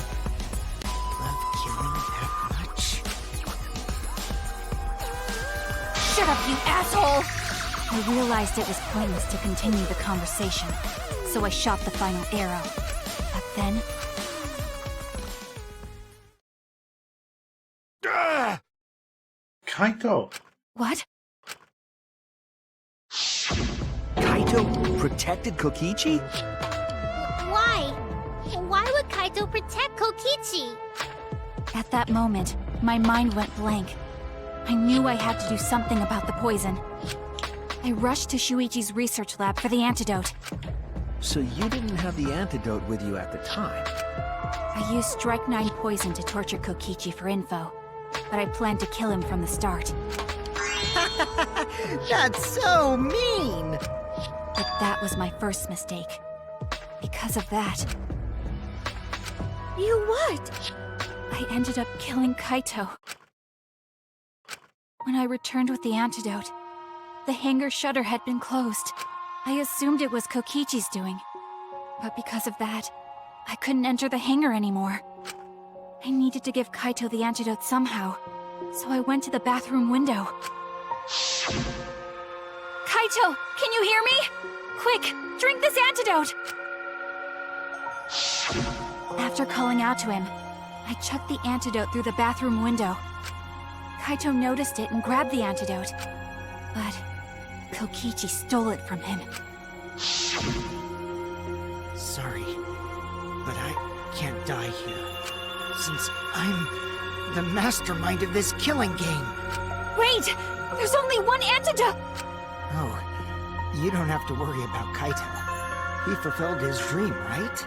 love killing that much? Shut up, you asshole! I realized it was pointless to continue the conversation, so I shot the final arrow. But then... Kaito! What? Kaito protected Kokichi? Why? Why would Kaito protect Kokichi? At that moment, my mind went blank. I knew I had to do something about the poison. I rushed to Shuichi's research lab for the antidote. So you didn't have the antidote with you at the time? I used Strike 9 poison to torture Kokichi for info, but I planned to kill him from the start. That's so mean! But that was my first mistake. Because of that... You what? I ended up killing Kaito. When I returned with the antidote, the hangar shutter had been closed. I assumed it was Kokichi's doing. But because of that, I couldn't enter the hangar anymore. I needed to give Kaito the antidote somehow, so I went to the bathroom window. Kaito, can you hear me? Quick, drink this antidote! After calling out to him, I chucked the antidote through the bathroom window. Kaito noticed it and grabbed the antidote. But Kokichi stole it from him. Sorry, but I can't die here. Since I'm the mastermind of this killing game. Wait! There's only one antidote! Oh, you don't have to worry about Kaito. He fulfilled his dream, right?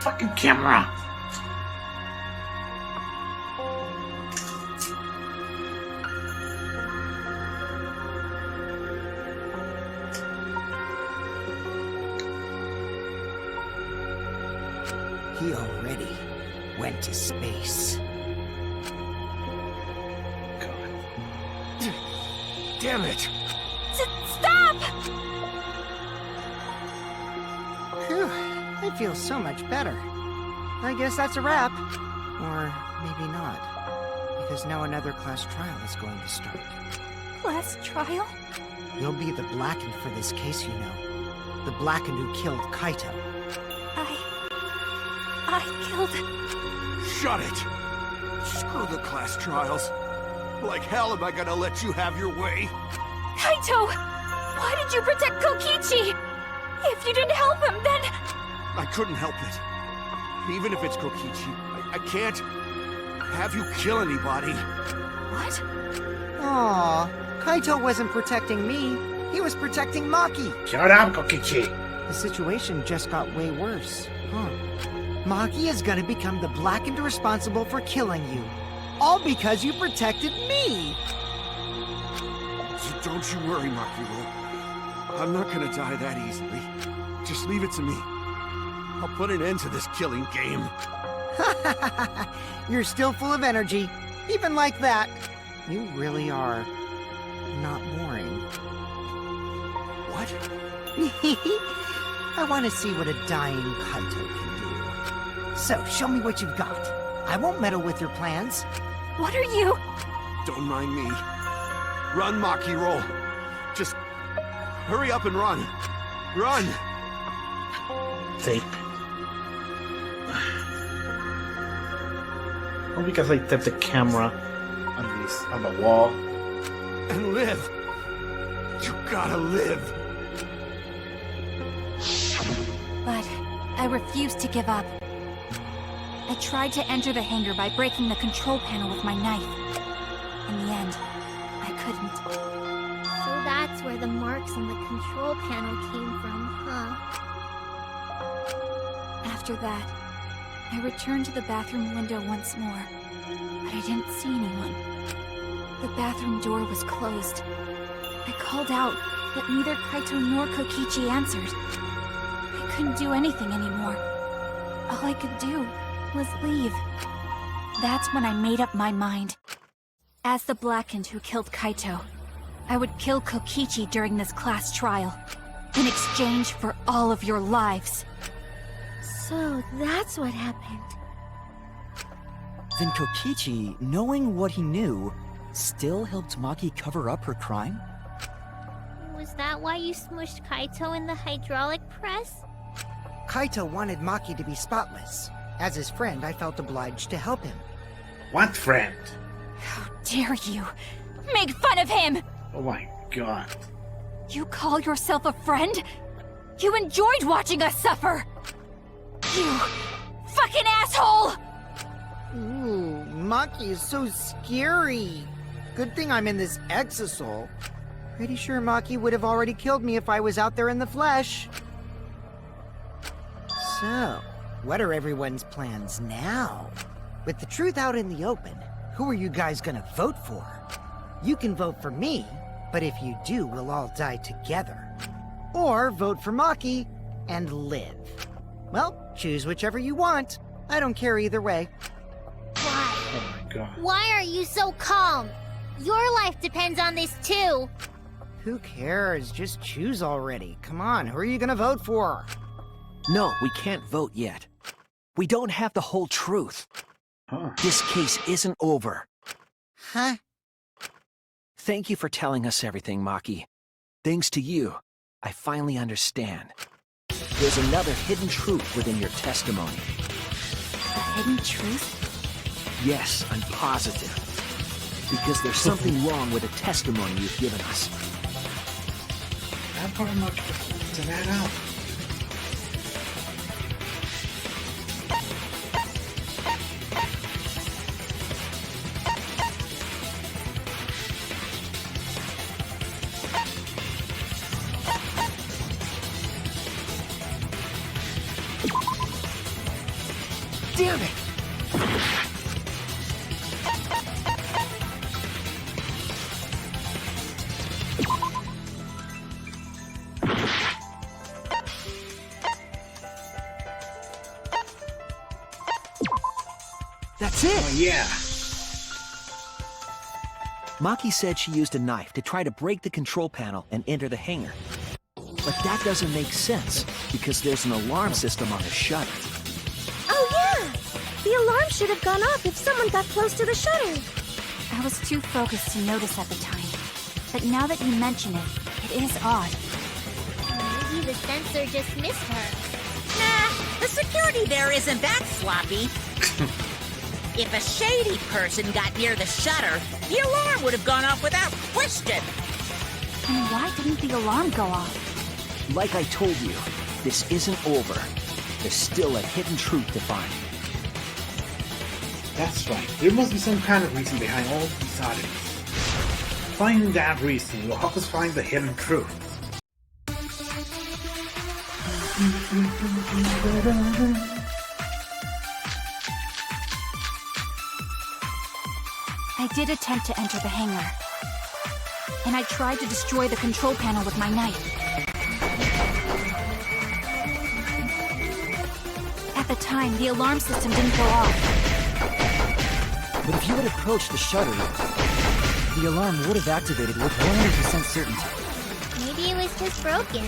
Fucking camera! He already went to space. Damn it! Stop! Phew, I feel so much better. I guess that's a wrap. Or maybe not. Because now another class trial is going to start. Class trial? You'll be the Blackened for this case, you know. The Blackened who killed Kaito. I killed... Shut it! Screw the class trials. Like hell am I gonna let you have your way? Kaito! Why did you protect Kokichi? If you didn't help him, then... I couldn't help it. Even if it's Kokichi, I can't have you kill anybody. What? Aw, Kaito wasn't protecting me. He was protecting Maki. Shut up, Kokichi! The situation just got way worse. Maki is gonna become the Blackened responsible for killing you. All because you protected me! So don't you worry, Makiro. I'm not gonna die that easily. Just leave it to me. I'll put an end to this killing game. You're still full of energy. Even like that. You really are not boring. What? I want to see what a dying Kaito can do. So, show me what you've got. I won't meddle with your plans. What are you... Don't mind me. Run, Makiro. Just Hurry up and run. Run! See? Well, because I tapped the camera on the wall. And live. You gotta live. But I refused to give up. I tried to enter the hangar by breaking the control panel with my knife. In the end, I couldn't. So that's where the marks on the control panel came from, huh? After that, I returned to the bathroom window once more, but I didn't see anyone. The bathroom door was closed. I called out, but neither Kaito nor Kokichi answered. I couldn't do anything anymore. All I could do was leave. That's when I made up my mind. As the Blackened who killed Kaito, I would kill Kokichi during this class trial, in exchange for all of your lives. So that's what happened. Then Kokichi, knowing what he knew, still helped Maki cover up her crime? Was that why you smushed Kaito in the hydraulic press? Kaito wanted Maki to be spotless. As his friend, I felt obliged to help him. What friend? How dare you make fun of him! Oh my god. You call yourself a friend? You enjoyed watching us suffer! You fucking asshole! Ooh, Maki is so scary. Good thing I'm in this exosoul. Pretty sure Maki would have already killed me if I was out there in the flesh. So, what are everyone's plans now? With the truth out in the open, who are you guys gonna vote for? You can vote for me, but if you do, we'll all die together. Or vote for Maki and live. Well, choose whichever you want. I don't care either way. Why? Oh my god. Why are you so calm? Your life depends on this too. Who cares? Just choose already. Come on, who are you gonna vote for? No, we can't vote yet. We don't have the whole truth. Huh. This case isn't over. Huh? Thank you for telling us everything, Maki. Thanks to you, I finally understand. There's another hidden truth within your testimony. A hidden truth? Yes, I'm positive. Because there's something wrong with the testimony you've given us. I'm gonna look to that out. Damn it! That's it! Oh yeah. Maki said she used a knife to try to break the control panel and enter the hangar. But that doesn't make sense, because there's an alarm system on the shutter. Oh yeah! The alarm should have gone off if someone got close to the shutter. I was too focused to notice at the time. But now that you mention it, it is odd. Maybe the sensor just missed her. Nah, the security there isn't that sloppy. If a shady person got near the shutter, the alarm would have gone off without question. And why didn't the alarm go off? Like I told you, this isn't over. There's still a hidden truth to find. That's right. There must be some kind of reason behind all these oddities. Finding that reason will help us find the hidden truth. I did attempt to enter the hangar. And I tried to destroy the control panel with my knife. At the time, the alarm system didn't go off. But if you had approached the shutter, the alarm would have activated with 100% certainty. Maybe it was just broken.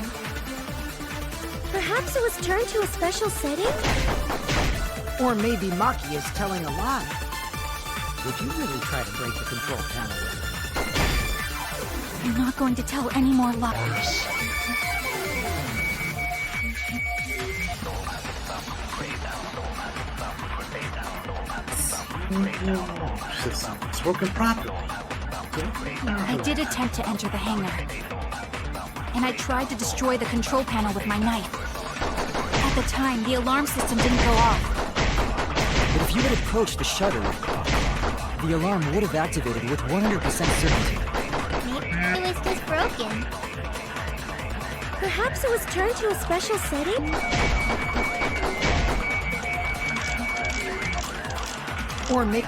Perhaps it was turned to a special setting? Or maybe Maki is telling a lie. Did you really try to break the control panel? I'm not going to tell any more lies. system is working properly. I did attempt to enter the hangar. And I tried to destroy the control panel with my knife. At the time, the alarm system didn't go off. But if you had approached the shutter, the alarm would have activated with 100% certainty. Maybe it was just broken. Perhaps it was turned to a special setting? Or maybe...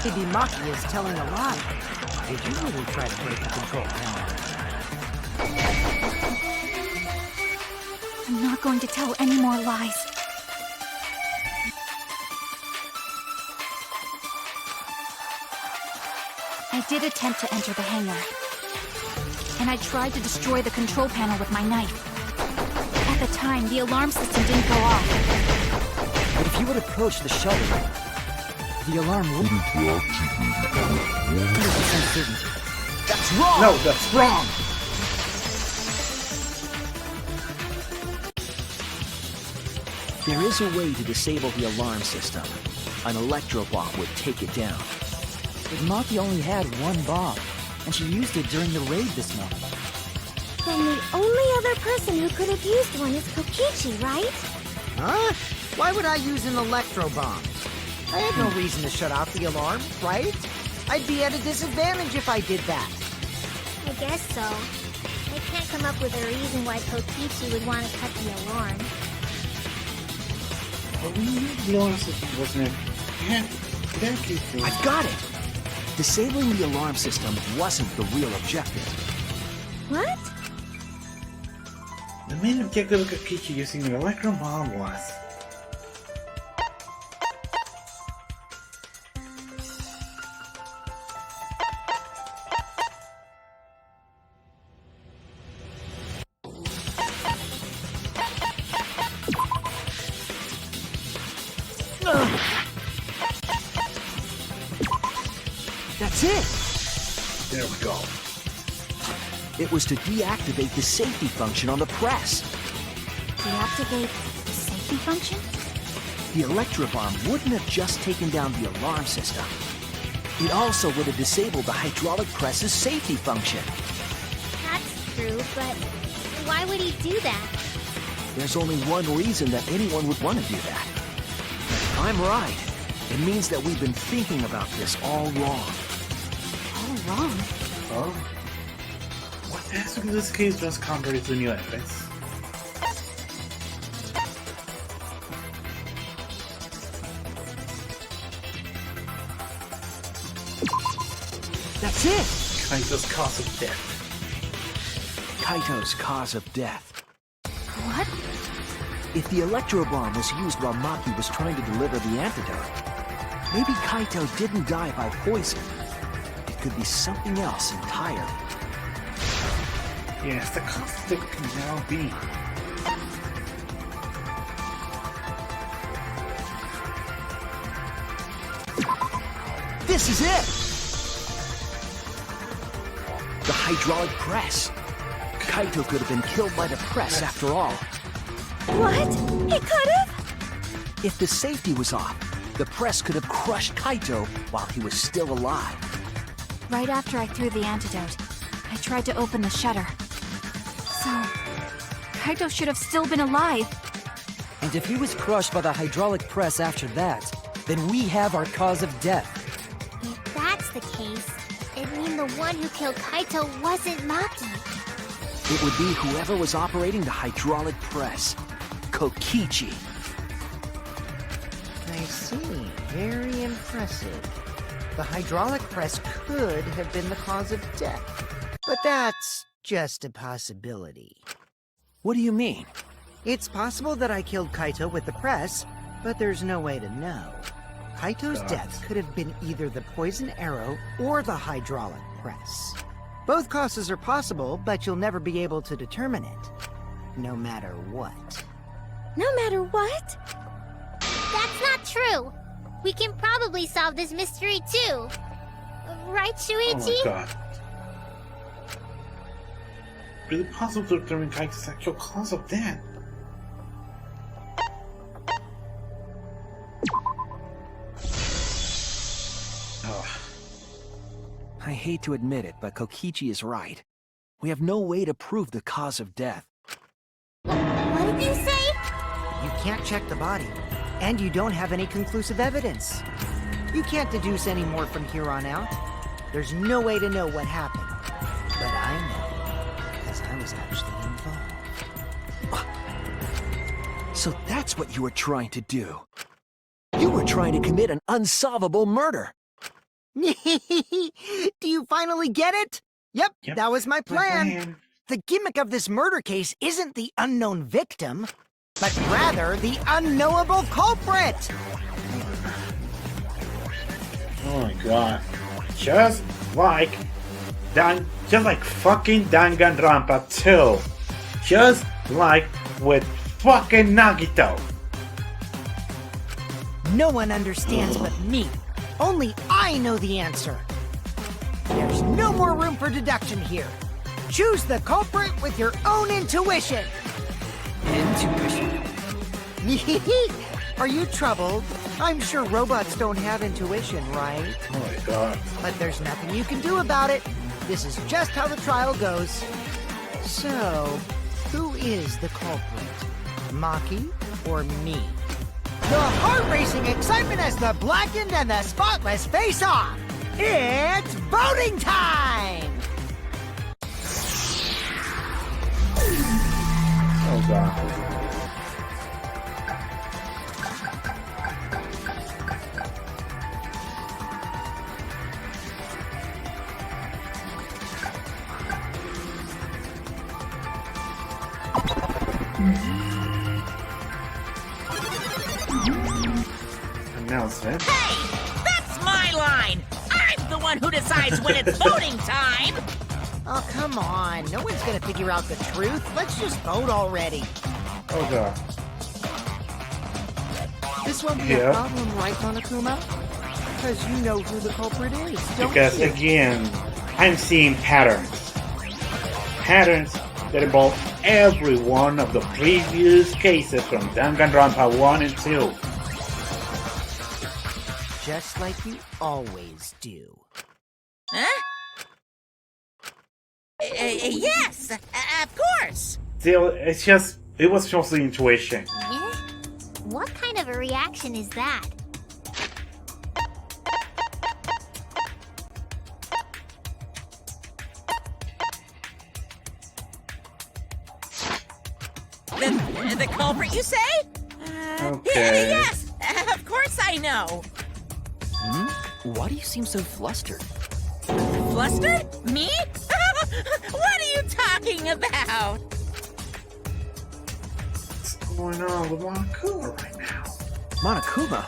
Maybe Maki is telling a lie. Did you really try to break the control panel? I'm not going to tell any more lies. I did attempt to enter the hangar. And I tried to destroy the control panel with my knife. At the time, the alarm system didn't go off. But if you had approached the shutter, the alarm would have activated with 100% certainty. That's wrong! No, that's wrong! There is a way to disable the alarm system. An electro bomb would take it down. But Maki only had one bomb, and she used it during the raid this morning. Then the only other person who could have used one is Kokichi, right? Huh? Why would I use an electro bomb? I had no reason to shut off the alarm, right? I'd be at a disadvantage if I did that. I guess so. I can't come up with a reason why Kokichi would want to cut the alarm. But we knew the alarm system wasn't it? Yeah, I've got it! Disabling the alarm system wasn't the real objective. What? The main objective of Kokichi using an electron bomb was... That's it! There we go. It was to deactivate the safety function on the press. Deactivate the safety function? The Electrobomb wouldn't have just taken down the alarm system. It also would have disabled the hydraulic press's safety function. That's true, but why would he do that? There's only one reason that anyone would want to do that. I'm right. It means that we've been thinking about this all wrong. All wrong. Oh? What has to do this case just contrary to the new evidence? That's it! Kaito's cause of death. Kaito's cause of death. What? If the Electrobomb was used while Maki was trying to deliver the antidote, maybe Kaito didn't die by poison. It could be something else entirely. Yes, the cause of death can now be... This is it! The hydraulic press. Kaito could have been killed by the press after all. What? He could have? If the safety was off, the press could have crushed Kaito while he was still alive. Right after I threw the antidote, I tried to open the shutter. So, Kaito should have still been alive. And if he was crushed by the hydraulic press after that, then we have our cause of death. If that's the case, it'd mean the one who killed Kaito wasn't Maki. It would be whoever was operating the hydraulic press. Kokichi. I see. Very impressive. The hydraulic press could have been the cause of death. But that's just a possibility. What do you mean? It's possible that I killed Kaito with the press, but there's no way to know. Kaito's death could have been either the poison arrow or the hydraulic press. Both causes are possible, but you'll never be able to determine it. No matter what. No matter what? That's not true. We can probably solve this mystery too. Right, Oh Shuichi? my god. really possible to determine Kaito's actual cause of death. I hate to admit it, but Kokichi is right. We have no way to prove the cause of death. What did you say? You can't check the body, and you don't have any conclusive evidence. You can't deduce any more from here on out. There's no way to know what happened. But I know, because I was actually involved. So that's what you were trying to do. You were trying to commit an unsolvable murder. Do you finally get it? Yep, that was my plan. plan. The gimmick of this murder case isn't the unknown victim, but rather the unknowable culprit. Oh my god. Just like fucking Danganronpa 2. Just like with fucking Nagito. No one understands but me. Only I know the answer. There's no more room for deduction here. Choose the culprit with your own intuition. Intuition? Are you troubled? I'm sure robots don't have intuition, right? Oh my god. But there's nothing you can do about it. This is just how the trial goes. So, who is the culprit? Maki or me? The heart-racing excitement as the blackened and the spotless face off. It's voting time! Oh god. Announcement. Hey! That's my line! I'm the one who decides when it's voting time! Oh, come on. No one's gonna figure out the truth. Let's just vote already. Oh god. This won't be a problem, right, Monokuma? Because you know who the culprit is, don't Because you? again, I'm seeing patterns. Patterns that involve every one of the previous cases from Danganronpa 1 and 2. Just like you always do. Huh? Yes, of course! Still, it was mostly intuition. Yeah? What kind of a reaction is that? The culprit, you say? Okay. Yes, of course I know. Why do you seem so flustered? Flustered? Me? What are you talking about? What's going on with Monokuma right now? Monokuma?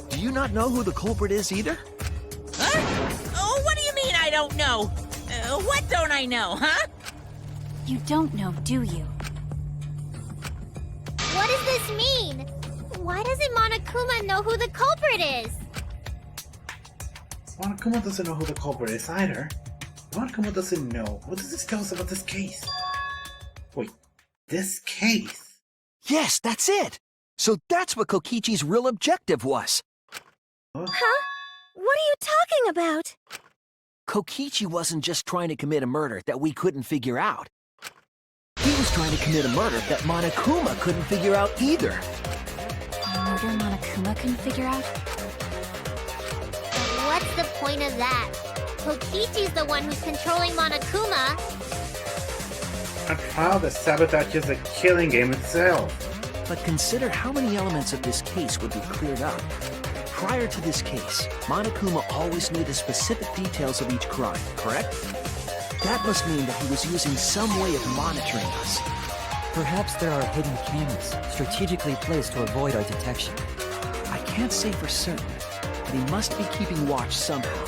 Do you not know who the culprit is either? Huh? Oh, what do you mean I don't know? What don't I know, huh? You don't know, do you? What does this mean? Why doesn't Monokuma know who the culprit is? Monokuma doesn't know who the culprit is either. Monokuma doesn't know. What does this tell us about this case? Wait, this case? Yes, that's it! So that's what Kokichi's real objective was. Huh? What are you talking about? Kokichi wasn't just trying to commit a murder that we couldn't figure out. He was trying to commit a murder that Monokuma couldn't figure out either. A murder Monokuma couldn't figure out? What's the point of that? Kokichi's the one who's controlling Monokuma. A trial that sabotages the killing game itself. But consider how many elements of this case would be cleared up. Prior to this case, Monokuma always knew the specific details of each crime, correct? That must mean that he was using some way of monitoring us. Perhaps there are hidden cameras, strategically placed to avoid our detection. I can't say for certain, but he must be keeping watch somehow.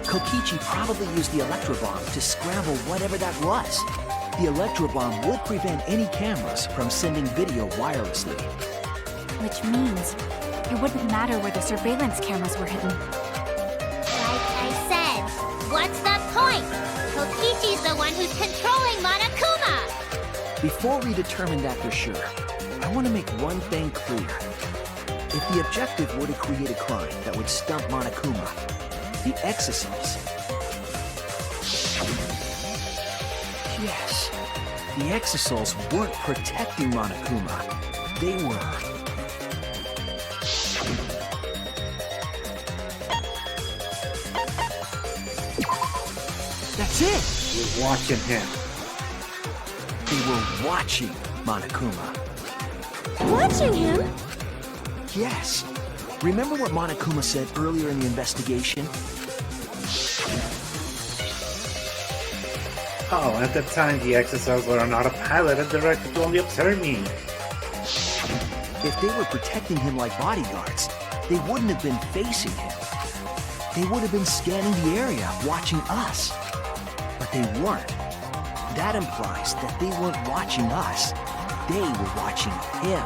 Kokichi probably used the electrobomb to scramble whatever that was. The electrobomb would prevent any cameras from sending video wirelessly. Which means it wouldn't matter where the surveillance cameras were hidden. Like I said, what's the point? Kokichi Kokichi's the one who's controlling Monokuma! Before we determine that for sure, I want to make one thing clear. If the objective were to create a crime that would stump Monokuma, the exosols... Yes, the exosols weren't protecting Monokuma. They were... That's it! We're watching him. They were watching Monokuma. Watching him? Yes. Remember what Monokuma said earlier in the investigation? Oh, at the time the exosols were on autopilot and directed to only observe me. If they were protecting him like bodyguards, they wouldn't have been facing him. They would have been scanning the area, watching us. But they weren't. That implies that they weren't watching us. They were watching him.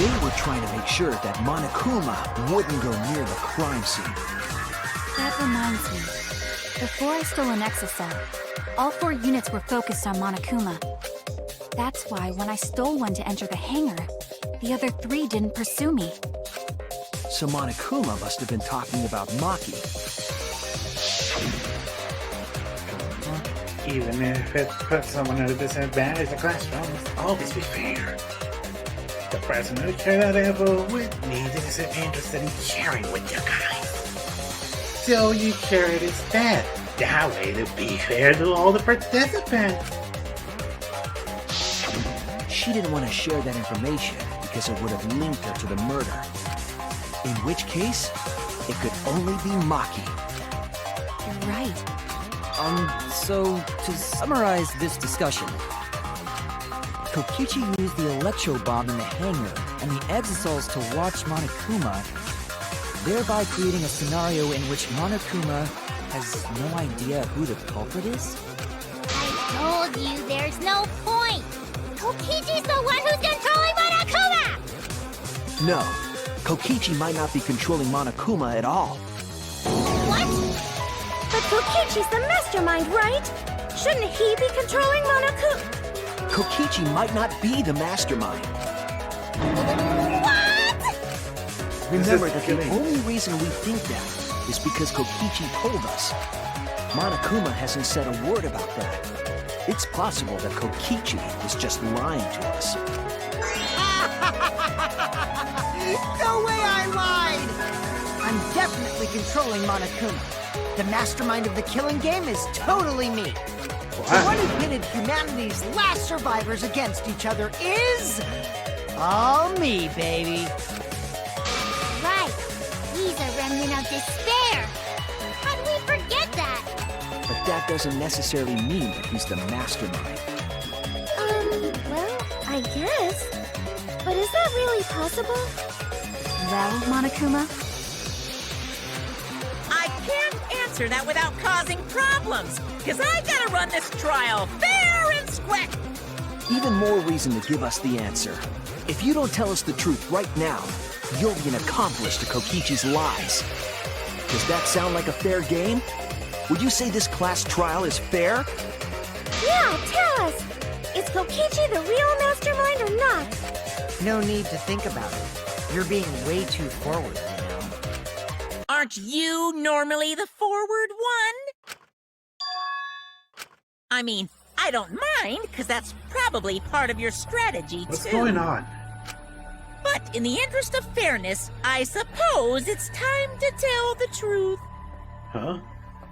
They were trying to make sure that Monokuma wouldn't go near the crime scene. That reminds me. Before I stole an exosol, all 4 units were focused on Monokuma. That's why when I stole one to enter the hangar, the other 3 didn't pursue me. So Monokuma must have been talking about Maki. Even if it puts someone at a disadvantage, the classroom must always be fair. The person who cannot ever with me isn't interested in sharing with your kind. So you share it instead. That way to be fair to all the participants. She didn't want to share that information because it would have linked her to the murder. In which case, it could only be Maki. You're right. So to summarize this discussion, Kokichi used the electro bomb in the hangar and the exosols to watch Monokuma, thereby creating a scenario in which Monokuma has no idea who the culprit is? I told you there's no point! Kokichi's the one who's controlling Monokuma! No, Kokichi might not be controlling Monokuma at all. What? But Kokichi's the mastermind, right? Shouldn't he be controlling Monokuma? Kokichi might not be the mastermind. What? Remember that the only reason we think that is because Kokichi told us. Monokuma hasn't said a word about that. It's possible that Kokichi is just lying to us. No way I lied! I'm definitely controlling Monokuma. The mastermind of the killing game is totally me. The one who pitted humanity's last survivors against each other is... all me, baby. Right. He's a remnant of despair. How do we forget that? But that doesn't necessarily mean that he's the mastermind. Well, I guess. But is that really possible? Well, Monokuma? I can't answer that without causing problems, because I gotta run this trial fair and square. Even more reason to give us the answer. If you don't tell us the truth right now, you'll be an accomplice to Kokichi's lies. Does that sound like a fair game? Would you say this class trial is fair? Yeah, tell us! Is Kokichi the real mastermind or not? No need to think about it. You're being way too forward, you know. Aren't you normally the forward one? I mean, I don't mind, because that's probably part of your strategy, too. What's going on? But in the interest of fairness, I suppose it's time to tell the truth. Huh?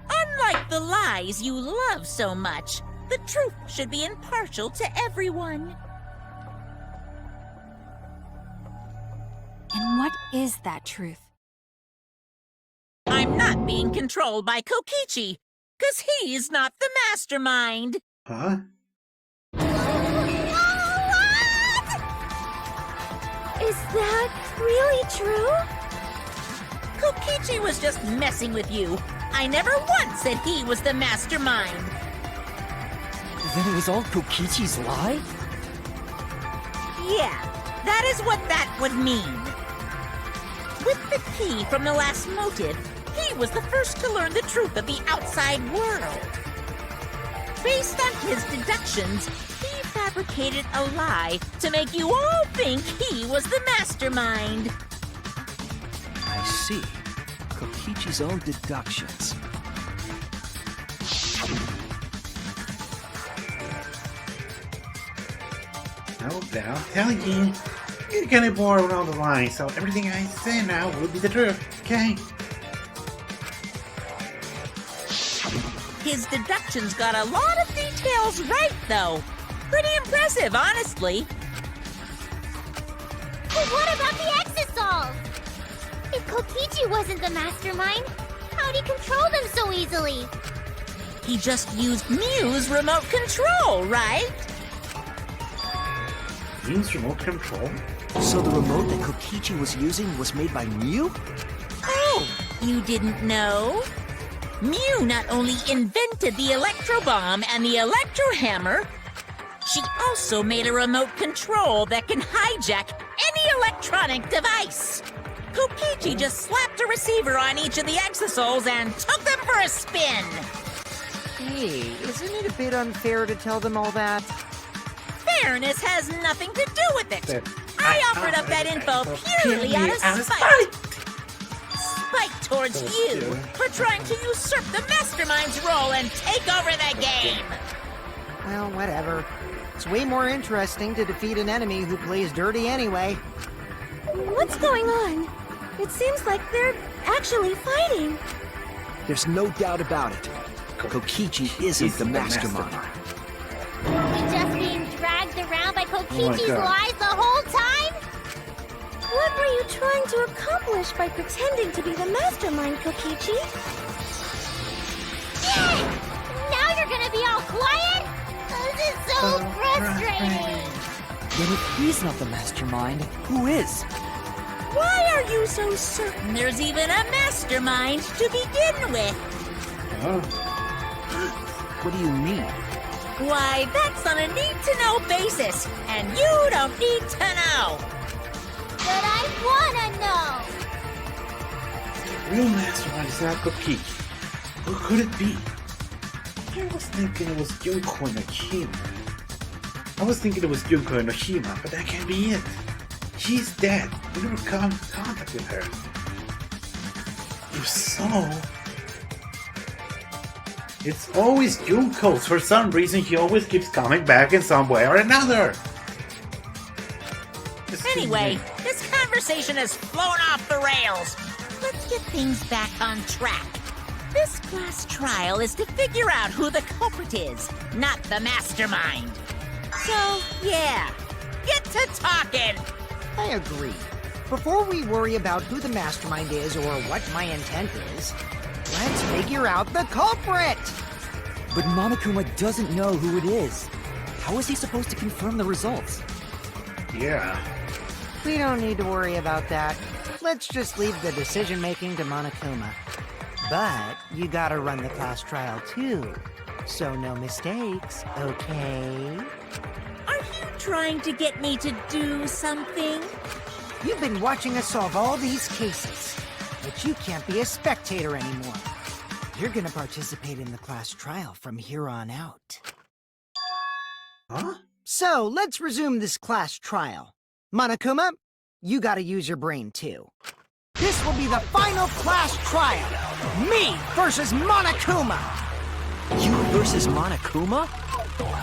Unlike the lies you love so much, the truth should be impartial to everyone. And what is that truth? I'm not being controlled by Kokichi, because he's not the mastermind. Huh? Is that really true? Kokichi was just messing with you. I never once said he was the mastermind. Then it was all Kokichi's lie? Yeah, that is what that would mean. With the key from the last motive, he was the first to learn the truth of the outside world. based on his deductions, he fabricated a lie to make you all think he was the mastermind. I see. Kokichi's own deductions. No, then I'll tell you. You're gonna bore around the line, so everything I say now will be the truth, okay? His deductions got a lot of details right, though. Pretty impressive, honestly. But what about the Exosols? If Kokichi wasn't the mastermind, how'd he control them so easily? He just used Mew's remote control, right? Use remote control? So the remote that Kokichi was using was made by Mew? Oh, you didn't know? Mew not only invented the electro bomb and the electro hammer, she also made a remote control that can hijack any electronic device. Kokichi just slapped a receiver on each of the exosols and took them for a spin. Hey, isn't it a bit unfair to tell them all that? Fairness has nothing to do with it. That I offered up that info purely out of spite. Spite towards you for trying to usurp the mastermind's role and take over the game. Well, whatever. It's way more interesting to defeat an enemy who plays dirty anyway. What's going on? It seems like they're actually fighting. There's no doubt about it. Kokichi isn't the mastermind. Were we just being dragged around by Kokichi's God. lies the whole time? What were you trying to accomplish by pretending to be the mastermind, Kokichi? Yay! Now you're gonna be all quiet? This is so frustrating. Then if he's not the mastermind, who is? Why are you so certain there's even a mastermind to begin with? What do you mean? Why, that's on a need-to-know basis, and you don't need to know. But I wanna know. Real mastermind is not Kokichi. Who could it be? I was thinking it was Junko and Oshima. But that can't be it. She's dead. We never come in contact with her. If so, it's always Junko's. For some reason, he always keeps coming back in some way or another. Anyway, this conversation has flown off the rails. Let's get things back on track. This class trial is to figure out who the culprit is, not the mastermind. So, yeah, get to talking. I agree. Before we worry about who the mastermind is or what my intent is, let's figure out the culprit! But Monokuma doesn't know who it is. How is he supposed to confirm the results? Yeah. We don't need to worry about that. Let's just leave the decision-making to Monokuma. But you gotta run the class trial too. So no mistakes, okay? Are you trying to get me to do something? You've been watching us solve all these cases, but you can't be a spectator anymore. You're gonna participate in the class trial from here on out. Huh? So, let's resume this class trial. Monokuma, you gotta use your brain too. This will be the final class trial! Me versus Monokuma! You versus Monokuma?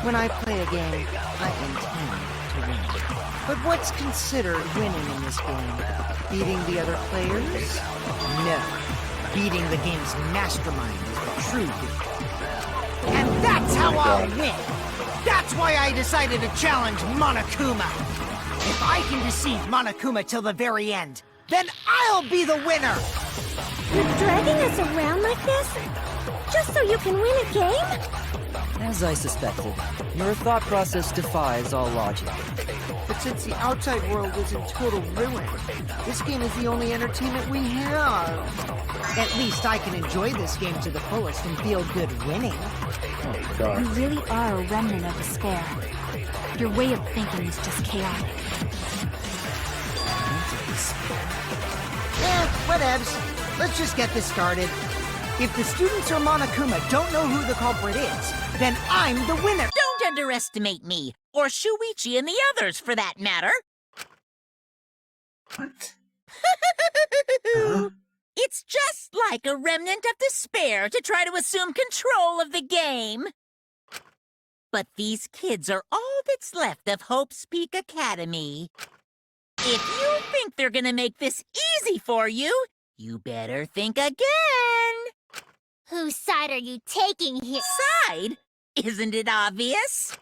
When I play a game, I intend to win. But what's considered winning in this game? Beating the other players? No. Beating the game's mastermind is the true game. And that's how I'll win! That's why I decided to challenge Monokuma! If I can deceive Monokuma till the very end, then I'll be the winner! You're dragging us around like this? Just so you can win a game? As I suspected, your thought process defies all logic. But since the outside world is in total ruin, this game is the only entertainment we have. At least I can enjoy this game to the fullest and feel good winning. Oh, God. You really are a remnant of despair. Your way of thinking is just chaotic. Whatevs. Let's just get this started. If the students or Monokuma don't know who the culprit is, then I'm the winner. Don't underestimate me, or Shuichi and the others, for that matter. What? Huh? It's just like a remnant of despair to try to assume control of the game. But these kids are all that's left of Hope's Peak Academy. If you think they're gonna make this easy for you, you better think again. Whose side are you taking here? Side? Isn't it obvious?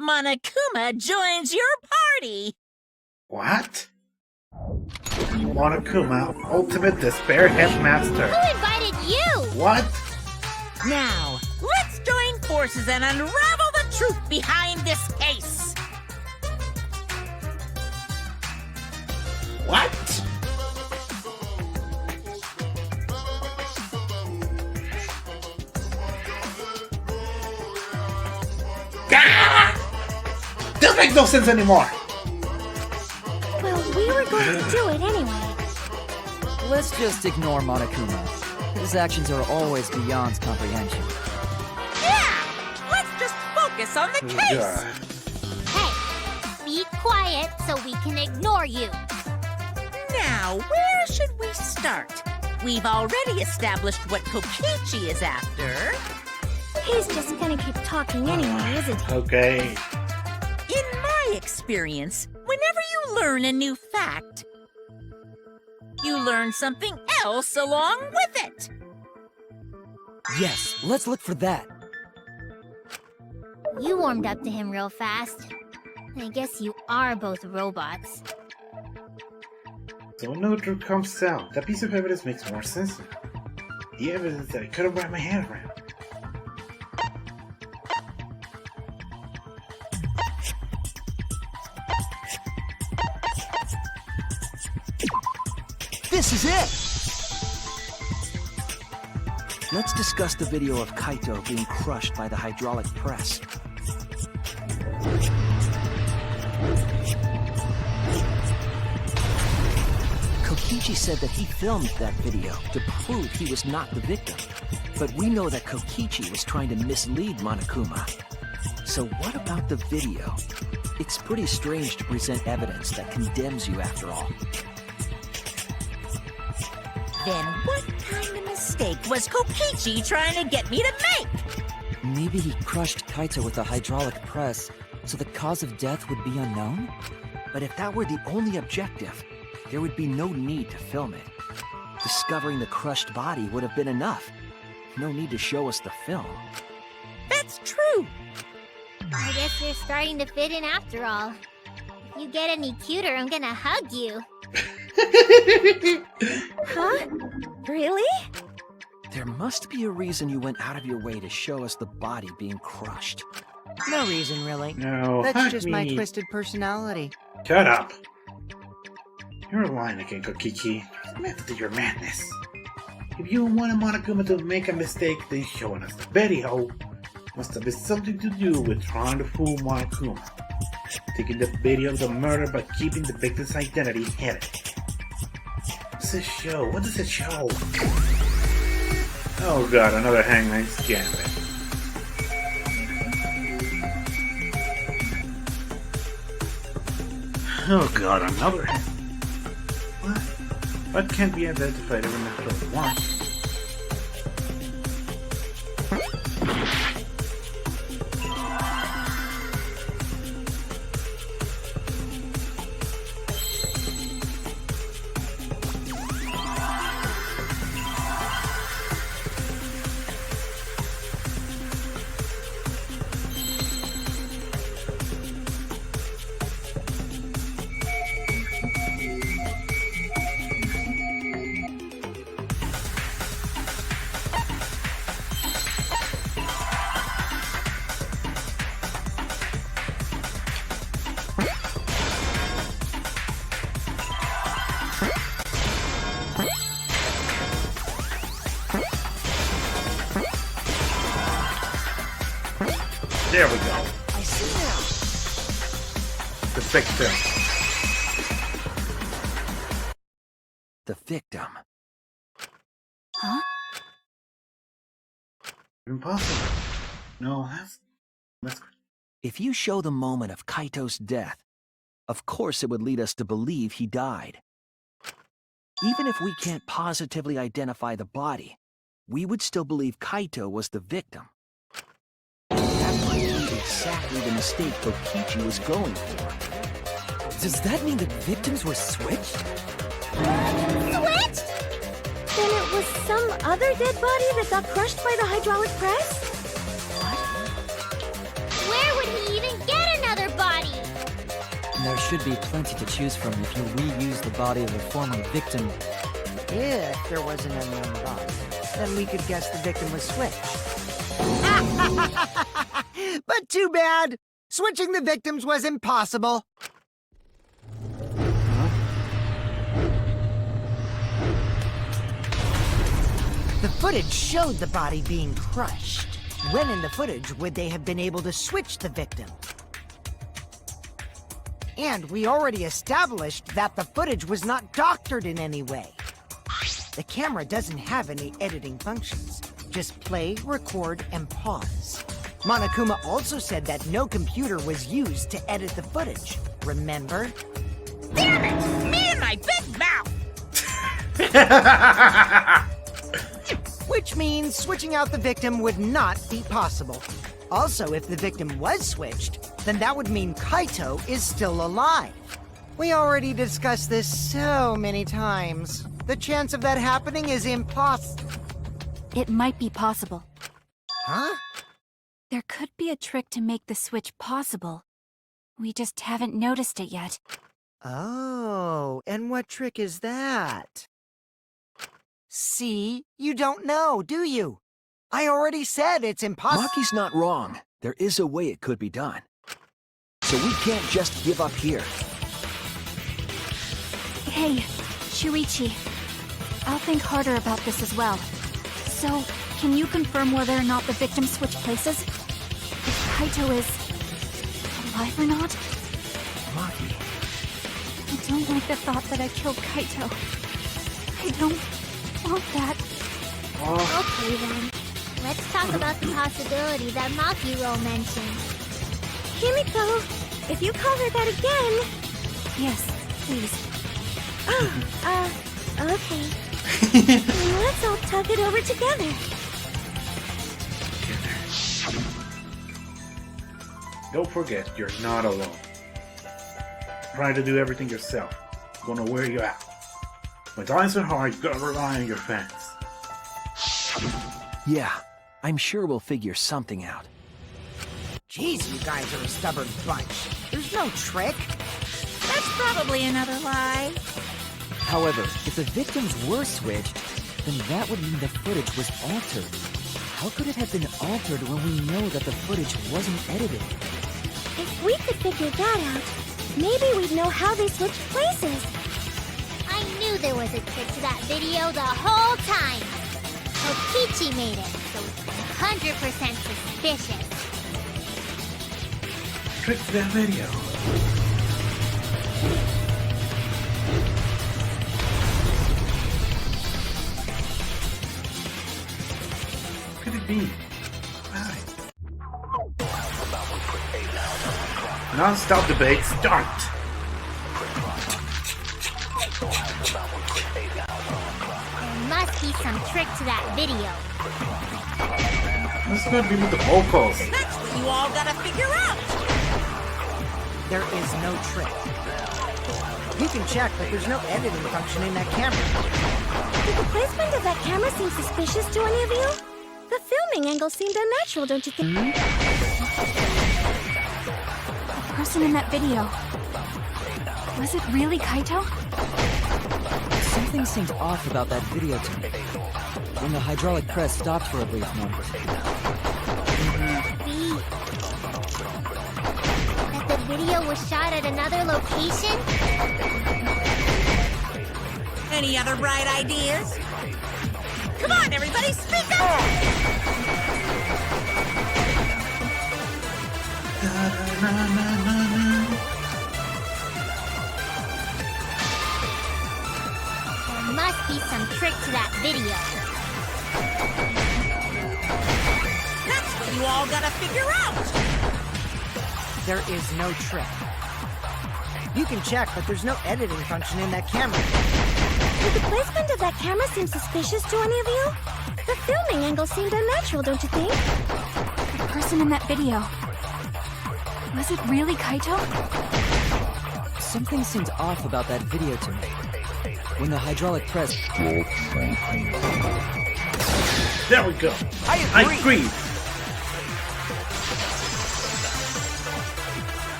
Monokuma joins your party. What? Monokuma, Ultimate Despair Headmaster. Who invited you? What? Now, let's join forces and unravel the truth behind this case. What? Ah! This makes no sense anymore. Well, we were going to do it anyway. Let's just ignore Monokuma. His actions are always beyond comprehension. Yeah! Let's just focus on the case. Hey, be quiet so we can ignore you. Now, where should we start? We've already established what Kokichi is after. He's just gonna keep talking anyway, isn't he? Okay. In my experience, whenever you learn a new fact, you learn something else along with it. Yes, let's look for that. You warmed up to him real fast. I guess you are both robots. So no truth comes out. That piece of evidence makes more sense now. The evidence that I couldn't wrap my head around. This is it! Let's discuss the video of Kaito being crushed by the hydraulic press. Kokichi said that he filmed that video to prove he was not the victim. But we know that Kokichi was trying to mislead Monokuma. So what about the video? It's pretty strange to present evidence that condemns you after all. Then what kind of mistake was Kokichi trying to get me to make? Maybe he crushed Kaito with a hydraulic press, so the cause of death would be unknown? But if that were the only objective, there would be no need to film it. Discovering the crushed body would have been enough. No need to show us the film. That's true. I guess you're starting to fit in after all. If you get any cuter, I'm gonna hug you. Huh? Really? There must be a reason you went out of your way to show us the body being crushed. No reason, really. No, That's hug just me. my twisted personality. Shut up. You're lying again, Kokichi. There's method to your madness. If you wanted Monokuma to make a mistake, then showing us the video must have been something to do with trying to fool Monokuma. Taking the video of the murder but keeping the victim's identity hidden. What's this show? What does it show? Oh god, another Hangman's Gambit. Oh god, another What? What can't be identified every matter of one? There we go. I see now. The victim. The victim. Huh? Impossible. No, that's If you show the moment of Kaito's death, of course it would lead us to believe he died. Even if we can't positively identify the body, we would still believe Kaito was the victim. That might be exactly the mistake Kokichi was going for. Does that mean the victims were switched? Switched? Then it was some other dead body that got crushed by the hydraulic press? Where would he even get another body? There should be plenty to choose from if you reuse the body of a former victim. If there was an unknown body, then we could guess the victim was switched. But too bad! Switching the victims was impossible. The footage showed the body being crushed. When in the footage would they have been able to switch the victim? And we already established that the footage was not doctored in any way. The camera doesn't have any editing functions. Just play, record, and pause. Monokuma also said that no computer was used to edit the footage. Remember? Damn it! Me and my big mouth! Which means switching out the victim would not be possible. Also, if the victim was switched, then that would mean Kaito is still alive. We already discussed this so many times. The chance of that happening is impossible. It might be possible. Huh? There could be a trick to make the switch possible. We just haven't noticed it yet. Oh, and what trick is that? See? You don't know, do you? I already said it's impossible. Maki's not wrong. There is a way it could be done. So we can't just give up here. Hey, Shuichi. I'll think harder about this as well. So, can you confirm whether or not the victims switch places? If Kaito is alive or not? Maki. I don't like the thought that I killed Kaito. I don't want that. Okay then. Let's talk about the possibility that Makiro mentioned. Himiko, if you call her that again... Yes, please. Okay. Let's all talk it over together. Don't forget, you're not alone. Try to do everything yourself. Gonna wear you out. When times are hard, you gotta rely on your fans. Yeah, I'm sure we'll figure something out. Jeez, you guys are a stubborn bunch. There's no trick. That's probably another lie. However, if the victims were switched, then that would mean the footage was altered. How could it have been altered when we know that the footage wasn't edited? If we could figure that out, maybe we'd know how they switched places. I knew there was a trick to that video the whole time. Kokichi made it, so it's 100% suspicious. Trick to that video. What could it be? Alright. Non-stop debate start. There must be some trick to that video. What's gonna be with the vocals? That's what you all gotta figure out. There is no trick. You can check, but there's no editing function in that camera. Did the placement of that camera seem suspicious to any of you? The filming angle seemed unnatural, don't you think? The person in that video. Was it really Kaito? Something seemed off about that video to me. When the hydraulic press stopped for a brief moment. That the video was shot at another location? Any other bright ideas? Come on, everybody, speak up! There must be some trick to that video. That's what you you all gotta figure out. There is no trick. You can check, but there's no editing function in that camera. Did the placement of that camera seem suspicious to any of you? The filming angle seemed unnatural, don't you think? The person in that video. Was it really Kaito? Something seemed off about that video to me. When the hydraulic press... There we go. I agree.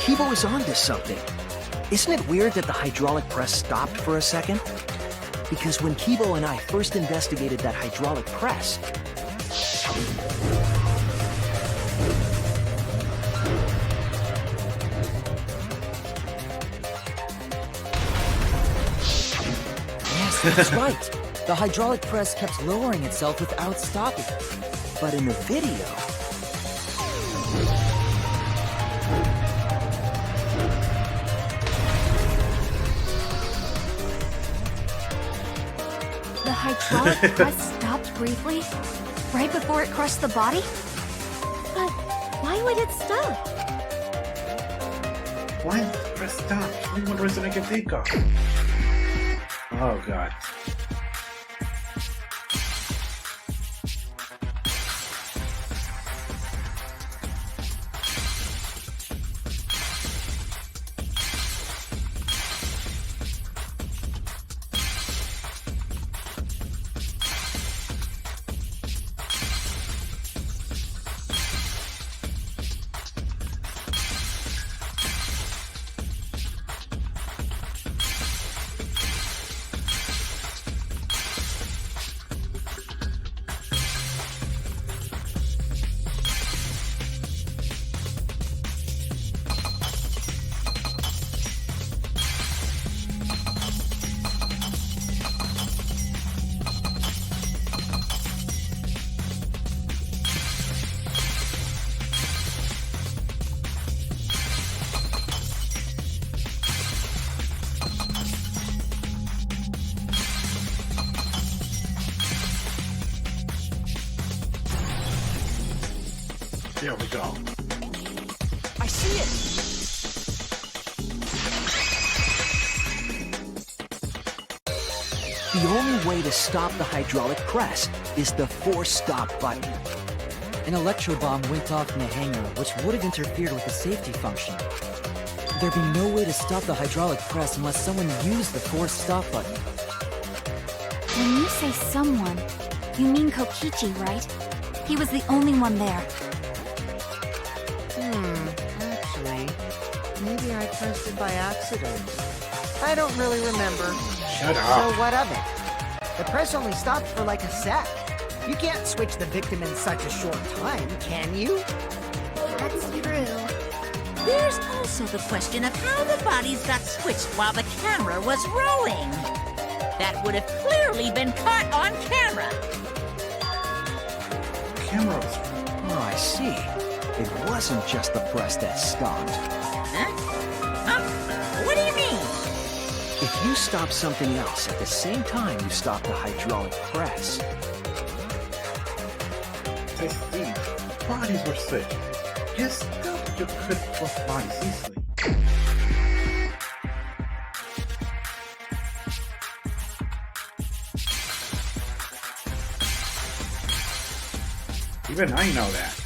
Kibo is onto something. Isn't it weird that the hydraulic press stopped for a second? Because when Kibo and I first investigated that hydraulic press, yes, that's right. The hydraulic press kept lowering itself without stopping. But in the video, The hydraulic press stopped briefly, right before it crushed the body? But why would it stop? Why did the press stop? Only one reason I can think of. Oh god. There we go. I see it. The only way to stop the hydraulic press is the force stop button. An electro bomb went off in the hangar, which would have interfered with the safety function. There'd be no way to stop the hydraulic press unless someone used the force stop button. When you say someone, you mean Kokichi, right? He was the only one there. Actually, maybe I pressed it by accident. I don't really remember. Shut So up. what of it? The press only stopped for like a sec. You can't switch the victim in such a short time, can you? That's true. There's also the question of how the bodies got switched while the camera was rolling. That would have clearly been caught on camera. Cameras. Oh, I see. It wasn't just the press that stopped. Huh? What do you mean? If you stop something else at the same time you stop the hydraulic press, I see. Bodies were switched. Yes, you could swap bodies easily. Even I know that.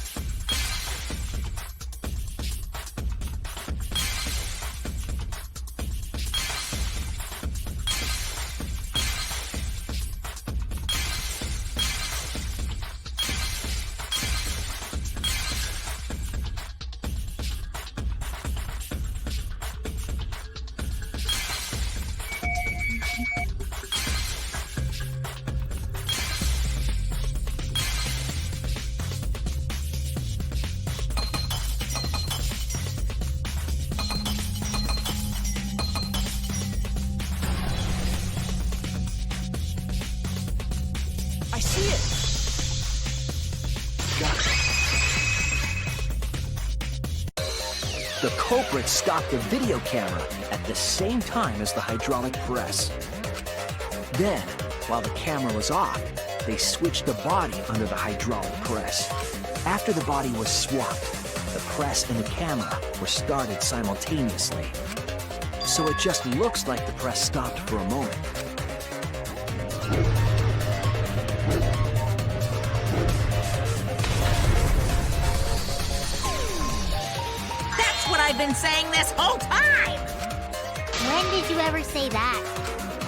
I see it. The culprit stopped the video camera at the same time as the hydraulic press. Then, while the camera was off, they switched the body under the hydraulic press. After the body was swapped, the press and the camera were started simultaneously. So it just looks like the press stopped for a moment. That's what I've been saying this whole time! When did you ever say that?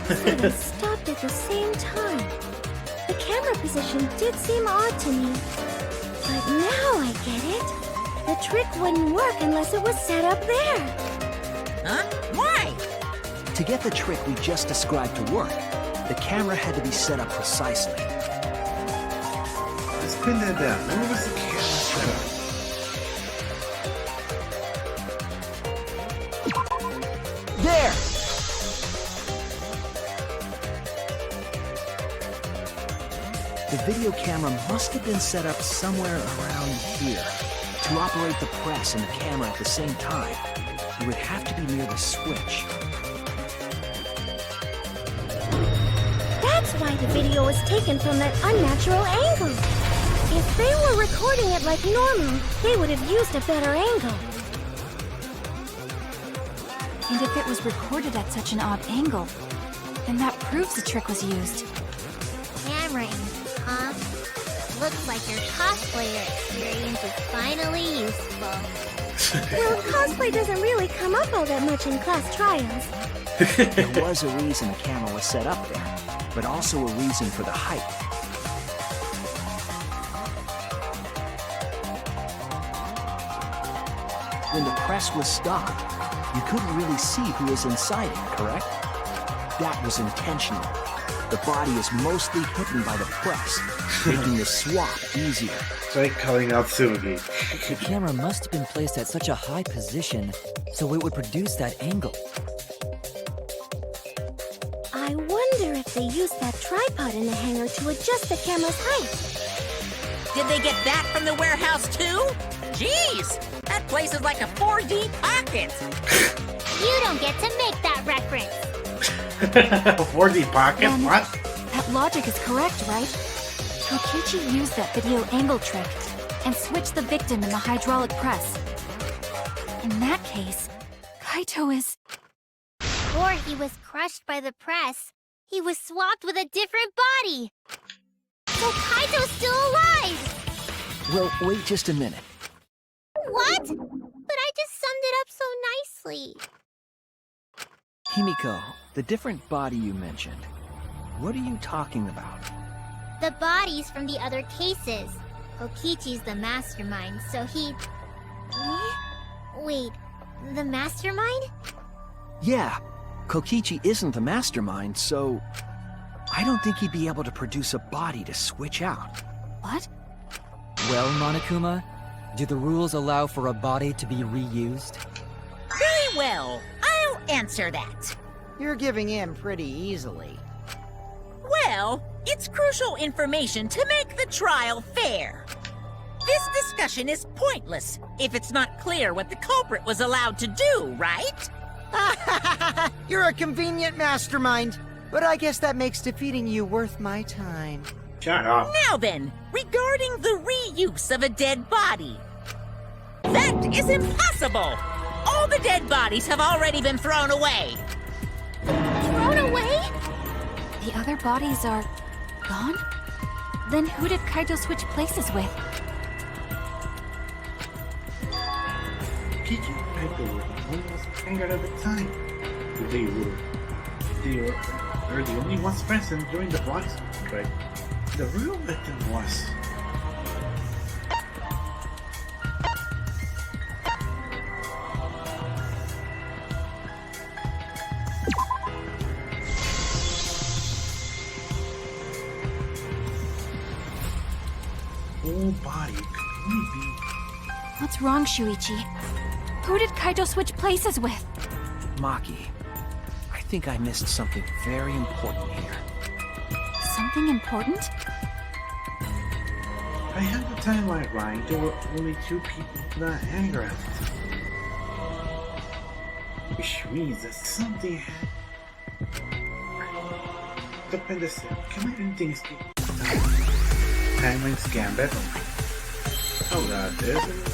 So they stopped at the same time. The camera position did seem odd to me. But now I get it. The trick wouldn't work unless it was set up there. Huh? Why? To get the trick we just described to work, the camera had to be set up precisely. Let's pin that down. Where was the camera set up? There! The video camera must have been set up somewhere around here. To operate the press and the camera at the same time, you would have to be near the switch. That's why the video was taken from that unnatural angle. If they were recording it like normal, they would have used a better angle. And if it was recorded at such an odd angle, then that proves the trick was used. Camera angle, huh? Looks like your cosplayer experience is finally useful. Well, cosplay doesn't really come up all that much in class trials. There was a reason the camera was set up there, but also a reason for the height. When the press was stopped, you couldn't really see who was inside it, correct? That was intentional. The body is mostly hidden by the press, making the swap easier. It's like calling out Sugi. The camera must have been placed at such a high position, so it would produce that angle. I wonder if they used that tripod in the hangar to adjust the camera's height. Did they get that from the warehouse too? Jeez, that place is like a 4D pocket. You don't get to make that reference. 4D pocket? Then- What? That logic is correct, right? Kokichi used that video angle trick and switched the victim in the hydraulic press. In that case, Kaito is... Or he was crushed by the press. He was swapped with a different body. So Kaito's still alive! Well, wait just a minute. What? But I just summed it up so nicely. Himiko, the different body you mentioned, what are you talking about? The bodies from the other cases. Kokichi's the mastermind, so he... Wait, the mastermind? Yeah, Kokichi isn't the mastermind, so... I don't think he'd be able to produce a body to switch out. What? Well, Monokuma, do the rules allow for a body to be reused? Very well, I'll answer that. You're giving in pretty easily. Well, it's crucial information to make the trial fair. This discussion is pointless if it's not clear what the culprit was allowed to do, right? You're a convenient mastermind, but I guess that makes defeating you worth my time. Shut up. Now then, regarding the reuse of a dead body. That is impossible! All the dead bodies have already been thrown away. Thrown away? The other bodies are... gone? Then who did Kaito switch places with? Kiki and Kaito were the only ones finger at the time. They were the only ones present during the plot, right? The real victim was... whole body could only be... What's wrong, Shuichi? Who did Kaito switch places with? Maki, I think I missed something very important here. Something important? I have the timeline right. There were only 2 people in the hangar at the time. Which means that something happened. Depende se. Can I do things? Hangman's Gambit. Oh god, this is...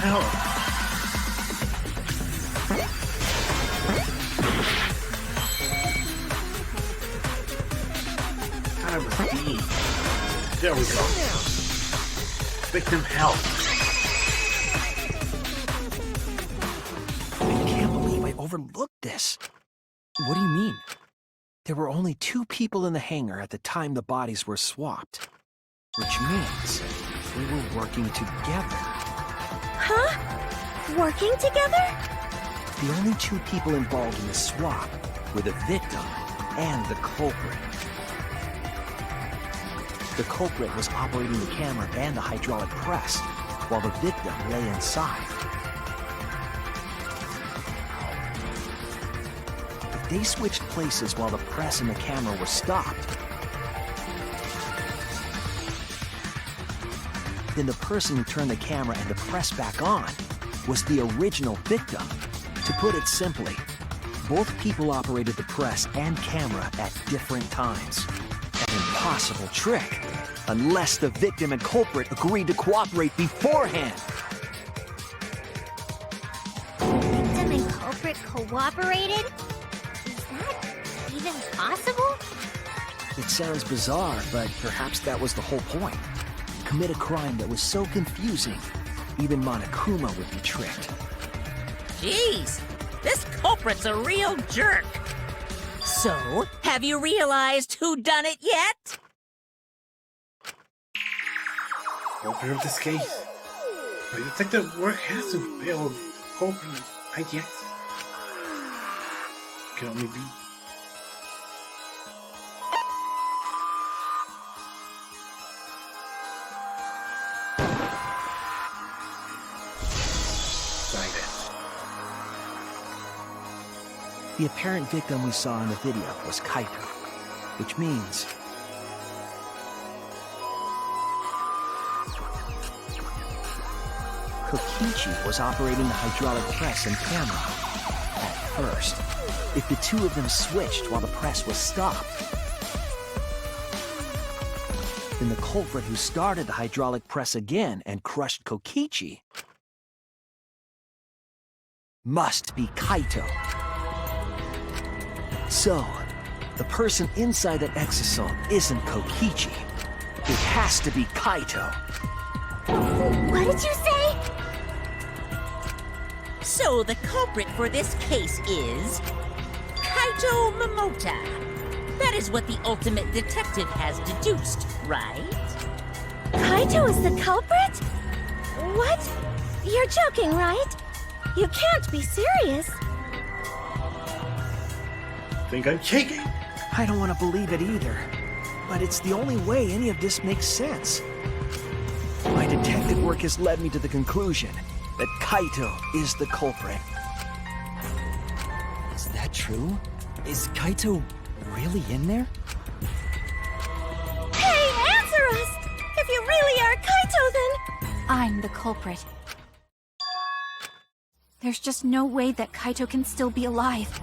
hell? Time was D. There we go. Victim help. I can't believe I overlooked this. What do you mean? There were only 2 people in the hangar at the time the bodies were swapped. Which means they were working together. Huh? Working together? The only 2 people involved in the swap were the victim and the culprit. The culprit was operating the camera and the hydraulic press, while the victim lay inside. If they switched places while the press and the camera were stopped, then the person who turned the camera and the press back on was the original victim. To put it simply, both people operated the press and camera at different times. An impossible trick, unless the victim and culprit agreed to cooperate beforehand. Victim and culprit cooperated? Is that even possible? It sounds bizarre, but perhaps that was the whole point. Commit a crime that was so confusing, even Monokuma would be tricked. Jeez, this culprit's a real jerk. So, have you realized who done it yet? Opener of this case. The detective work has to build culprit Right yet? Can only be. The apparent victim we saw in the video was Kaito, which means Kokichi was operating the hydraulic press and camera. At first, if the two of them switched while the press was stopped, then the culprit who started the hydraulic press again and crushed Kokichi must be Kaito. So, the person inside that exosome isn't Kokichi. It has to be Kaito. What did you say? So the culprit for this case is Kaito Momota. That is what the ultimate detective has deduced, right? Kaito is the culprit? What? You're joking, right? You can't be serious. Think I'm shaking? I don't want to believe it either, but it's the only way any of this makes sense. My detective work has led me to the conclusion that Kaito is the culprit. Is that true? Is Kaito really in there? Hey, answer us! If you really are Kaito, then... I'm the culprit. There's just no way that Kaito can still be alive.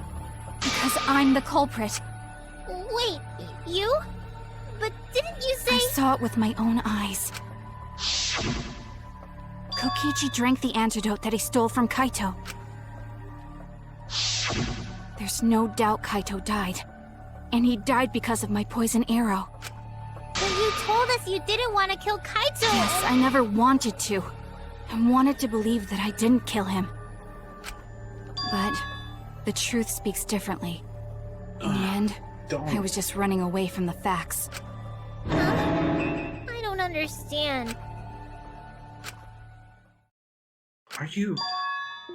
Because I'm the culprit. Wait, you? But didn't you say... I saw it with my own eyes. Kokichi drank the antidote that he stole from Kaito. There's no doubt Kaito died. And he died because of my poison arrow. But you told us you didn't want to kill Kaito. Yes, I never wanted to. I wanted to believe that I didn't kill him. But the truth speaks differently. In the end, I was just running away from the facts. Huh? I don't understand. Are you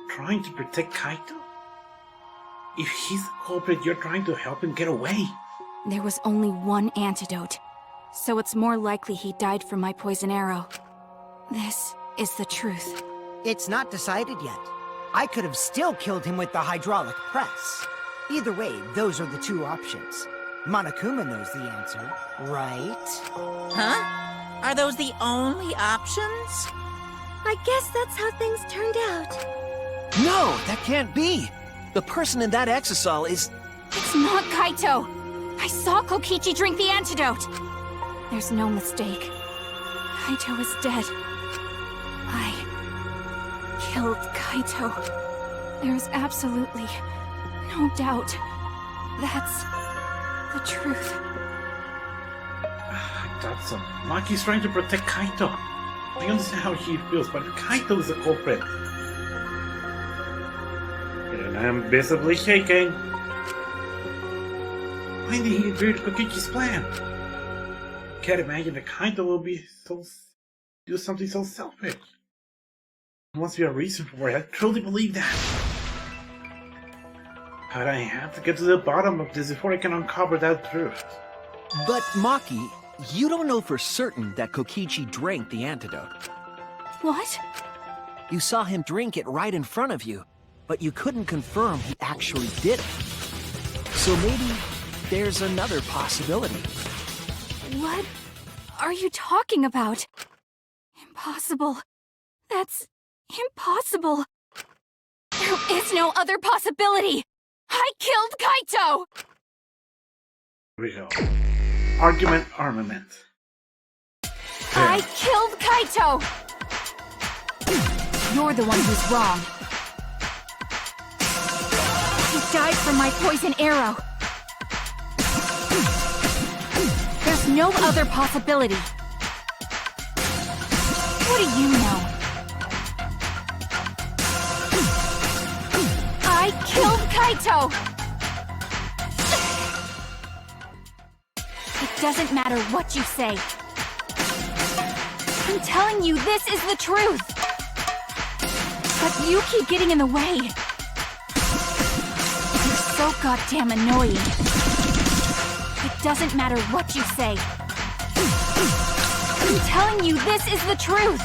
trying to protect Kaito? If he's the culprit, you're trying to help him get away. There was only one antidote, so it's more likely he died from my poison arrow. This is the truth. It's not decided yet. I could have still killed him with the hydraulic press. Either way, those are the two options. Monokuma knows the answer, right? Huh? Are those the only options? I guess that's how things turned out. No, that can't be! The person in that exosol is... It's not Kaito! I saw Kokichi drink the antidote! There's no mistake. Kaito is dead. I killed Kaito. There's absolutely no doubt. That's the truth. That's so. Maki's trying to protect Kaito. I understand how he feels, but Kaito is the culprit. And I'm visibly shaking. Why did he agree to Kokichi's plan? Can't imagine that Kaito will do something so selfish. There must be a reason for it. I truly believe that. But I have to get to the bottom of this before I can uncover that truth. But, Maki, you don't know for certain that Kokichi drank the antidote. What? You saw him drink it right in front of you, but you couldn't confirm he actually did it. So maybe there's another possibility. What are you talking about? Impossible. That's impossible. There is no other possibility. I killed Kaito! Here we go. Argument armament. I killed Kaito! You're the one who's wrong. He died from my poison arrow. There's no other possibility. What do you know? I killed Kaito! It doesn't matter what you say. I'm telling you, this is the truth. But you keep getting in the way. so goddamn annoying. It doesn't matter what you say. I'm telling you, this is the truth.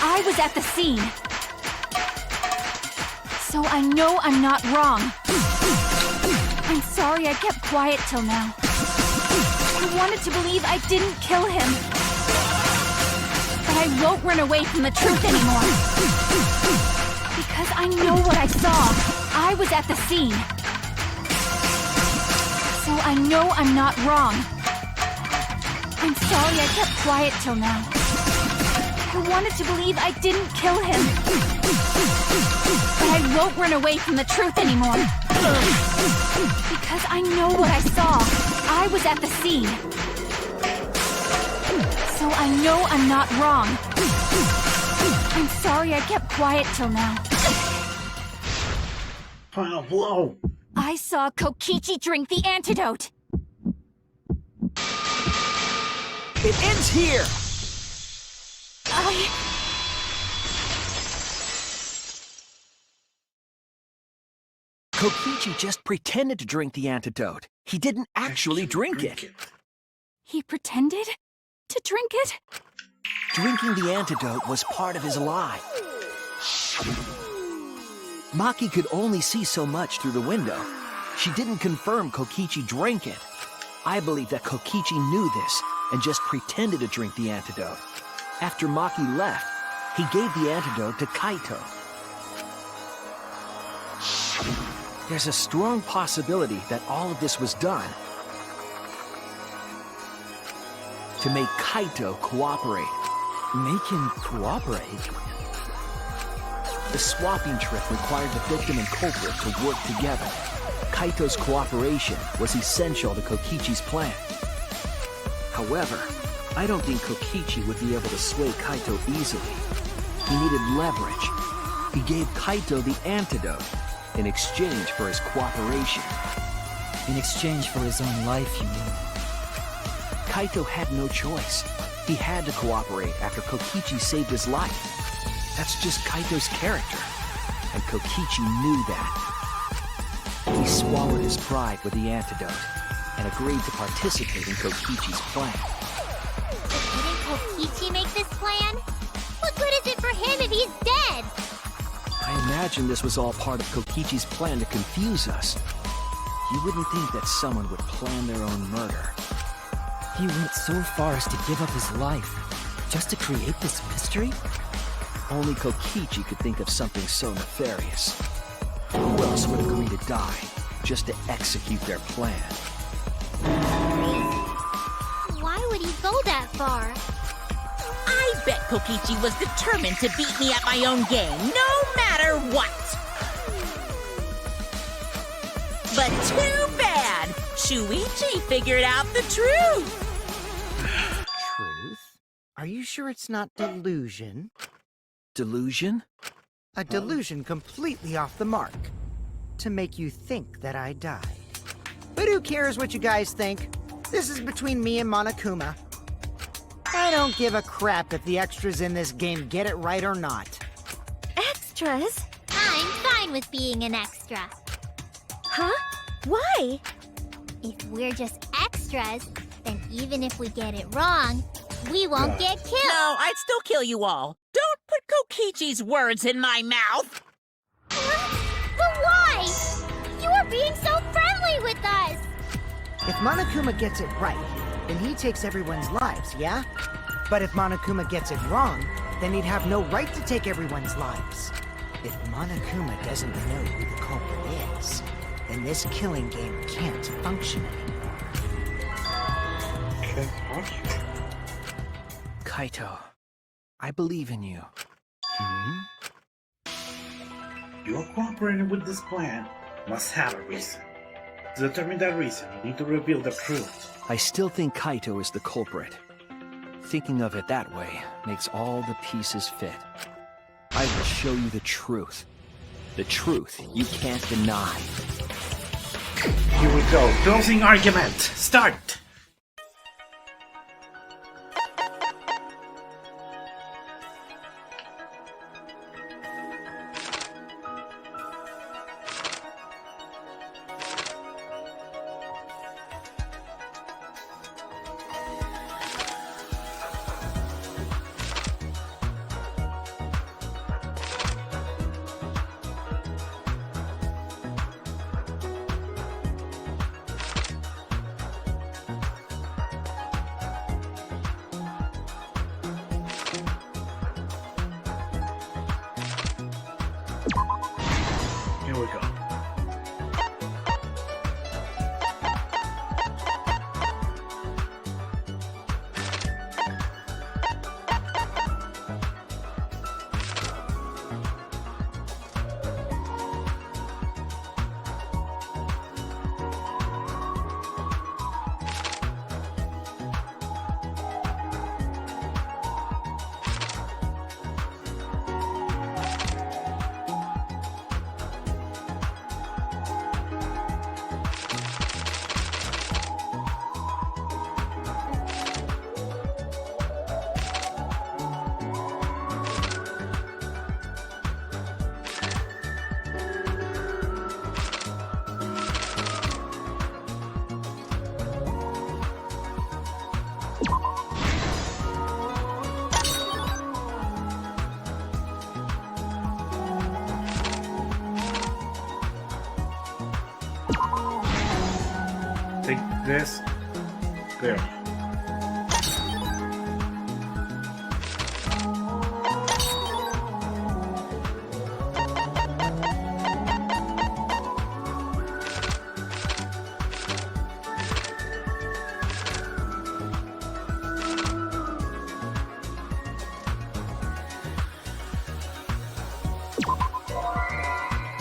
I was at the scene. So I know I'm not wrong. I'm sorry I kept quiet till now. I wanted to believe I didn't kill him. But I won't run away from the truth anymore. Because I know what I saw. I was at the scene. So I know I'm not wrong. I'm sorry I kept quiet till now. I wanted to believe I didn't kill him. But I won't run away from the truth anymore. Because I know what I saw. I was at the scene. So I know I'm not wrong. I'm sorry I kept quiet till now. Final blow. I saw Kokichi drink the antidote. It ends here! Kokichi just pretended to drink the antidote. He didn't actually drink it. He pretended to drink it? Drinking the antidote was part of his lie. Maki could only see so much through the window. She didn't confirm Kokichi drank it. I believe that Kokichi knew this and just pretended to drink the antidote. After Maki left, he gave the antidote to Kaito. There's a strong possibility that all of this was done to make Kaito cooperate. Make him cooperate? The swapping trick required the victim and culprit to work together. Kaito's cooperation was essential to Kokichi's plan. However, I don't think Kokichi would be able to sway Kaito easily. He needed leverage. He gave Kaito the antidote in exchange for his cooperation. In exchange for his own life, you mean? Kaito had no choice. He had to cooperate after Kokichi saved his life. That's just Kaito's character, and Kokichi knew that. He swallowed his pride with the antidote and agreed to participate in Kokichi's plan. But didn't Kokichi make this plan? What good is it for him if he's dead? I imagine this was all part of Kokichi's plan to confuse us. You wouldn't think that someone would plan their own murder. He went so far as to give up his life, just to create this mystery? Only Kokichi could think of something so nefarious. Who else would agree to die, just to execute their plan? Crazy. Why would he go that far? I bet Kokichi was determined to beat me at my own game, no matter what. But too bad! Shuichi figured out the truth! Truth? Are you sure it's not delusion? Delusion? A delusion completely off the mark. To make you think that I died. But who cares what you guys think? This is between me and Monokuma. I don't give a crap if the extras in this game get it right or not. Extras? I'm fine with being an extra. Huh? Why? If we're just extras, then even if we get it wrong, we won't get killed. No, I'd still kill you all. Don't put Kokichi's words in my mouth! But why? You are being so friendly with us! If Monokuma gets it right, then he takes everyone's lives, yeah? But if Monokuma gets it wrong, then he'd have no right to take everyone's lives. If Monokuma doesn't know who the culprit is, then this killing game can't function anymore. Kaito, I believe in you. You're cooperating with this plan. Must have a reason. To determine that reason, you need to reveal the truth. I still think Kaito is the culprit. Thinking of it that way makes all the pieces fit. I will show you the truth. The truth you can't deny. Here we go. Closing argument. Start. take this. There.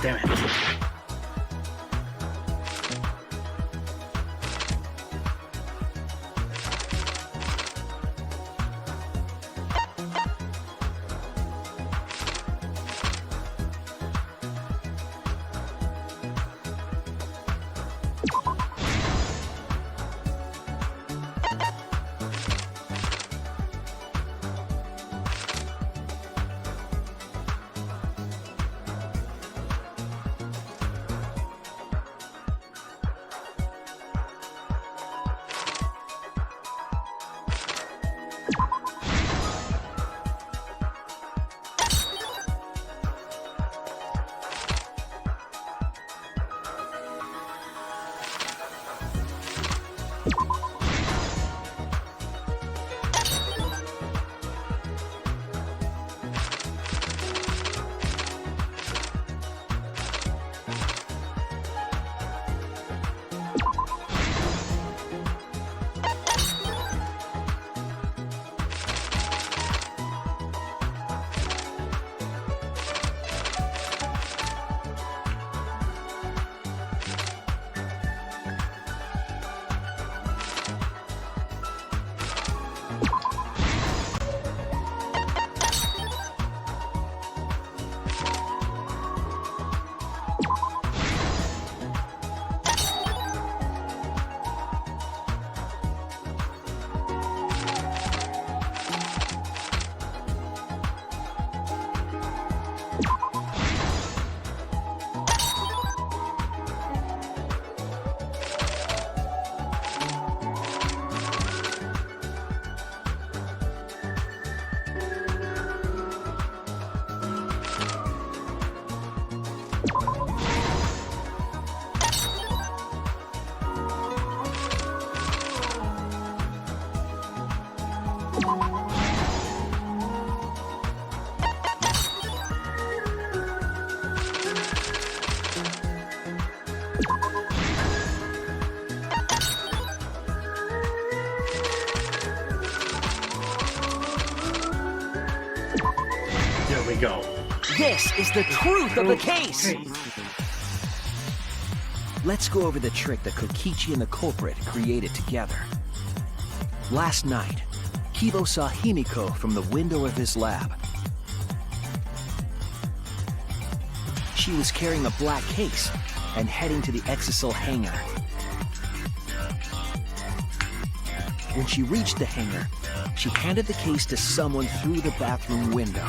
Damn it. There we go. This is the truth of the case! Let's go over the trick that Kokichi and the culprit created together. Last night, Kibo saw Himiko from the window of his lab. She was carrying a black case and heading to the Exisal hangar. When she reached the hangar, she handed the case to someone through the bathroom window.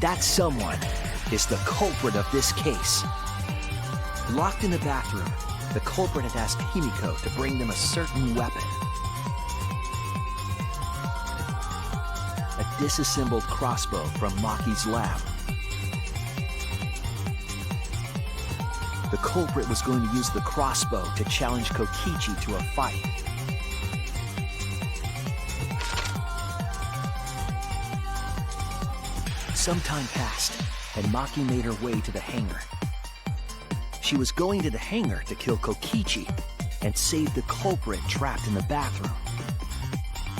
That someone is the culprit of this case. Locked in the bathroom, the culprit had asked Himiko to bring them a certain weapon. A disassembled crossbow from Maki's lab. The culprit was going to use the crossbow to challenge Kokichi to a fight. Some time passed, and Maki made her way to the hangar. She was going to the hangar to kill Kokichi and save the culprit trapped in the bathroom.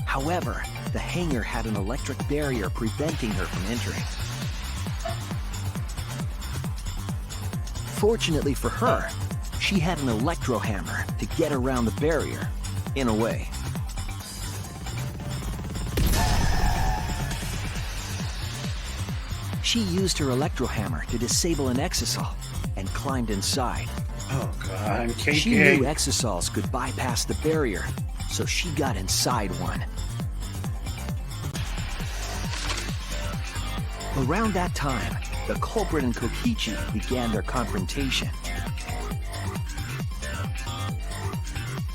However, the hangar had an electric barrier preventing her from entering. Fortunately for her, she had an electro hammer to get around the barrier, in a way. She used her electro hammer to disable an Exisal and climbed inside. Oh god, KK. She knew Exisals could bypass the barrier, so she got inside one. Around that time, the culprit and Kokichi began their confrontation.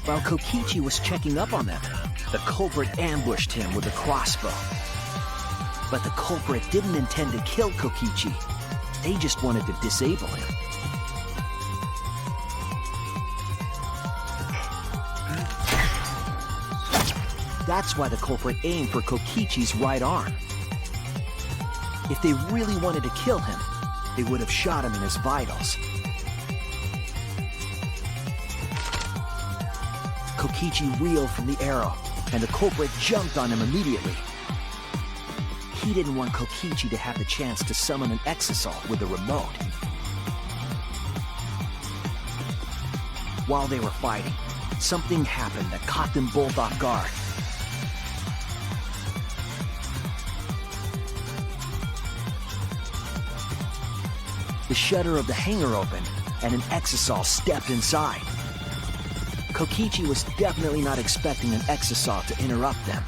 While Kokichi was checking up on them, the culprit ambushed him with a crossbow. But the culprit didn't intend to kill Kokichi. They just wanted to disable him. That's why the culprit aimed for Kokichi's right arm. If they really wanted to kill him, they would have shot him in his vitals. Kokichi reeled from the arrow, and the culprit jumped on him immediately. He didn't want Kokichi to have the chance to summon an exasol with the remote. While they were fighting, something happened that caught them both off guard. The shutter of the hangar opened, and an exasol stepped inside. Kokichi was definitely not expecting an exasol to interrupt them.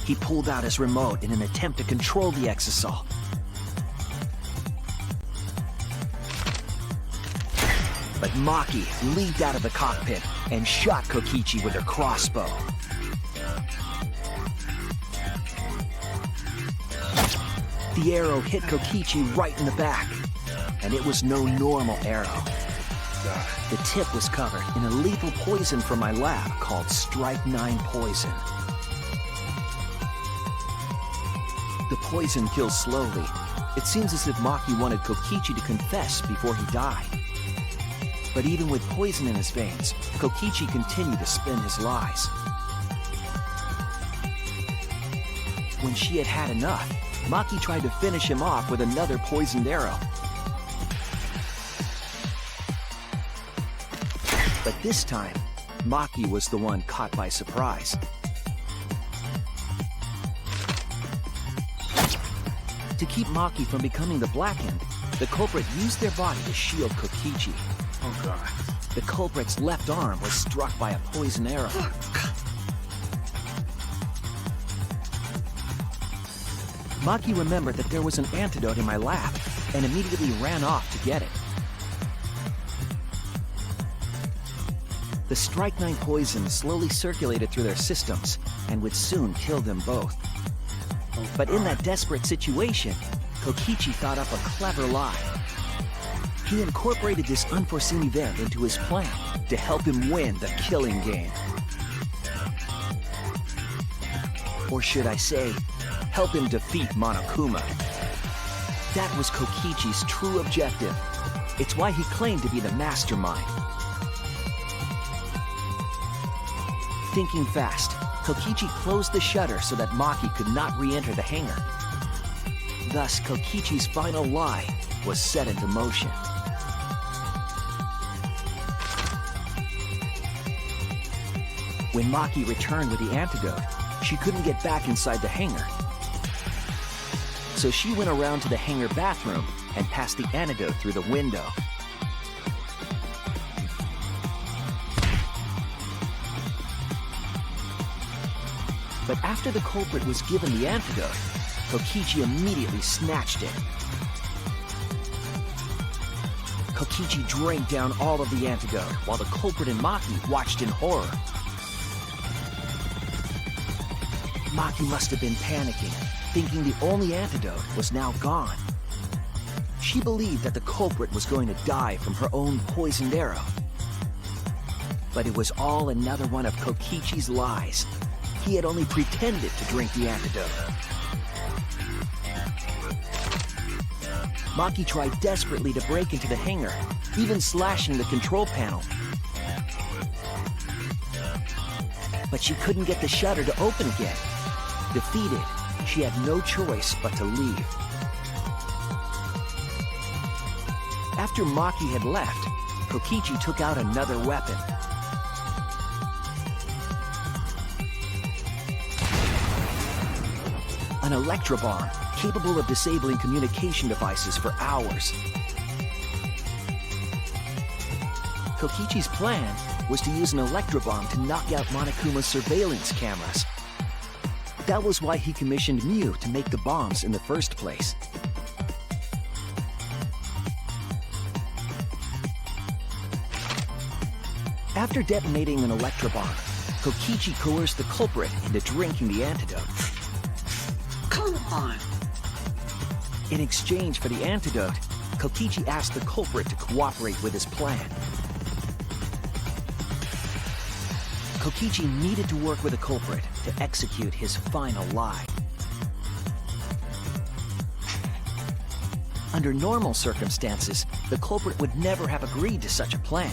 He pulled out his remote in an attempt to control the exasol. But Maki leaped out of the cockpit and shot Kokichi with her crossbow. The arrow hit Kokichi right in the back, and it was no normal arrow. The tip was covered in a lethal poison from my lab called Strike 9 poison. The poison kills slowly. It seems as if Maki wanted Kokichi to confess before he died. But even with poison in his veins, Kokichi continued to spin his lies. When she had had enough, Maki tried to finish him off with another poisoned arrow. But this time, Maki was the one caught by surprise. To keep Maki from becoming the Blackened, the culprit used their body to shield Kokichi. Oh god. The culprit's left arm was struck by a poison arrow. Maki remembered that there was an antidote in my lab and immediately ran off to get it. The Strike 9 poison slowly circulated through their systems and would soon kill them both. But in that desperate situation, Kokichi thought up a clever lie. He incorporated this unforeseen event into his plan to help him win the killing game. Or should I say, help him defeat Monokuma. That was Kokichi's true objective. It's why he claimed to be the mastermind. Thinking fast, Kokichi closed the shutter so that Maki could not re-enter the hangar. Thus, Kokichi's final lie was set into motion. When Maki returned with the antidote, she couldn't get back inside the hangar. So she went around to the hangar bathroom and passed the antidote through the window. But after the culprit was given the antidote, Kokichi immediately snatched it. Kokichi drank down all of the antidote while the culprit and Maki watched in horror. Maki must have been panicking, thinking the only antidote was now gone. She believed that the culprit was going to die from her own poisoned arrow. But it was all another one of Kokichi's lies. He had only pretended to drink the antidote. Maki tried desperately to break into the hangar, even slashing the control panel. But she couldn't get the shutter to open again. Defeated, she had no choice but to leave. After Maki had left, Kokichi took out another weapon. An electrobomb, capable of disabling communication devices for hours. Kokichi's plan was to use an electrobomb to knock out Monokuma's surveillance cameras. That was why he commissioned Mew to make the bombs in the first place. After detonating an electrobomb, Kokichi coerced the culprit into drinking the antidote. Come on. In exchange for the antidote, Kokichi asked the culprit to cooperate with his plan. Kokichi needed to work with a culprit to execute his final lie. Under normal circumstances, the culprit would never have agreed to such a plan.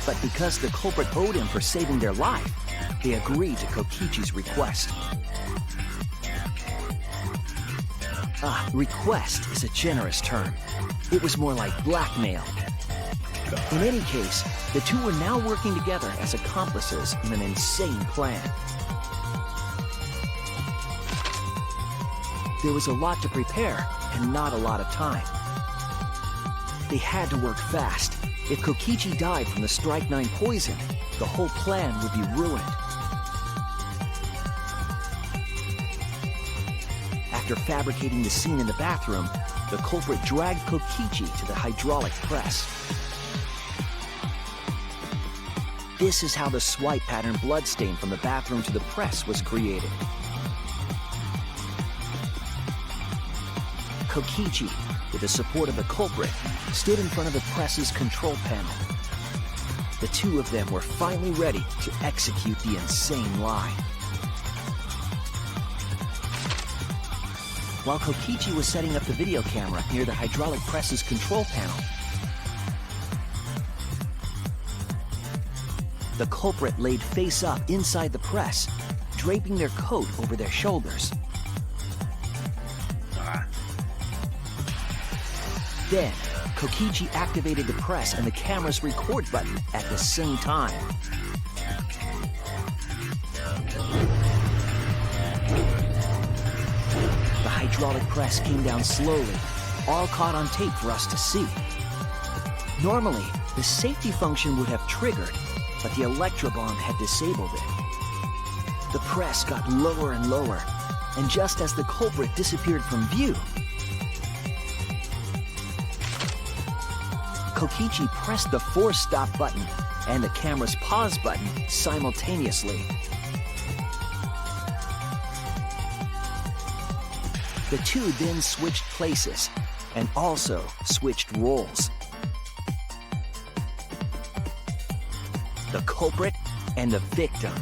But because the culprit owed him for saving their life, they agreed to Kokichi's request. Request is a generous term. It was more like blackmail. In any case, the two were now working together as accomplices in an insane plan. There was a lot to prepare and not a lot of time. They had to work fast. If Kokichi died from the Strike 9 poison, the whole plan would be ruined. After fabricating the scene in the bathroom, the culprit dragged Kokichi to the hydraulic press. This is how the swipe pattern bloodstain from the bathroom to the press was created. Kokichi, with the support of the culprit, stood in front of the press's control panel. The two of them were finally ready to execute the insane lie. While Kokichi was setting up the video camera near the hydraulic press's control panel, the culprit laid face up inside the press, draping their coat over their shoulders. Then, Kokichi activated the press and the camera's record button at the same time. The hydraulic press came down slowly, all caught on tape for us to see. Normally, the safety function would have triggered, but the electrobomb had disabled it. The press got lower and lower, and just as the culprit disappeared from view, Kokichi pressed the force stop button and the camera's pause button simultaneously. The two then switched places and also switched roles. The culprit and the victim.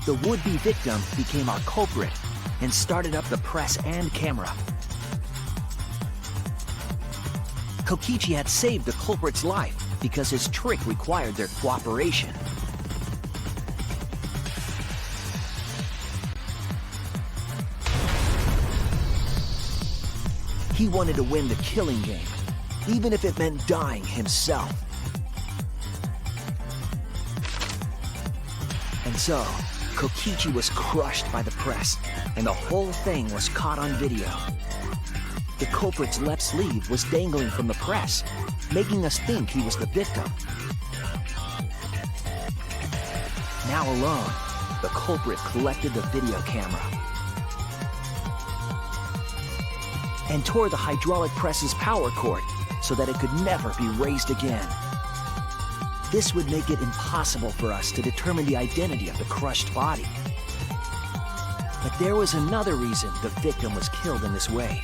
The would-be victim became our culprit and started up the press and camera. Kokichi had saved the culprit's life because his trick required their cooperation. He wanted to win the killing game, even if it meant dying himself. And so, Kokichi was crushed by the press, and the whole thing was caught on video. The culprit's left sleeve was dangling from the press, making us think he was the victim. Now alone, the culprit collected the video camera and tore the hydraulic press's power cord so that it could never be raised again. This would make it impossible for us to determine the identity of the crushed body. But there was another reason the victim was killed in this way.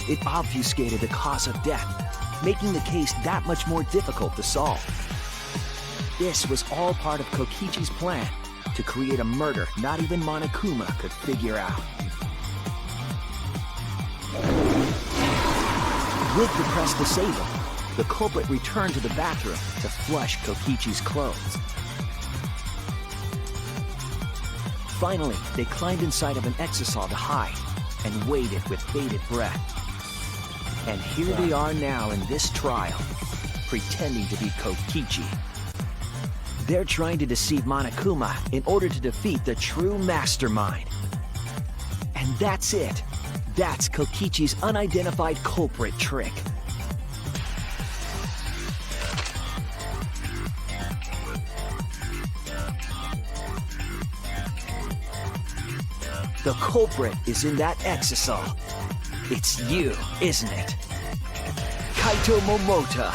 It obfuscated the cause of death, making the case that much more difficult to solve. This was all part of Kokichi's plan to create a murder not even Monokuma could figure out. With the press disabled, the culprit returned to the bathroom to flush Kokichi's clothes. Finally, they climbed inside of an exisal to hide and waited with bated breath. And here they are now in this trial, pretending to be Kokichi. They're trying to deceive Monokuma in order to defeat the true mastermind. And that's it. That's Kokichi's unidentified culprit trick. The culprit is in that exisal. It's you, isn't it? Kaito Momota,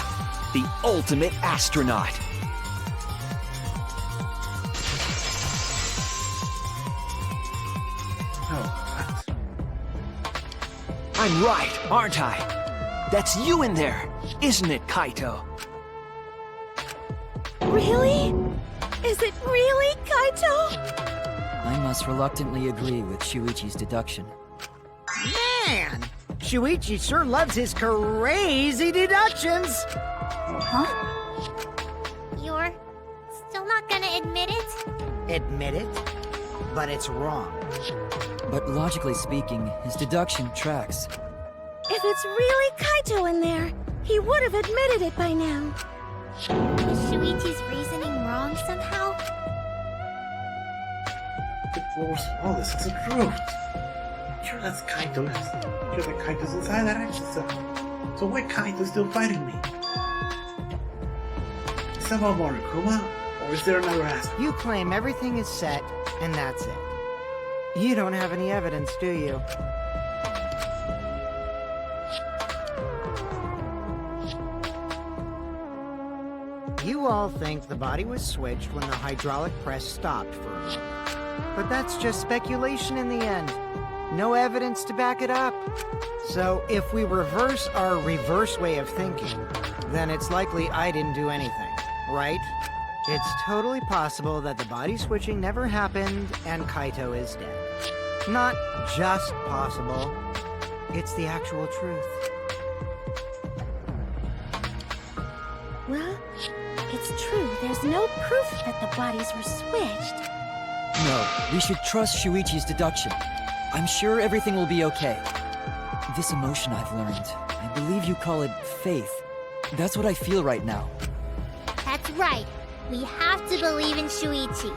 the ultimate astronaut. I'm right, aren't I? That's you in there. Isn't it, Kaito? Really? Is it really Kaito? I must reluctantly agree with Shuichi's deduction. Man! Shuichi sure loves his crazy deductions! Huh? You're still not gonna admit it? Admit it? But it's wrong. But logically speaking, his deduction tracks. If it's really Kaito in there, he would have admitted it by now. Is Shuichi's reasoning wrong somehow? The force all this is the truth. Sure, that's Kaito. Sure, that Kaito's inside that action cell. So why Kaito's still fighting me? Is that about Monokuma? Or is there another aspect? You claim everything is set, and that's it. You don't have any evidence, do you? You all think the body was switched when the hydraulic press stopped for a moment. But that's just speculation in the end. No evidence to back it up. So if we reverse our reverse way of thinking, then it's likely I didn't do anything, right? It's totally possible that the body switching never happened and Kaito is dead. Not just possible, it's the actual truth. Well, it's true. There's no proof that the bodies were switched. No, we should trust Shuichi's deduction. I'm sure everything will be okay. This emotion I've learned, I believe you call it faith. That's what I feel right now. That's right. We have to believe in Shuichi.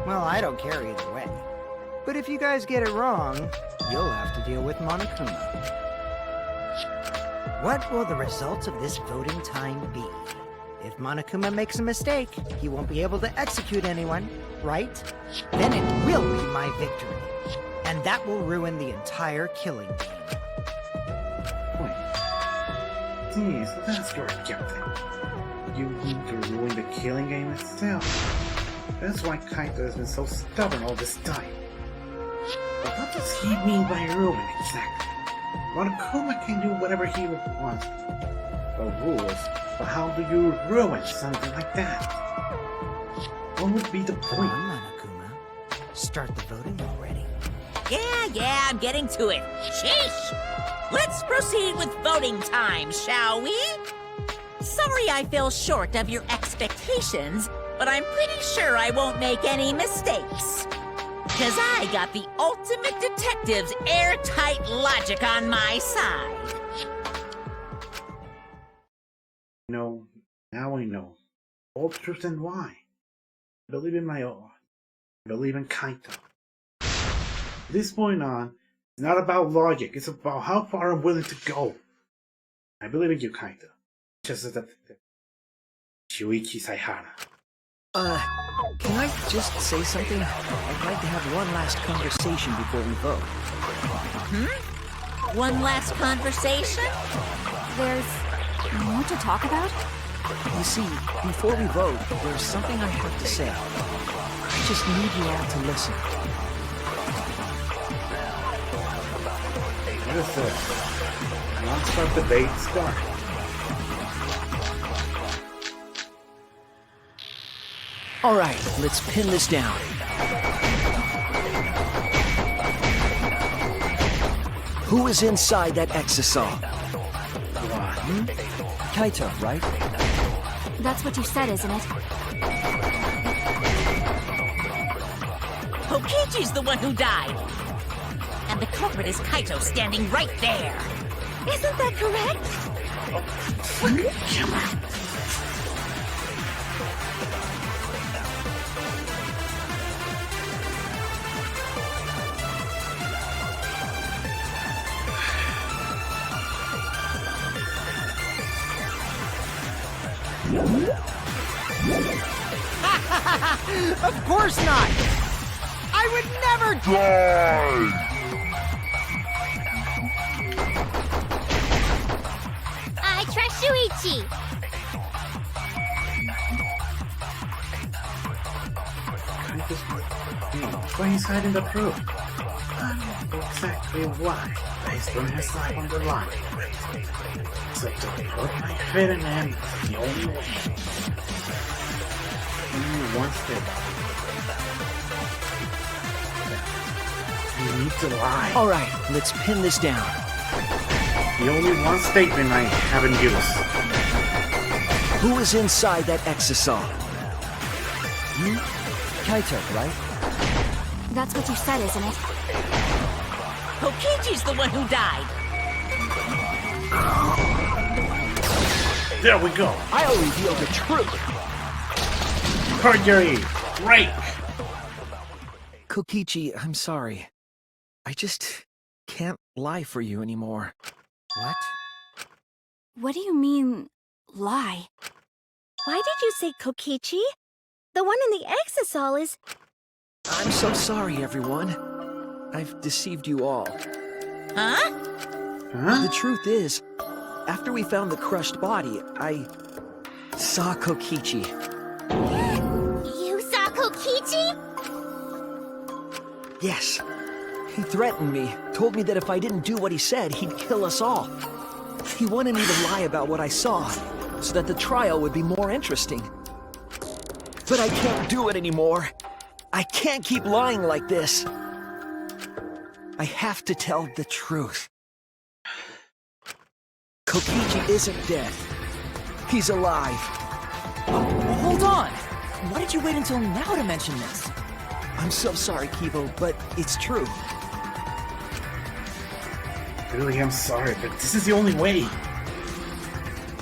Well, I don't care either way. But if you guys get it wrong, you'll have to deal with Monokuma. What will the results of this voting time be? If Monokuma makes a mistake, he won't be able to execute anyone, right? Then it will be my victory. And that will ruin the entire killing game. Wait. Geez, that's your guilty. You need to ruin the killing game itself. That's why Kaito has been so stubborn all this time. But what does he mean by ruin exactly? Monokuma can do whatever he wants. The rules, but how do you ruin something like that? What would be the Come point? on, Monokuma. Start the voting already. Yeah, I'm getting to it. Sheesh! Let's proceed with voting time, shall we? Sorry I fell short of your expectations, but I'm pretty sure I won't make any mistakes. Because I got the ultimate detective's airtight logic on my side. No, now I know. All the truth and why. I believe in my own. I believe in Kaito. From this point on, it's not about logic, it's about how far I'm willing to go. I believe in you, Kaito. Just as the Shuichi Saihara. Can I just say something? I'd like to have one last conversation before we vote. One last conversation? There's more to talk about? You see, before we vote, there's something I have to say. I just need you all to listen. What is this? Non-stop debate start. All right, let's pin this down. Who is inside that exosaw? Kaito, right? That's what you said, isn't it? Kokichi's the one who died. And the culprit is Kaito standing right there. Isn't that correct? Of course not! I would never Die! I trust Shuichi. Kaito's why he's hiding the proof. exactly why, based on his life on the line. So to put my faith in him, the only way. Only one step. You need to lie. All right, let's pin this down. The only one statement I haven't used. Who is inside that exisal? You? Kaito, right? That's what you said, isn't it? Kokichi's the one who died. There we go. I'll reveal the truth. Perjury. Break. Kokichi, I'm sorry. I just can't lie for you anymore. What? What do you mean, lie? Why did you say Kokichi? The one in the exisal is... I'm so sorry, everyone. I've deceived you all. Huh? Huh? The truth is, after we found the crushed body, I saw Kokichi. You saw Kokichi? Yes. He threatened me, told me that if I didn't do what he said, he'd kill us all. He wanted me to lie about what I saw, so that the trial would be more interesting. But I can't do it anymore. I can't keep lying like this. I have to tell the truth. Kokichi isn't dead. He's alive. Hold on! Why did you wait until now to mention this? I'm so sorry, Kibo, but it's true. Really, I'm sorry, but this is the only way.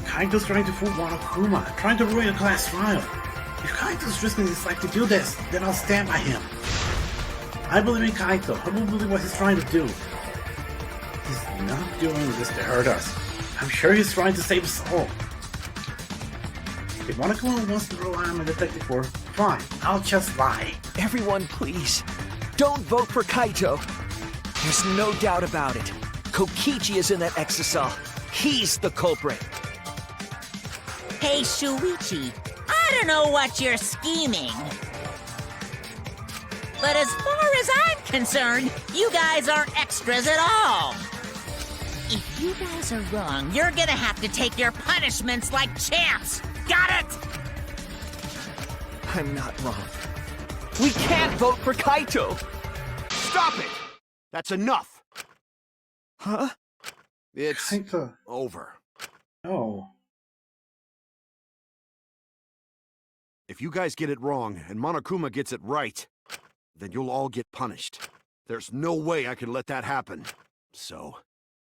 Kaito's trying to fool Monokuma, trying to ruin a class trial. If Kaito's risking his life to do this, then I'll stand by him. I believe in Kaito. I believe what he's trying to do. He's not doing this to hurt us. I'm sure he's trying to save us all. If Monokuma wants to rely on a detective for, fine, I'll just lie. Everyone, please, don't vote for Kaito. There's no doubt about it. Kokichi is in that exisal. He's the culprit. Hey, Shuichi, I don't know what you're scheming. But as far as I'm concerned, you guys aren't extras at all. If you guys are wrong, you're gonna have to take your punishments like champs. Got it? I'm not wrong. We can't vote for Kaito! Stop it! That's enough! Huh? It's Kaito. over. Oh. If you guys get it wrong and Monokuma gets it right, then you'll all get punished. There's no way I can let that happen. So,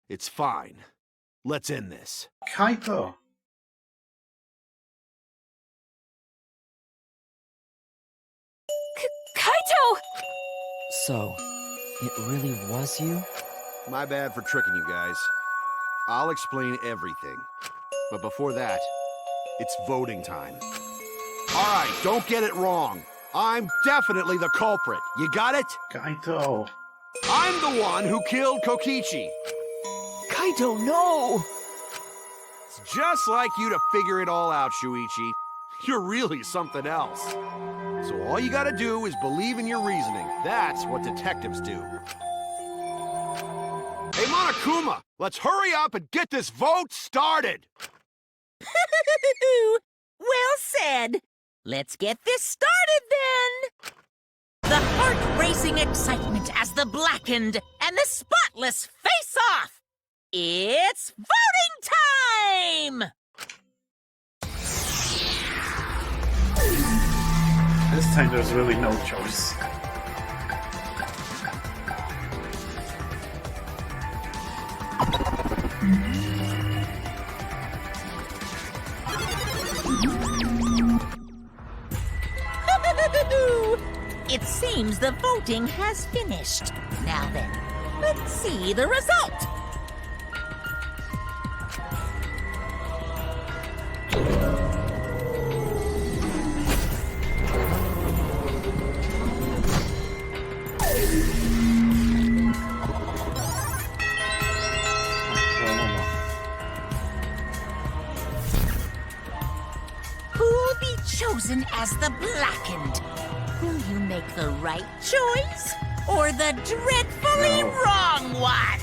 it's fine. Let's end this. Kaito. Kaito! So, it really was you? My bad for tricking you guys. I'll explain everything. But before that, it's voting time. Alright, don't get it wrong. I'm definitely the culprit. You got it? Kaito. I'm the one who killed Kokichi. Kaito, no! It's just like you to figure it all out, Shuichi. You're really something else. So all you gotta do is believe in your reasoning. That's what detectives do. Hey, Monokuma, let's hurry up and get this vote started! Well said. Let's get this started then. The heart-racing excitement as the blackened and the spotless face off. It's voting time! This time there's really no choice. It seems the voting has finished. Now then, let's see the result. Who'll be chosen as the blackened? Will you make the right choice? or the dreadfully wrong one?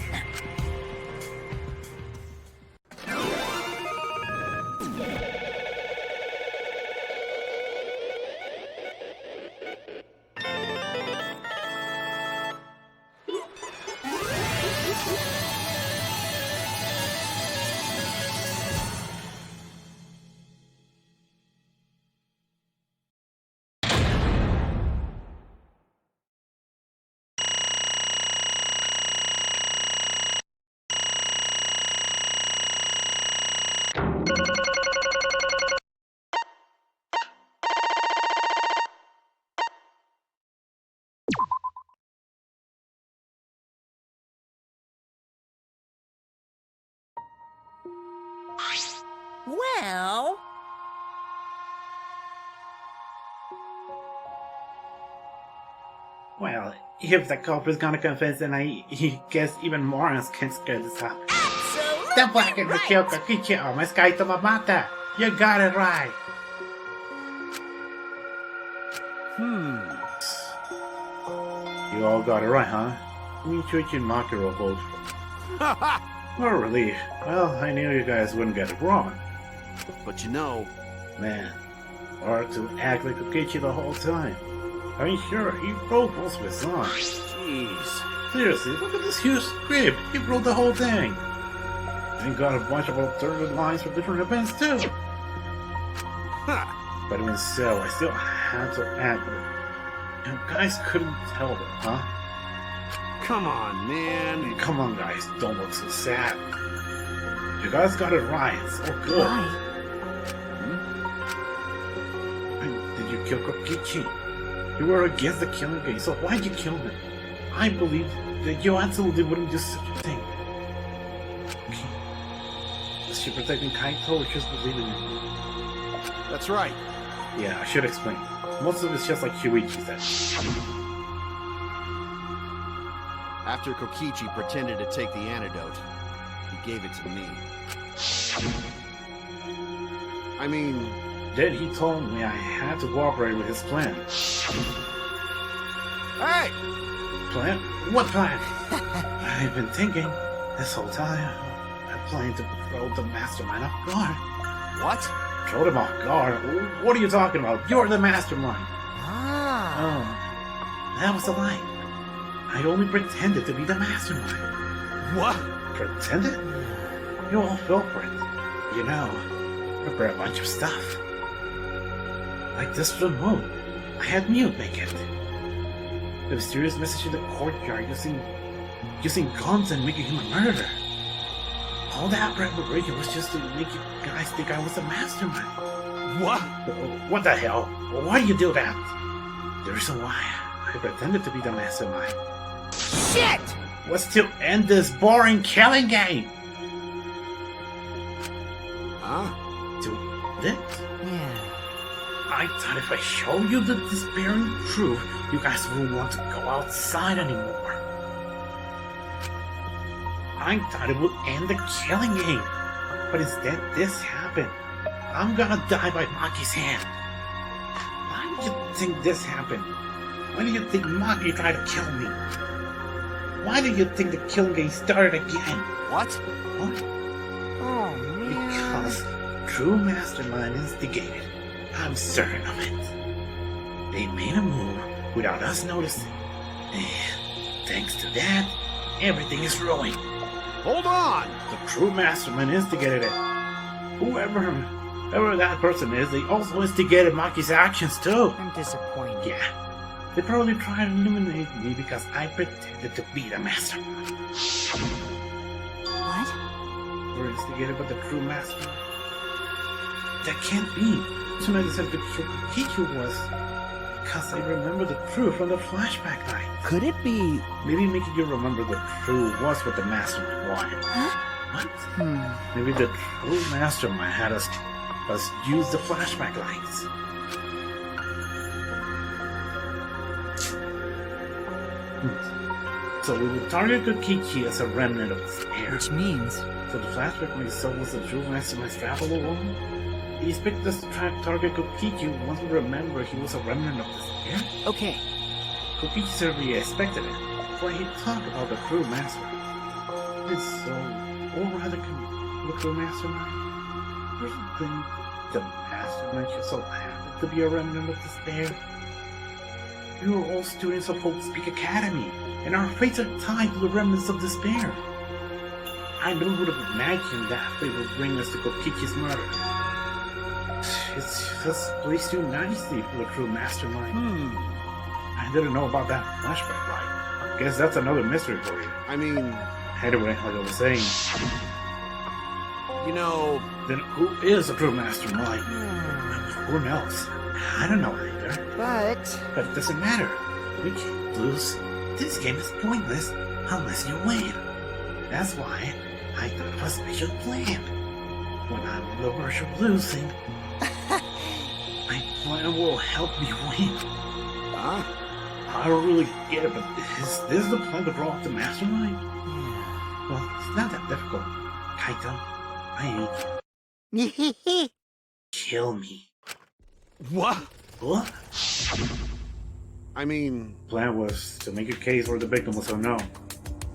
Well... Well, if the culprit's gonna confess, then I guess even morons can scare this up. absolutely The black and the right. kill Kokichi almost Kaito Mamata. You got it right. You all got it right, huh? Michuichi and Makiro both. What a relief. Well, I knew you guys wouldn't get it wrong. But you know, Man, or to act like Kokichi the whole time. I mean, sure, he wrote most of his songs. jeez. Seriously, look at this huge script. He wrote the whole thing. And got a bunch of alternative lines for different events, too. Ha! But even so, I still had to act like you guys couldn't tell them, huh? Come on, man. Come on, guys, don't look so sad. You guys got it right, so good. And did you kill Kokichi? You were against the killing game, so why'd you kill him? I believe that you absolutely wouldn't do such a thing. Okay. Is she protecting Kaito or just believing in you? That's right. Yeah, I should explain. Most of it's just like Shuichi said. After Kokichi pretended to take the antidote, he gave it to me. I mean... Then he told me I had to cooperate with his plan. Hey! Plan? What plan? I've been thinking this whole time. I planned to throw the mastermind off guard. What? Throw them off guard? What are you talking about? You're the mastermind. Ah. Oh, that was a lie. I only pretended to be the mastermind. What? Pretended? You all fell for it. You know, prepare a bunch of stuff. Like this remote. I had Mute make it. The mysterious message in the courtyard using guns and making him a murderer. All that preparation was just to make you guys think I was a mastermind. What? What the hell? Why do you do that? The reason why I pretended to be the mastermind Shit! was to end this boring killing game. Huh? To this? Yeah. I thought if I show you the despairing truth, you guys wouldn't want to go outside anymore. I thought it would end the killing game, but instead this happened. I'm gonna die by Maki's hand. Why do you think this happened? Why do you think Maki tried to kill me? Why do you think the killing game started again? What? What? Oh, man. Because true mastermind instigated. I'm certain of it. They made a move without us noticing. And thanks to that, everything is ruined. Hold on! The true mastermind instigated it. Whoever that person is, they also instigated Maki's actions too. I'm disappointed. Yeah. They probably tried to eliminate me because I pretended to be the mastermind. What? Were instigated by the true master. That can't be. Tonight said the true Kiku was. Because I remember the true from the flashback night. Could it be... Maybe making you remember the true was what the mastermind wanted. Huh? What? Maybe the true mastermind had us use the flashback lights. So we would target Kokichi as a remnant of despair. Which means... So the flashback when he saw was the true mastermind's travel alone? He expected us to try to target Kokichi once we remember he was a remnant of despair? Okay, Kokichi certainly expected it. When he talked about the crew master, it's so, or rather, the crew mastermind. There's a thing the mastermind just so happened to be a remnant of despair. We are all students of Hope's Peak Academy, and our fates are tied to the remnants of despair. I never would have imagined that fate would bring us to Kokichi's murder. It's just placed too nicely for the crew mastermind. I didn't know about that flashback, right? Guess that's another mystery for you. I mean, Anyway, like I was saying, you know, then who is the crew mastermind? Who knows? I don't know either. But it doesn't matter. We can't lose. This game is pointless unless you win. That's why I thought of a special plan. When I'm on the verge of losing, my plan will help me win. huh? I don't really get it, but is this the plan to draw up the mastermind? Well, it's not that difficult. Kaito, I hate you. Kill me. What? What? I mean, Plan was to make a case where the victim was unknown,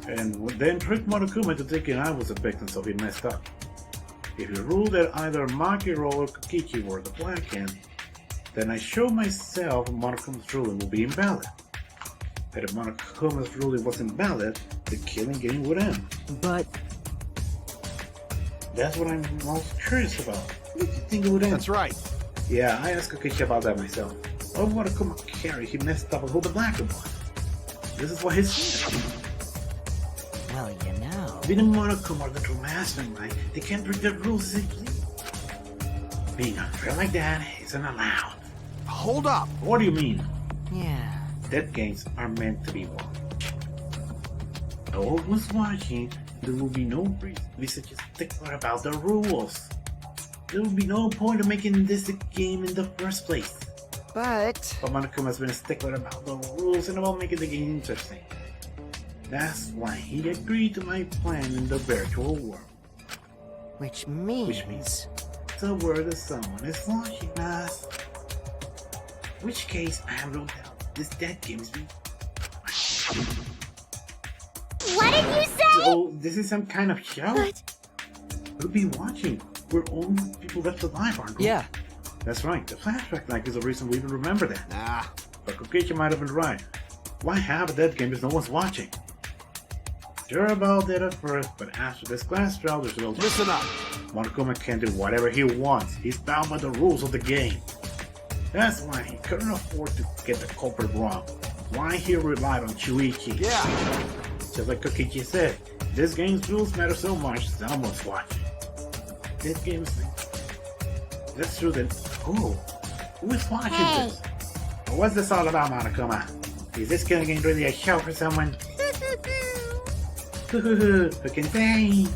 and then trick Monokuma into thinking I was a victim, so he messed up. If you rule that either Makiro or Kokichi were the Black Hand, then I show myself Monokuma's ruling will be invalid. But if Monokuma's ruling was invalid, the killing game would end. But That's what I'm most curious about. What do you think it would end? that's right. Yeah, I asked Kokichi about that myself. Why would Monokuma carry? He messed up on who the Black Hand was. This is what he said. well, you know. Being a Monokuma or the true mastermind, they can't break the rules as they please. Being unfair like that isn't allowed. Hold up. What do you mean? Yeah. Dead games are meant to be won. No one was watching. There will be no reason to be such a stickler about the rules. There will be no point of making this a game in the first place. But Monokuma has been a stickler about the rules and about making the game interesting. That's why he agreed to my plan in the virtual world. which means, Which means the word that someone is watching us. Which case, I have no doubt this dead game is being. What did you say? So, this is some kind of show? But Who'll be watching? We're only people left alive, aren't we? Yeah. That's right. The flashback night is the reason we even remember that. Nah. But Kokichi might have been right. Why have a dead game if no one's watching? Sure about that at first, but after this class trial, there's no. Listen up. Monokuma can do whatever he wants. He's bound by the rules of the game. That's why he couldn't afford to get the culprit wrong. Why he relied on Chuichi. Yeah. Just like Kokichi said, this game's rules matter so much, someone's watching. This game's... That's true then. Who is watching Hey. this? What's this all about, Monokuma? Is this killing game really a show for someone? Who can say?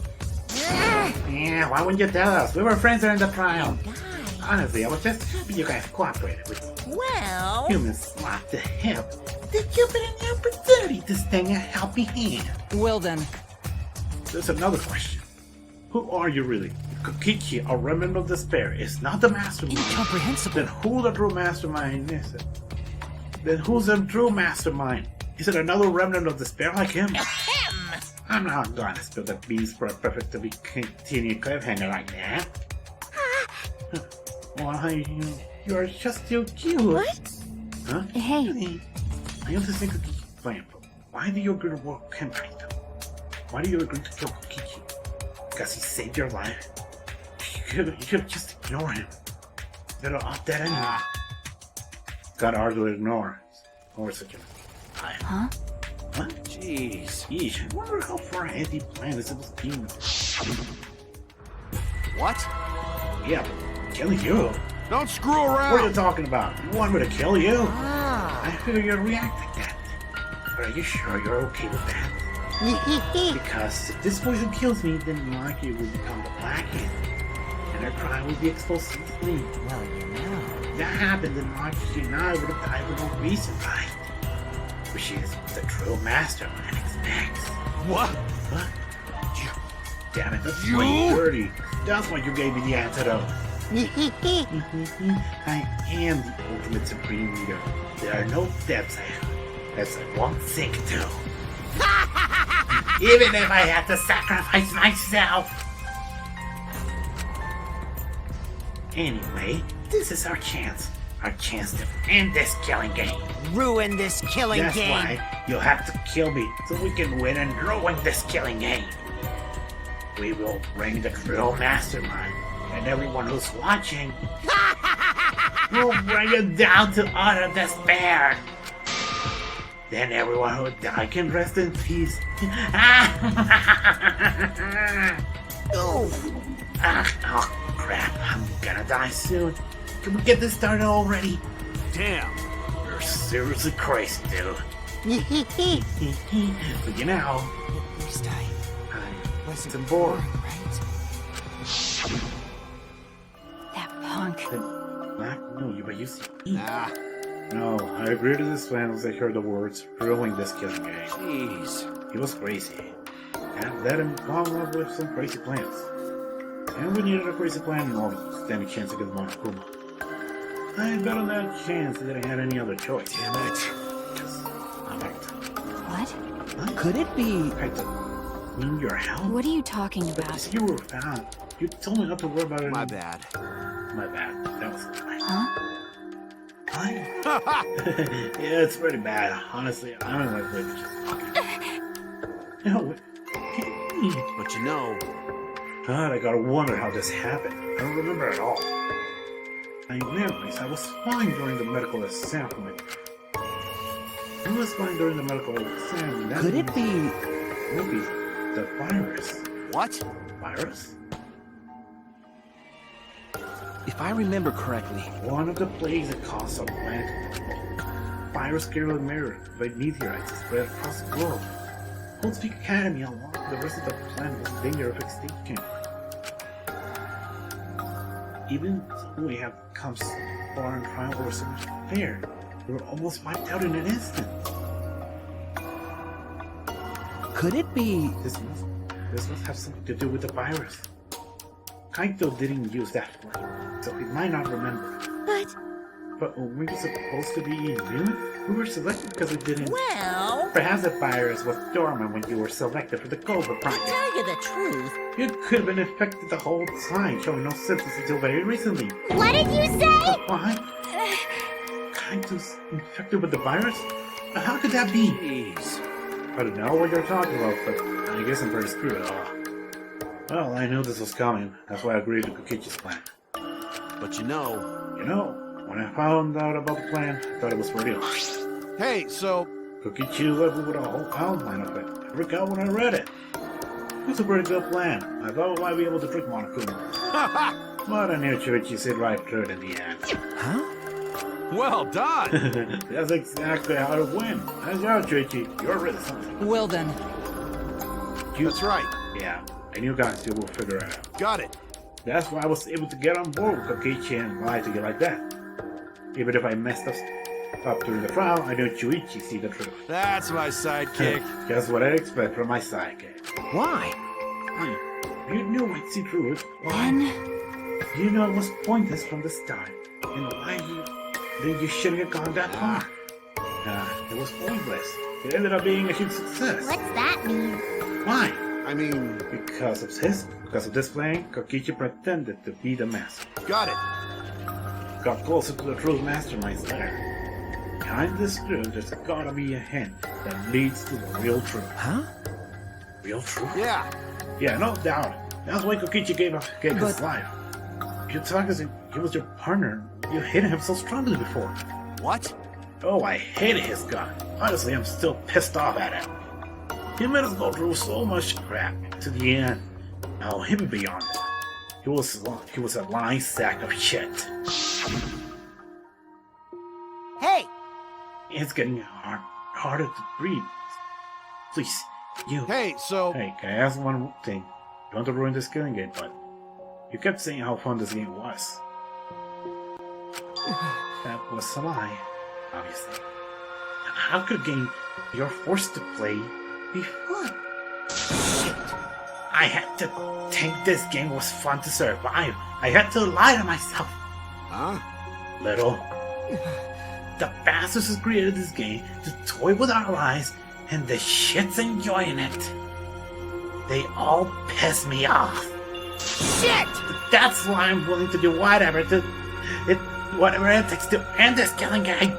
Yeah, why wouldn't you tell us? We were friends during the trial. Honestly, I was just happy you guys cooperated with me. Well, Humans slot to help. They're given an opportunity to stand a helping hand. Well then, There's another question. Who are you really? If Kokichi, a remnant of despair, is not the mastermind, incomprehensible. then who the true mastermind is it? Then who's the true mastermind? Is it another remnant of despair like him? ahem. I'm not gonna spill the beans for a perfectly continued cliffhanger like that. Why, you're just too cute. What? Huh? Hey. Honey, I understand Kokichi's plan, but why do you agree to work with him, Kaito? Why do you agree to kill Kokichi? Because he saved your life? You should just ignore him. They're all dead anyway. Gotta hardly ignore. Or such a... Huh? What? Jeez. Yeesh, I wonder how far ahead he planned this was being. What? Yeah, killing you. Don't screw What are you around. talking about? You want me to kill you? ah, I figure you'd react like that. But are you sure you're okay with that? Because if this poison kills me, then Maki will become the Black Hand. And her crime will be exposed to me. Well, you know. If that happened, then Maki and I would have died for no reason, right? Which is what the true mastermind expects. What? What? Damn it, that's You? way dirty. That's why you gave me the antidote. I am the ultimate supreme leader. There are no depths I have. as I won't sink to. Even if I had to sacrifice myself. Anyway, this is our chance. Our chance to end this killing game. Ruin this killing That's game. why you'll have to kill me so we can win and ruin this killing game. We will bring the real mastermind and everyone who's watching. We'll bring it down to utter despair. Then everyone who died can rest in peace. Oh, crap. I'm gonna die soon. Can we get this started already? Damn. You're seriously crazy, dude. But you know, At least I wasn't I'm bored. right? That punk. No, but you see me. Ah, No, I agreed to this plan as I heard the words, ruining this killing game. jeez. He was crazy. And let him come up with some crazy plans. And we needed a crazy plan in order to stand a chance against Monokuma. I bet on that chance that I had any other choice. Damn it. Yes, I'm out. What? Could it be... I need your help. What are you talking But about? you were found. You told me not to worry about it. My bad. My bad. That was fine. Huh? Fine. Yeah, it's pretty bad. Honestly, I don't like what you're talking. No, But you know, God, I gotta wonder how this happened. I don't remember at all. I realized I was fine during the medical exam. I was fine during the medical exam. That Could it be... maybe the virus? what? Virus? If I remember correctly, One of the plagues that caused a plant virus carried mirror by meteorites that spread across the globe. Whole Speak Academy, along with the rest of the planet, was in danger of extinction. Even though we have come so far and triumph over so much fair, we were almost wiped out in an instant. could it be... This must have something to do with the virus. Kaito didn't use that word, so he might not remember. But were we supposed to be immune? We were selected because we didn't. Well, Perhaps the virus was dormant when you were selected for the Cobra to Project. tell you the truth, You could have been infected the whole time, showing no symptoms until very recently. What did you say? But why? Kaito's infected with the virus? How could that be? Jeez. I don't know what you're talking about, but I guess I'm pretty screwed. Well, I knew this was coming. That's why I agreed to Kokichi's plan. But you know, When I found out about the plan, I thought it was for real. hey, so Kokichi left me with a whole outline of it. I forgot when I read it. It was a pretty good plan. I thought I might be able to trick Monokuma. But I knew Chuichi said right through it in the end. Huh? well done. That's exactly how to win. Nice job, Chuichi. You're really something. Well then, That's right. Yeah, I knew guys will figure it out. Got it. That's why I was able to get on board with Kokichi and lie to you like that. Even if I messed up during the trial, I knew Chuichi see the truth. That's my sidekick. Just what I'd expect from my sidekick. Why? You knew I'd see through it. Then, You know it was pointless from the start. And why then you shouldn't have gone that far. It was pointless. It ended up being a huge success. What's that mean? Why? I mean, Because of this plan, Kokichi pretended to be the master. got it. Got closer to the true mastermind's lair. Behind this truth, there's gotta be a hint that leads to the real truth. Huh? Real truth? Yeah. Yeah, no doubt. That's why Kokichi gave his life. You talk as if he was your partner. You hated him so strongly before. What? Oh, I hated his gun. Honestly, I'm still pissed off at him. He made us go through so much crap to the end. Now, him beyond it. He was a lying sack of shit. Hey! It's getting harder to breathe. Please, you. Hey, so Hey, can I ask one thing? Don't want to ruin this killing game, but you kept saying how fun this game was. That was a lie, obviously. How could a game you're forced to play be fun? Shit. I had to think this game was fun to survive. I had to lie to myself. huh? Little. the bastards who created this game to toy with our lives, and the shit's enjoying it. They all piss me off. Shit! That's why I'm willing to do whatever it takes to end this killing game.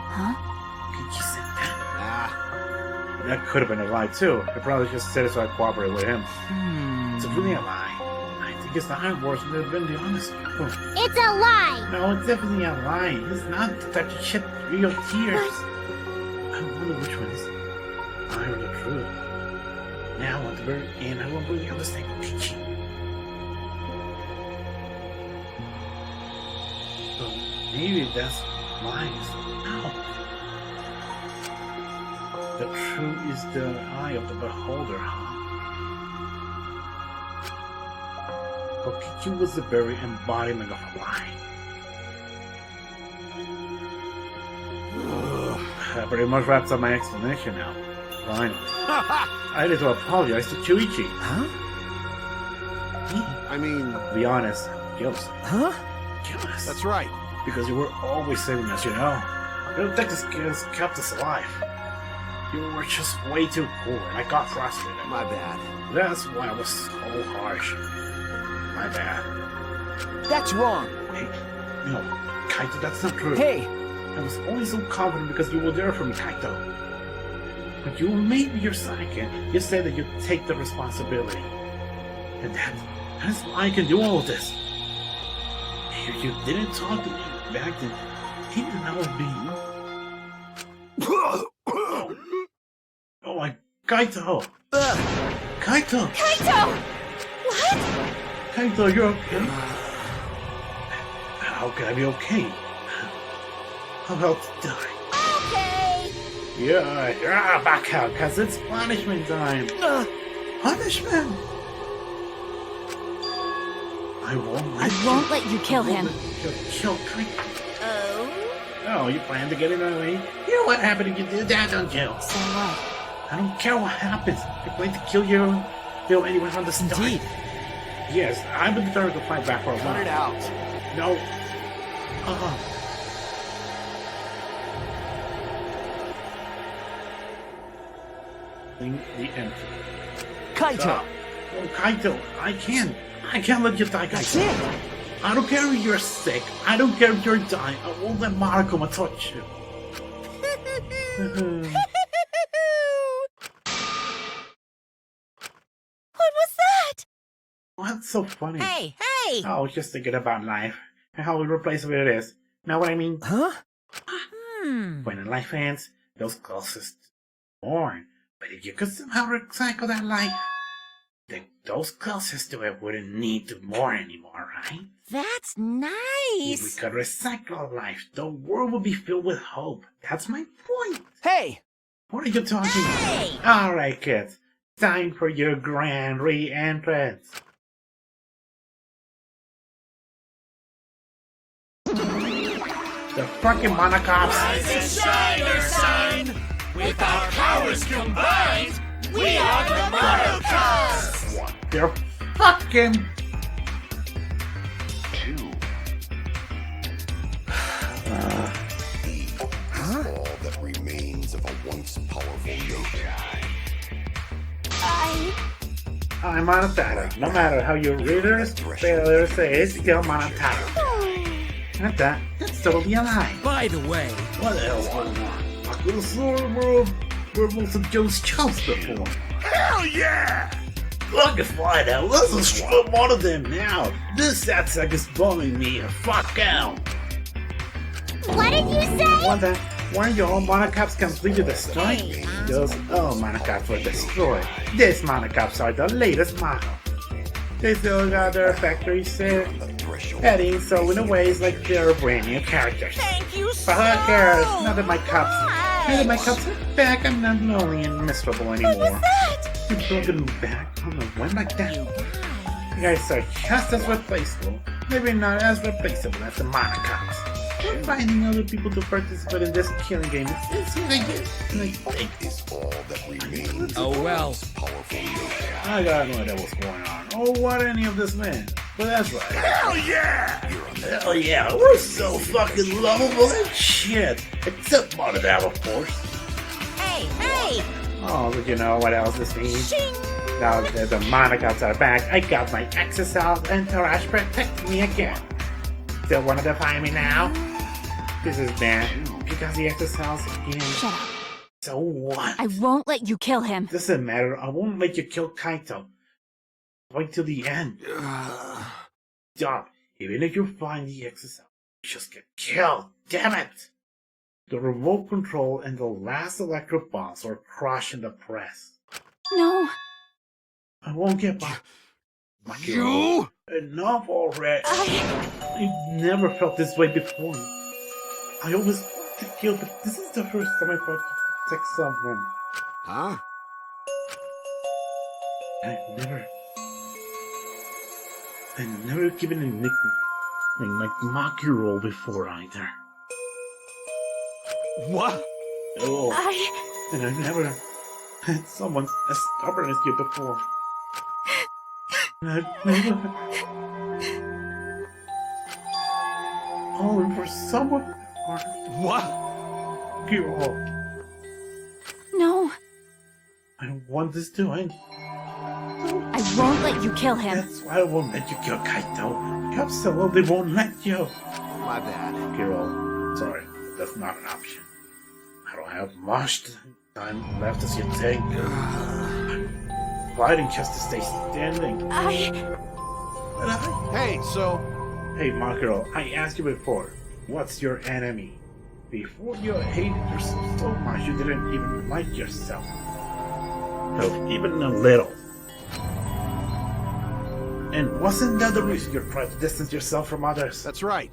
Huh? Could you say that? Ah, That could have been a lie too. I probably just said it so I cooperated with him. It's really a lie. I think it's the Iron Wars would have been the honest people. It's a lie! No, it's definitely a lie. It's not the type of shit real tears. I wonder which one is lie or the truth. Now at the very end, I won't really understand Kokichi. So maybe that's lies. No. The truth is the eye of the beholder, huh? Kokichi was the very embodiment of a lie. That pretty much wraps up my explanation now. Finally. I need to apologize to Chuichi. Huh? I mean, To be honest, guilty. Huh? Guiltless. that's right. Because you were always saving us, you know. Your Texas skills kept us alive. You were just way too cool, and I got frustrated. My bad. That's why I was so harsh. My bad. That's wrong. Hey, no, Kaito, that's not true. Hey, I was only so confident because you were there for me, Kaito. But you made me your sidekick. You said that you'd take the responsibility. And that's why I can do all of this. If you didn't talk to me back then, even I would be... Oh my... Kaito! Kaito! Kaito! What? Kaito, you're okay? How can I be okay? How about to die? Okay! Yeah, back out, cause it's punishment time. Punishment? I won't let you kill him. Kill Kaito. Oh? Oh, you plan to get in my way? You know what happened if you do that, don't you? So what? I don't care what happens. I plan to kill anyone from the start. Indeed. Yes, I'm determined to fight back for a Cut while. it out. No. The empty. Kaito. Stop. Oh, Kaito, I can't let you die, That's Kaito. it. I don't care if you're sick. I don't care if you're dying. I won't let Marukuma touch you. What was that? What's so funny? Hey! I was just thinking about life and how irreplaceable it is. Know what I mean? Huh? When life ends, those closest born. But if you could somehow recycle that life, then those closest to it wouldn't need to mourn anymore, right? That's If we nice! could recycle life, the world would be filled with hope. That's my point. Hey, What are you talking Hey! about? Alright, kids. Time for your grand re-entrance. The fucking monocops. With our powers combined, we are the Monocops! What? They're fucking... All that remains of a once powerful nation. I'm Monotaro. No matter how your readers fail to say it's still Monotaro. Not that. That's totally a lie. By the way, What the hell's going on? I could have sworn we're most of Joe's chumps before. Hell yeah! Look at fly now. Let's destroy one of them now. This sad sack is bumming me. Fuck out. What did you say? What the? Weren't your own monocops completely destroyed? Those old monocops were destroyed. These monocops are the latest model. They still got their factories set, heading so in a way it's like they're brand new characters. Thank you so But who cares? Now that my cups, much! now that my cups are back, I'm not lonely and miserable anymore. What was that? You're bringing me back. I don't know when like that. You guys are just as replaceable. Maybe not as replaceable as the monocops. We're finding other people to participate in this killing game. It's like Is all that remains oh well. powerful nation. I got no idea what's going on. Oh, what any of this meant. But that's right. Hell yeah! Hell yeah, we're so fucking lovable and shit. Except Monodab, of course. Hey, hey! Oh, but you know what else this means? Shing! Now there's a Monogats are back. I got my exocells and Tarash protecting me again. Still wanna defy me now? This is bad. Because the exocells again. Shut up. So what? I won't let you kill him. Doesn't matter. I won't let you kill Kaito. Wait till the end. Stop. Even if you find the exocell, you just get killed. Damn it! The remote control and the last electro bombs are crushing the press. No. I won't get back. You? Enough already. I've never felt this way before. I always want to kill, but this is the first time I fought to protect someone. Huh? I've never given a nickname like Maki Roll before either. What? Oh, and I've never had someone as stubborn as you before. And I've never fallen for someone before. What? Maki Roll. No. I don't want this to end. I won't let you kill him. That's why I won't let you kill Kaito. Absolutely won't let you. My bad. Kiro, sorry, that's not an option. I don't have much time left as you think. I'm fighting just to stay standing. Hey, so... Hey, Makiro, I asked you before, what's your enemy? Before you hated yourself so much you didn't even like yourself. No, even a little. And wasn't that the reason you tried to distance yourself from others? That's right.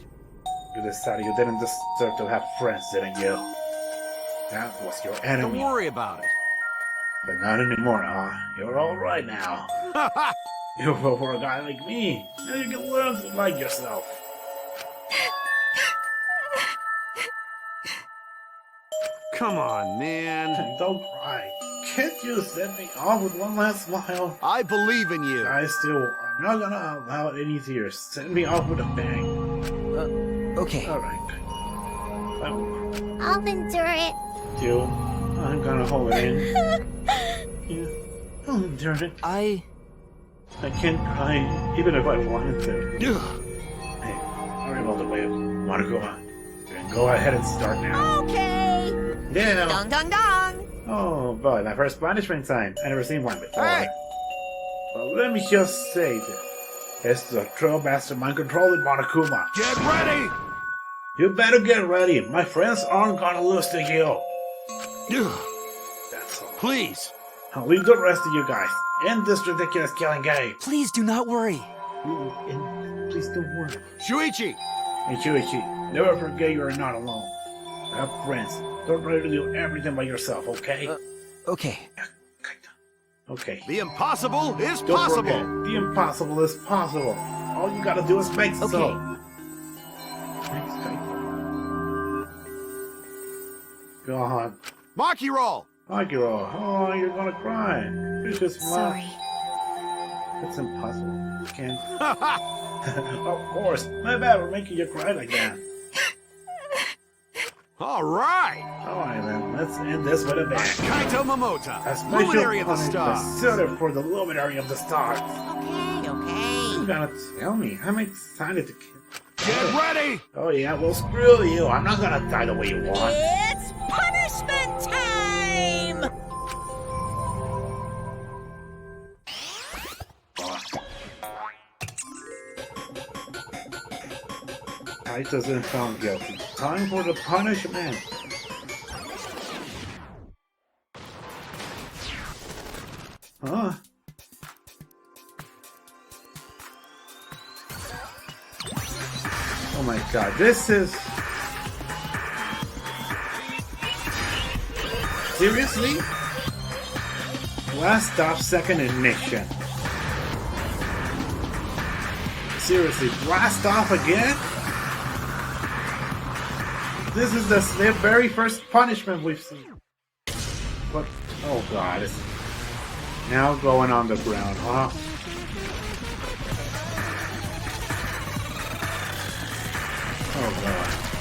You decided you didn't deserve to have friends, didn't you? That was your enemy. Don't worry about it. But not anymore, huh? You're alright now. You vote for a guy like me, and you can learn to like yourself. Come on, man. Don't cry. Can't you send me off with one last smile? I believe in you. I still am not gonna allow any tears. Send me off with a bang. Okay. Alright. I'll endure it. You, I'm gonna hold it in. Yeah, I'll endure it. I can't cry, even if I wanted to. Hey, sorry about the way I want to go on. Then go ahead and start now. Okay! Yeah. Dong dong dong! Oh boy, my first punishment time. I never seen one before. Hey! Well, let me just say this. It's the Trail Master Mind Control in Monokuma. Get ready! You better get ready. My friends aren't gonna lose to you. That's all. Please. I'll leave the rest of you guys. End this ridiculous killing game. Please do not worry. And please don't worry. Shuichi! And Shuichi, never forget you are not alone. Have friends. Don't try to do everything by yourself, okay? Okay. Okay. The impossible is Don't possible! forget, the impossible is possible. All you gotta do is make so. Okay. Thanks, Kaito. Go on. Maki roll! Akira, oh, you're gonna cry. You should smile. Sorry. It's impossible. You can't. Of course. My bad for making you cry like that. Alright! Alright then, let's end this with a bang. Kaito Momota, A special Luminary of the punishment Stars. suited for the Luminary of the Stars. Okay, okay. You gotta tell me. I'm excited to kill. Get ready! Oh yeah, well screw you. I'm not gonna die the way you want. It's punishment time! Kaito's been found guilty. Time for the punishment. Huh? Oh my god, this is... Seriously? Last stop, second ignition. Seriously, blast off again? This is the very first punishment we've seen. But, oh god, it's now going on the ground, huh? Oh god.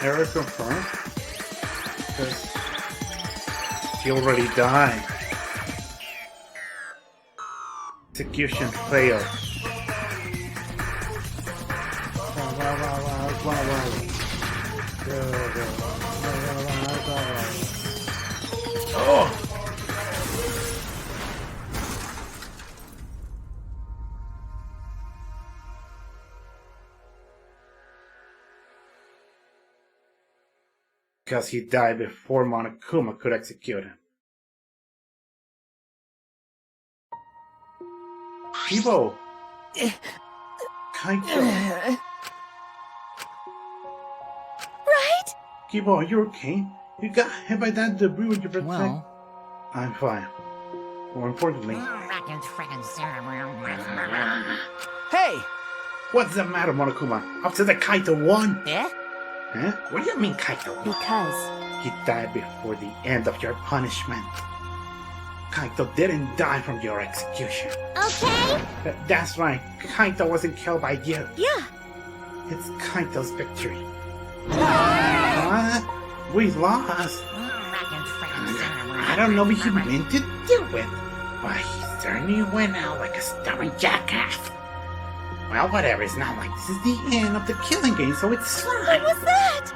Error confirmed? Because he already died. Execution failed. Oh! Because he died before Monokuma could execute him. Kibo! Kaito! Right? Kibo, are you okay? You got hit by that debris with your protect? Well, I'm fine. More importantly... Hey! What's the matter, Monokuma? Up to the Kaito won! Eh? Huh? What do you mean Kaito won? Because He died before the end of your punishment. Kaito didn't die from your execution. Okay? That's right. Kaito wasn't killed by you. Yeah. It's Kaito's victory. What? We lost. I don't know what he meant to do it, but he certainly went out like a stubborn jackass. Well, whatever. It's not like this is the end of the killing game, so it's fine. what was that?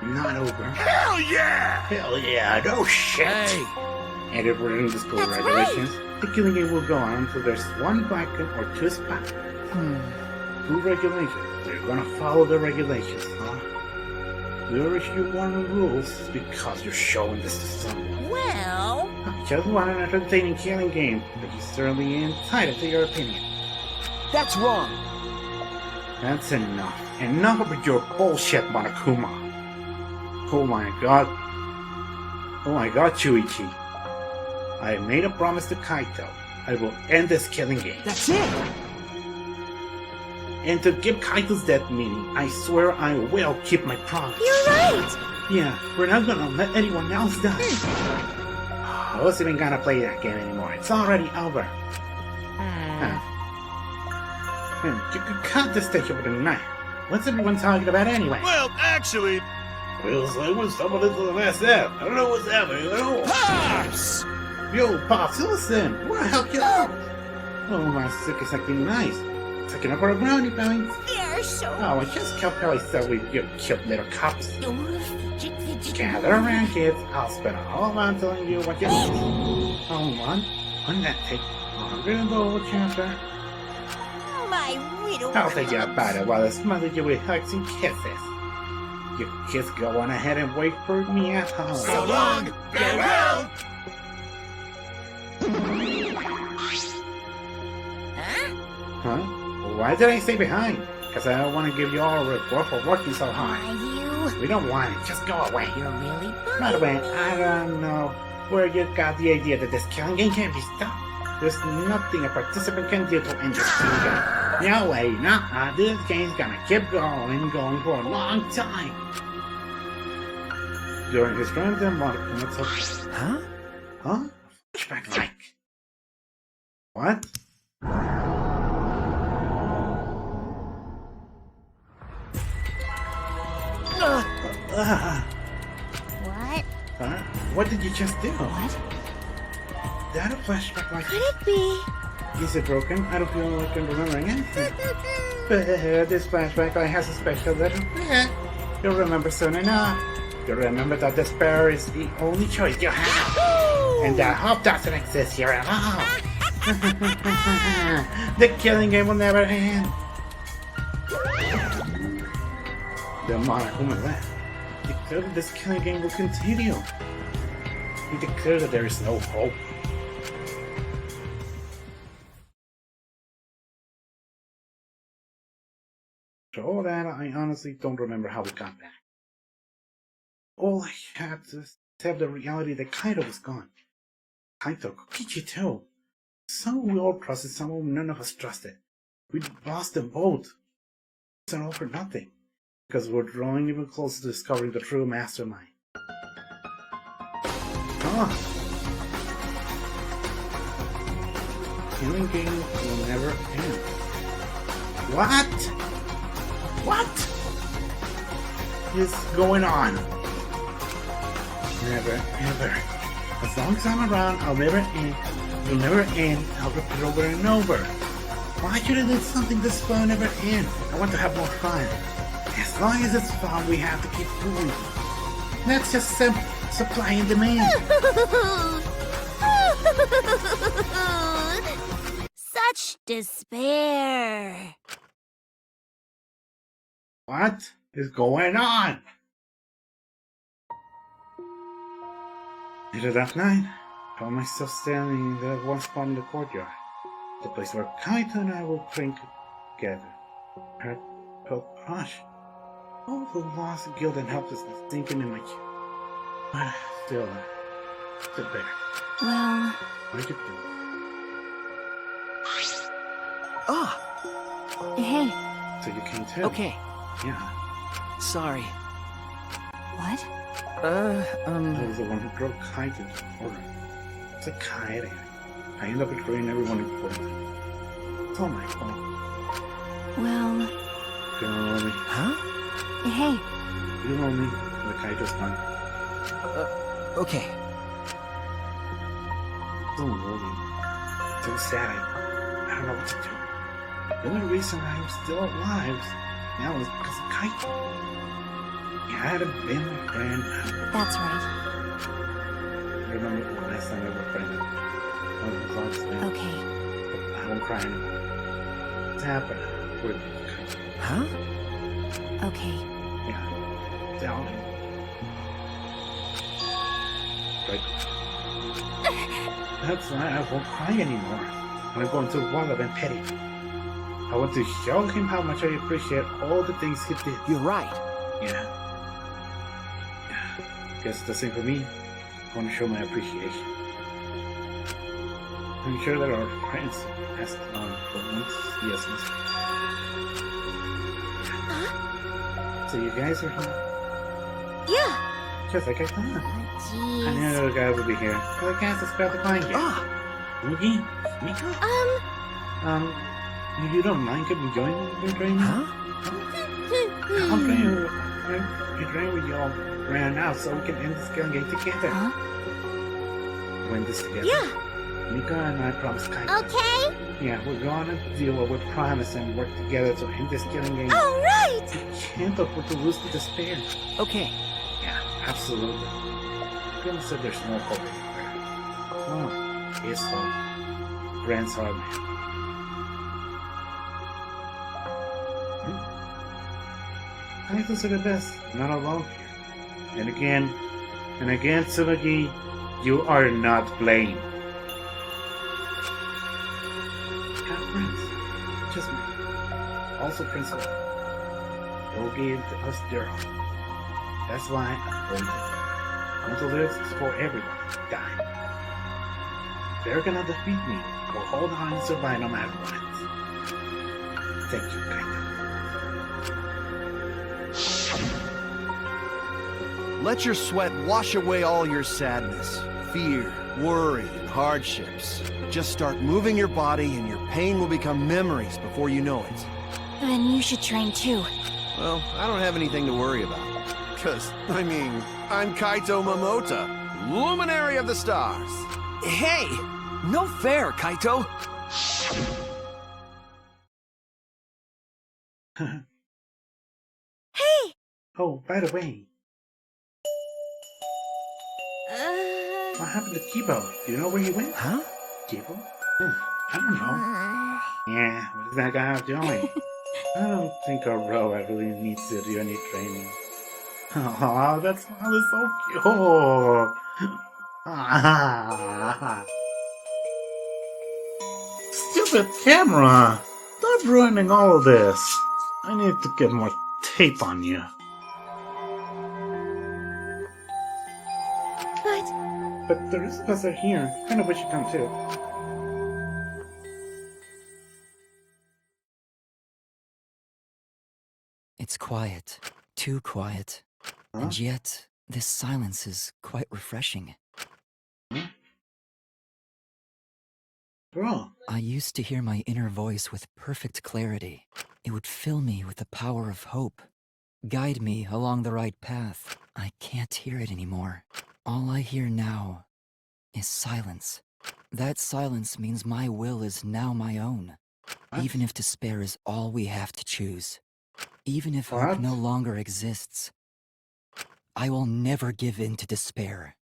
Not over. Hell yeah! Hell yeah, no shit. Hey! And if we're in the school That's regulations, the killing game will go on until there's one bracket or two spots. School regulations. They're gonna follow the regulations, huh? We'll issue one rules because you're showing this to someone. Well, I just want an entertaining killing game, but you're certainly entitled to your opinion. That's wrong. That's enough. Enough with your bullshit, Monokuma. Oh my god. Oh my god, Chuichi. I made a promise to Kaito. I will end this killing game. That's it. And to give Kaito's death meaning, I swear I will keep my promise. You're right. Yeah, we're not gonna let anyone else die. I wasn't even gonna play that game anymore. It's already over. Huh. You could cut this stage over the night. What's everyone talking about anyway? Well, actually... Feels like we're stumbling into the last app. I don't know what's happening at all. Pops! Yo, Pops, listen. We'll help you out. Oh, my sick is acting nice. Taking up our brownie points. they're so Oh, I just can't probably start with you cute little cops. Gather around, kids. I'll spend all around telling you what you need. Hold on that tape. I'm gonna go over chapter. my little. I'll tell you about it while I smother you with hugs and kisses. You kids go on ahead and wait for me at home. So long! Farewell! Huh? Why did I stay behind? Because I don't want to give you all a report for working so hard. You. We don't want it. Just go away. You're really By the way, I don't know where you got the idea that this killing game can't be stopped. There's nothing a participant can do to end this killing game. No way, nah, this game's gonna keep going for a long time. During his random monochrome, Huh? huh? Flashback like. What? What? Huh? What did you just do? What? That a flashback like? Could it be? Is it broken? I don't feel like I'm remembering anything. But this flashback light has a special little bit. You'll remember soon enough. You'll remember that despair is the only choice you have. And that hope doesn't exist here at all. The killing game will never end. The Monokuma left. He declared that this killing game will continue. He declared that there is no hope. For all that, I honestly don't remember how we got back. All I had to accept the reality that Kaito was gone. Kaito, Kokichi too. Someone we all trusted, someone none of us trusted. We lost them both. It's an all for nothing. Because we're drawing even closer to discovering the true mastermind. Ah! Killing game will never end. What? What is going on? Never, ever. As long as I'm around, I'll never end. It'll never end. I'll repeat over and over. Why should I do something this fun never end? I want to have more fun. As long as it's fun, we have to keep doing it. That's just supply and demand. Such despair. What is going on? Later that night, I found myself standing in that one spot in the courtyard, the place where Kaito and I will drink together. I felt crushed. All the loss, guilt, and helplessness sinking in my chest. But still, sit there. Well, What did you do? Ah, hey, So you came too? okay. Yeah. Sorry. what? I was the one who drove Kaito to the corner. It's a kite. I ended up betraying everyone important. It's all my fault. Well, You don't know me. Huh? hey, You know me. The Kaito's gone. Okay. Don't worry. So sad. I don't know what to do. The only reason I'm still alive now is because of Kaito. He had been my friend. that's right. I remember the last time we were friends. I was close to him. Okay. But I won't cry anymore. It's happened. With Kaito. Huh? Okay. Yeah. Tell him. Right. That's why I won't cry anymore. I'm going to walk up and pet him. I want to show him how much I appreciate all the things he did. You're right. Yeah. Guess the same for me. I want to show my appreciation. I'm sure that our friends passed on for once. Yes, miss. So you guys are here? Yeah. Just like I thought. Oh, I knew jeez. the guy would be here. So I guess it's about to find you. Ah, Moogie? Miko? You don't mind coming joining your training? huh? I'm training. You train with you all right now so we can end this gun game together. Huh? Win this together. Yeah. Mika and I promise Kaito. Okay. Yeah, we're gonna do what we promised and work together to end this killing game. All right. We can't afford to lose to despair. Okay. Yeah, absolutely. Gonna say there's no hope anywhere. Well, it's hope. Friends are man. I consider the best, not alone here. And again, Tsurugi, you are not blamed. Got friends, just me. Also principal. They'll give us their own. That's why I'm going to. I want to live for everyone to die. They're gonna defeat me, or hold on and survive no matter what. Thank you, Kaito. Let your sweat wash away all your sadness, fear, worry, and hardships. Just start moving your body and your pain will become memories before you know it. Then you should train too. Well, I don't have anything to worry about. Because, I'm Kaito Momota, luminary of the stars. Hey! No fair, Kaito! Hey. Oh, by the way, what happened to Kibo? Do you know where he went? Huh? Kibo? I don't know. Yeah, what is that guy doing? I don't think our robot really needs to do any training. Oh, that smile is so cute. Stupid camera! Stop ruining all this. I need to get more tape on you. But the rest of us are here. Kind of wish you'd come too. It's quiet. Too quiet. Huh? And yet, this silence is quite refreshing. Bro. I used to hear my inner voice with perfect clarity. It would fill me with the power of hope, guide me along the right path. I can't hear it anymore. All I hear now is silence. That silence means my will is now my own. What? Even if despair is all we have to choose. Even if hope What? no longer exists. I will never give in to despair.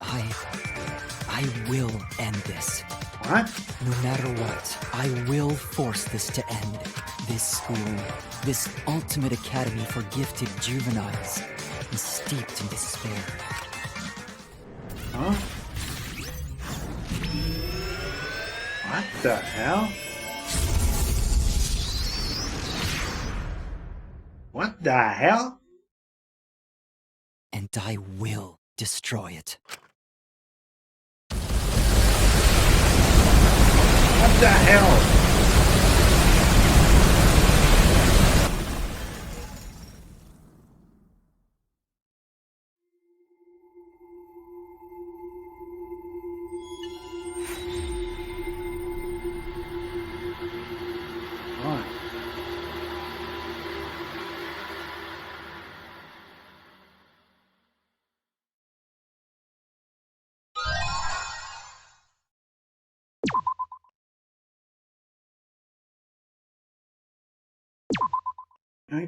I will end this. What? No matter what, I will force this to end. This school, this ultimate academy for gifted juveniles, is steeped in despair. Huh? What the hell? What the hell? And I will destroy it. What the hell? What? I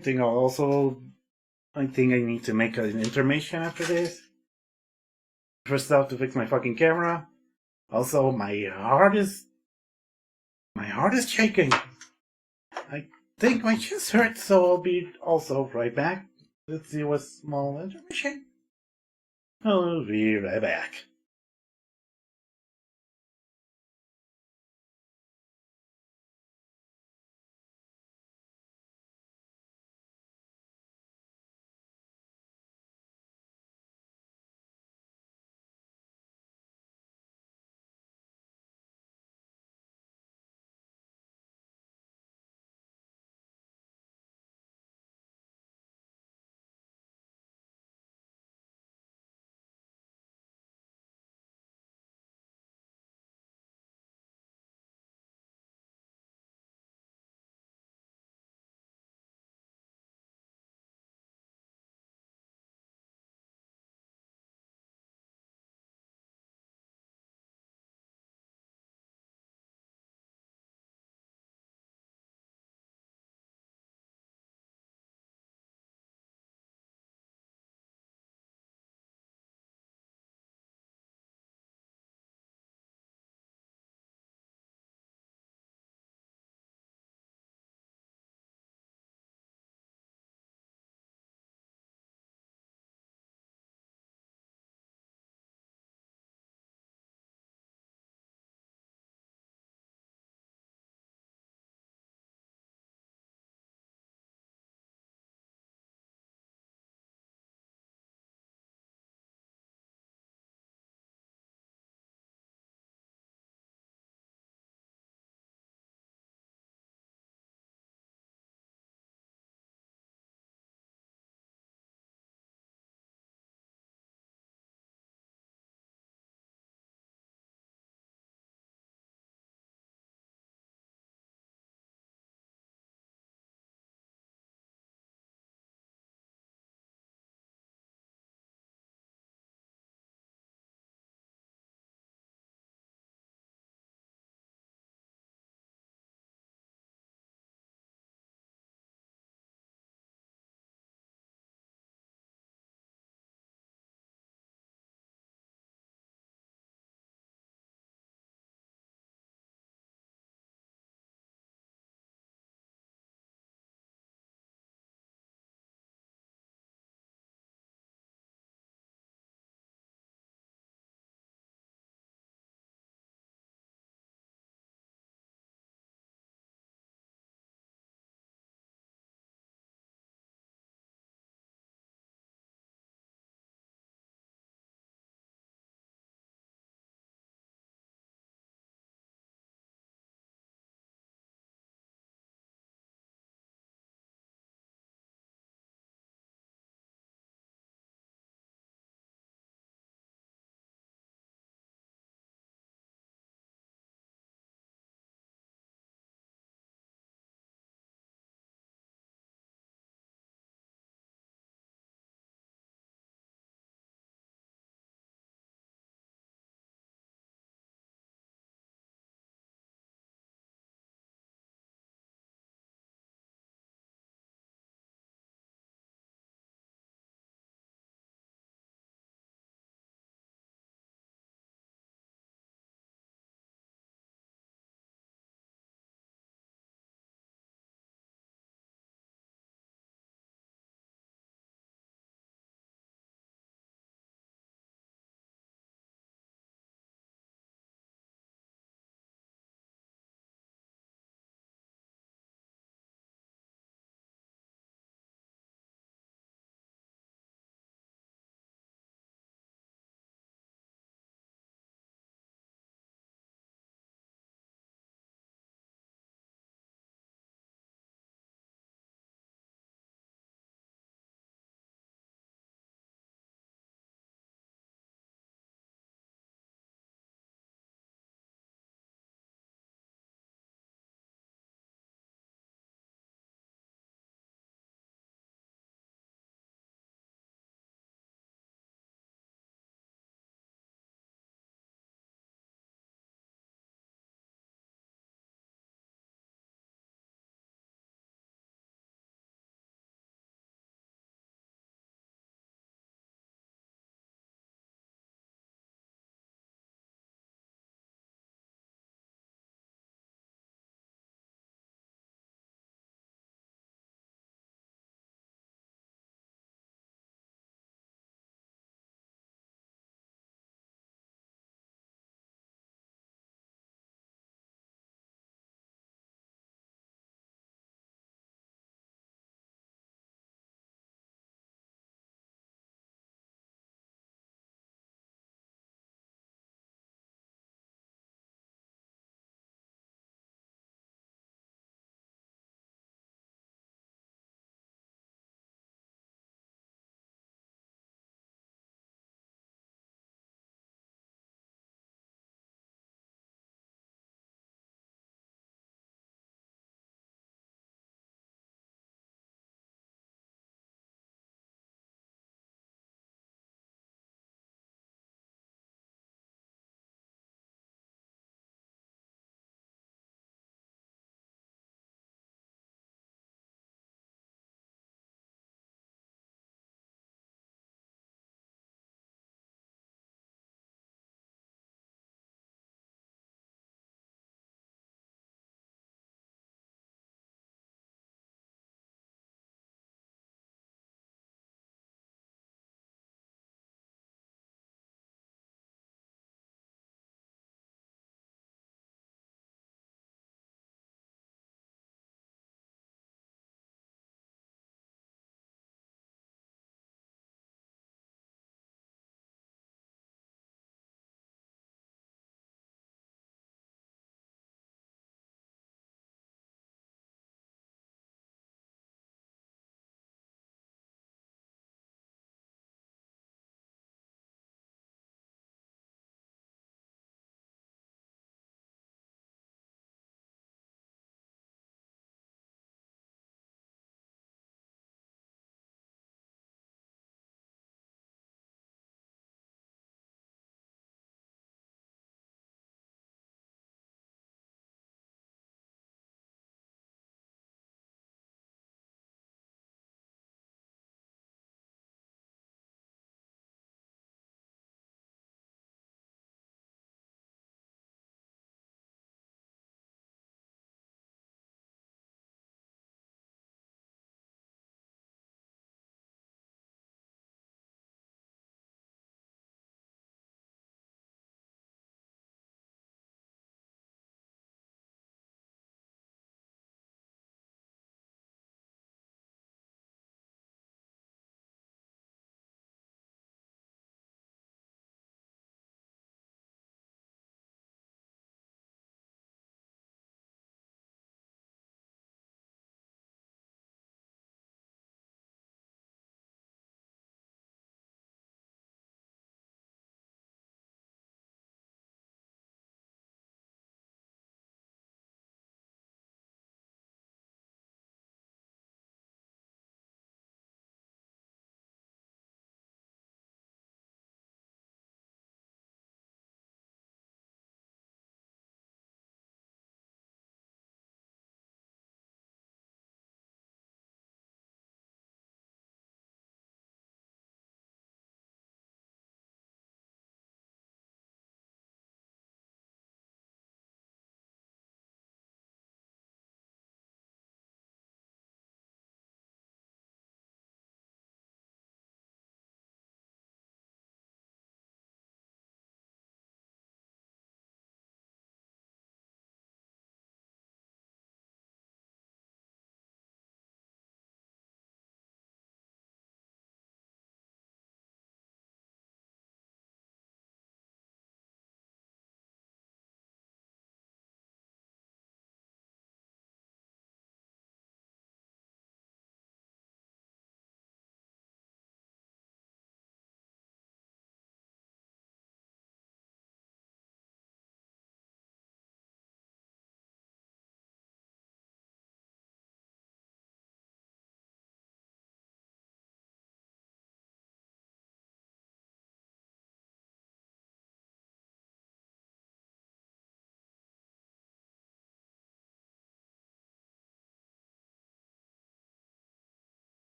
think I need to make an intermission after this. First off, to fix my fucking camera. Also, my heart is shaking. I think my chest hurts, so I'll be also right back. Let's see what small intermission. I'll be right back.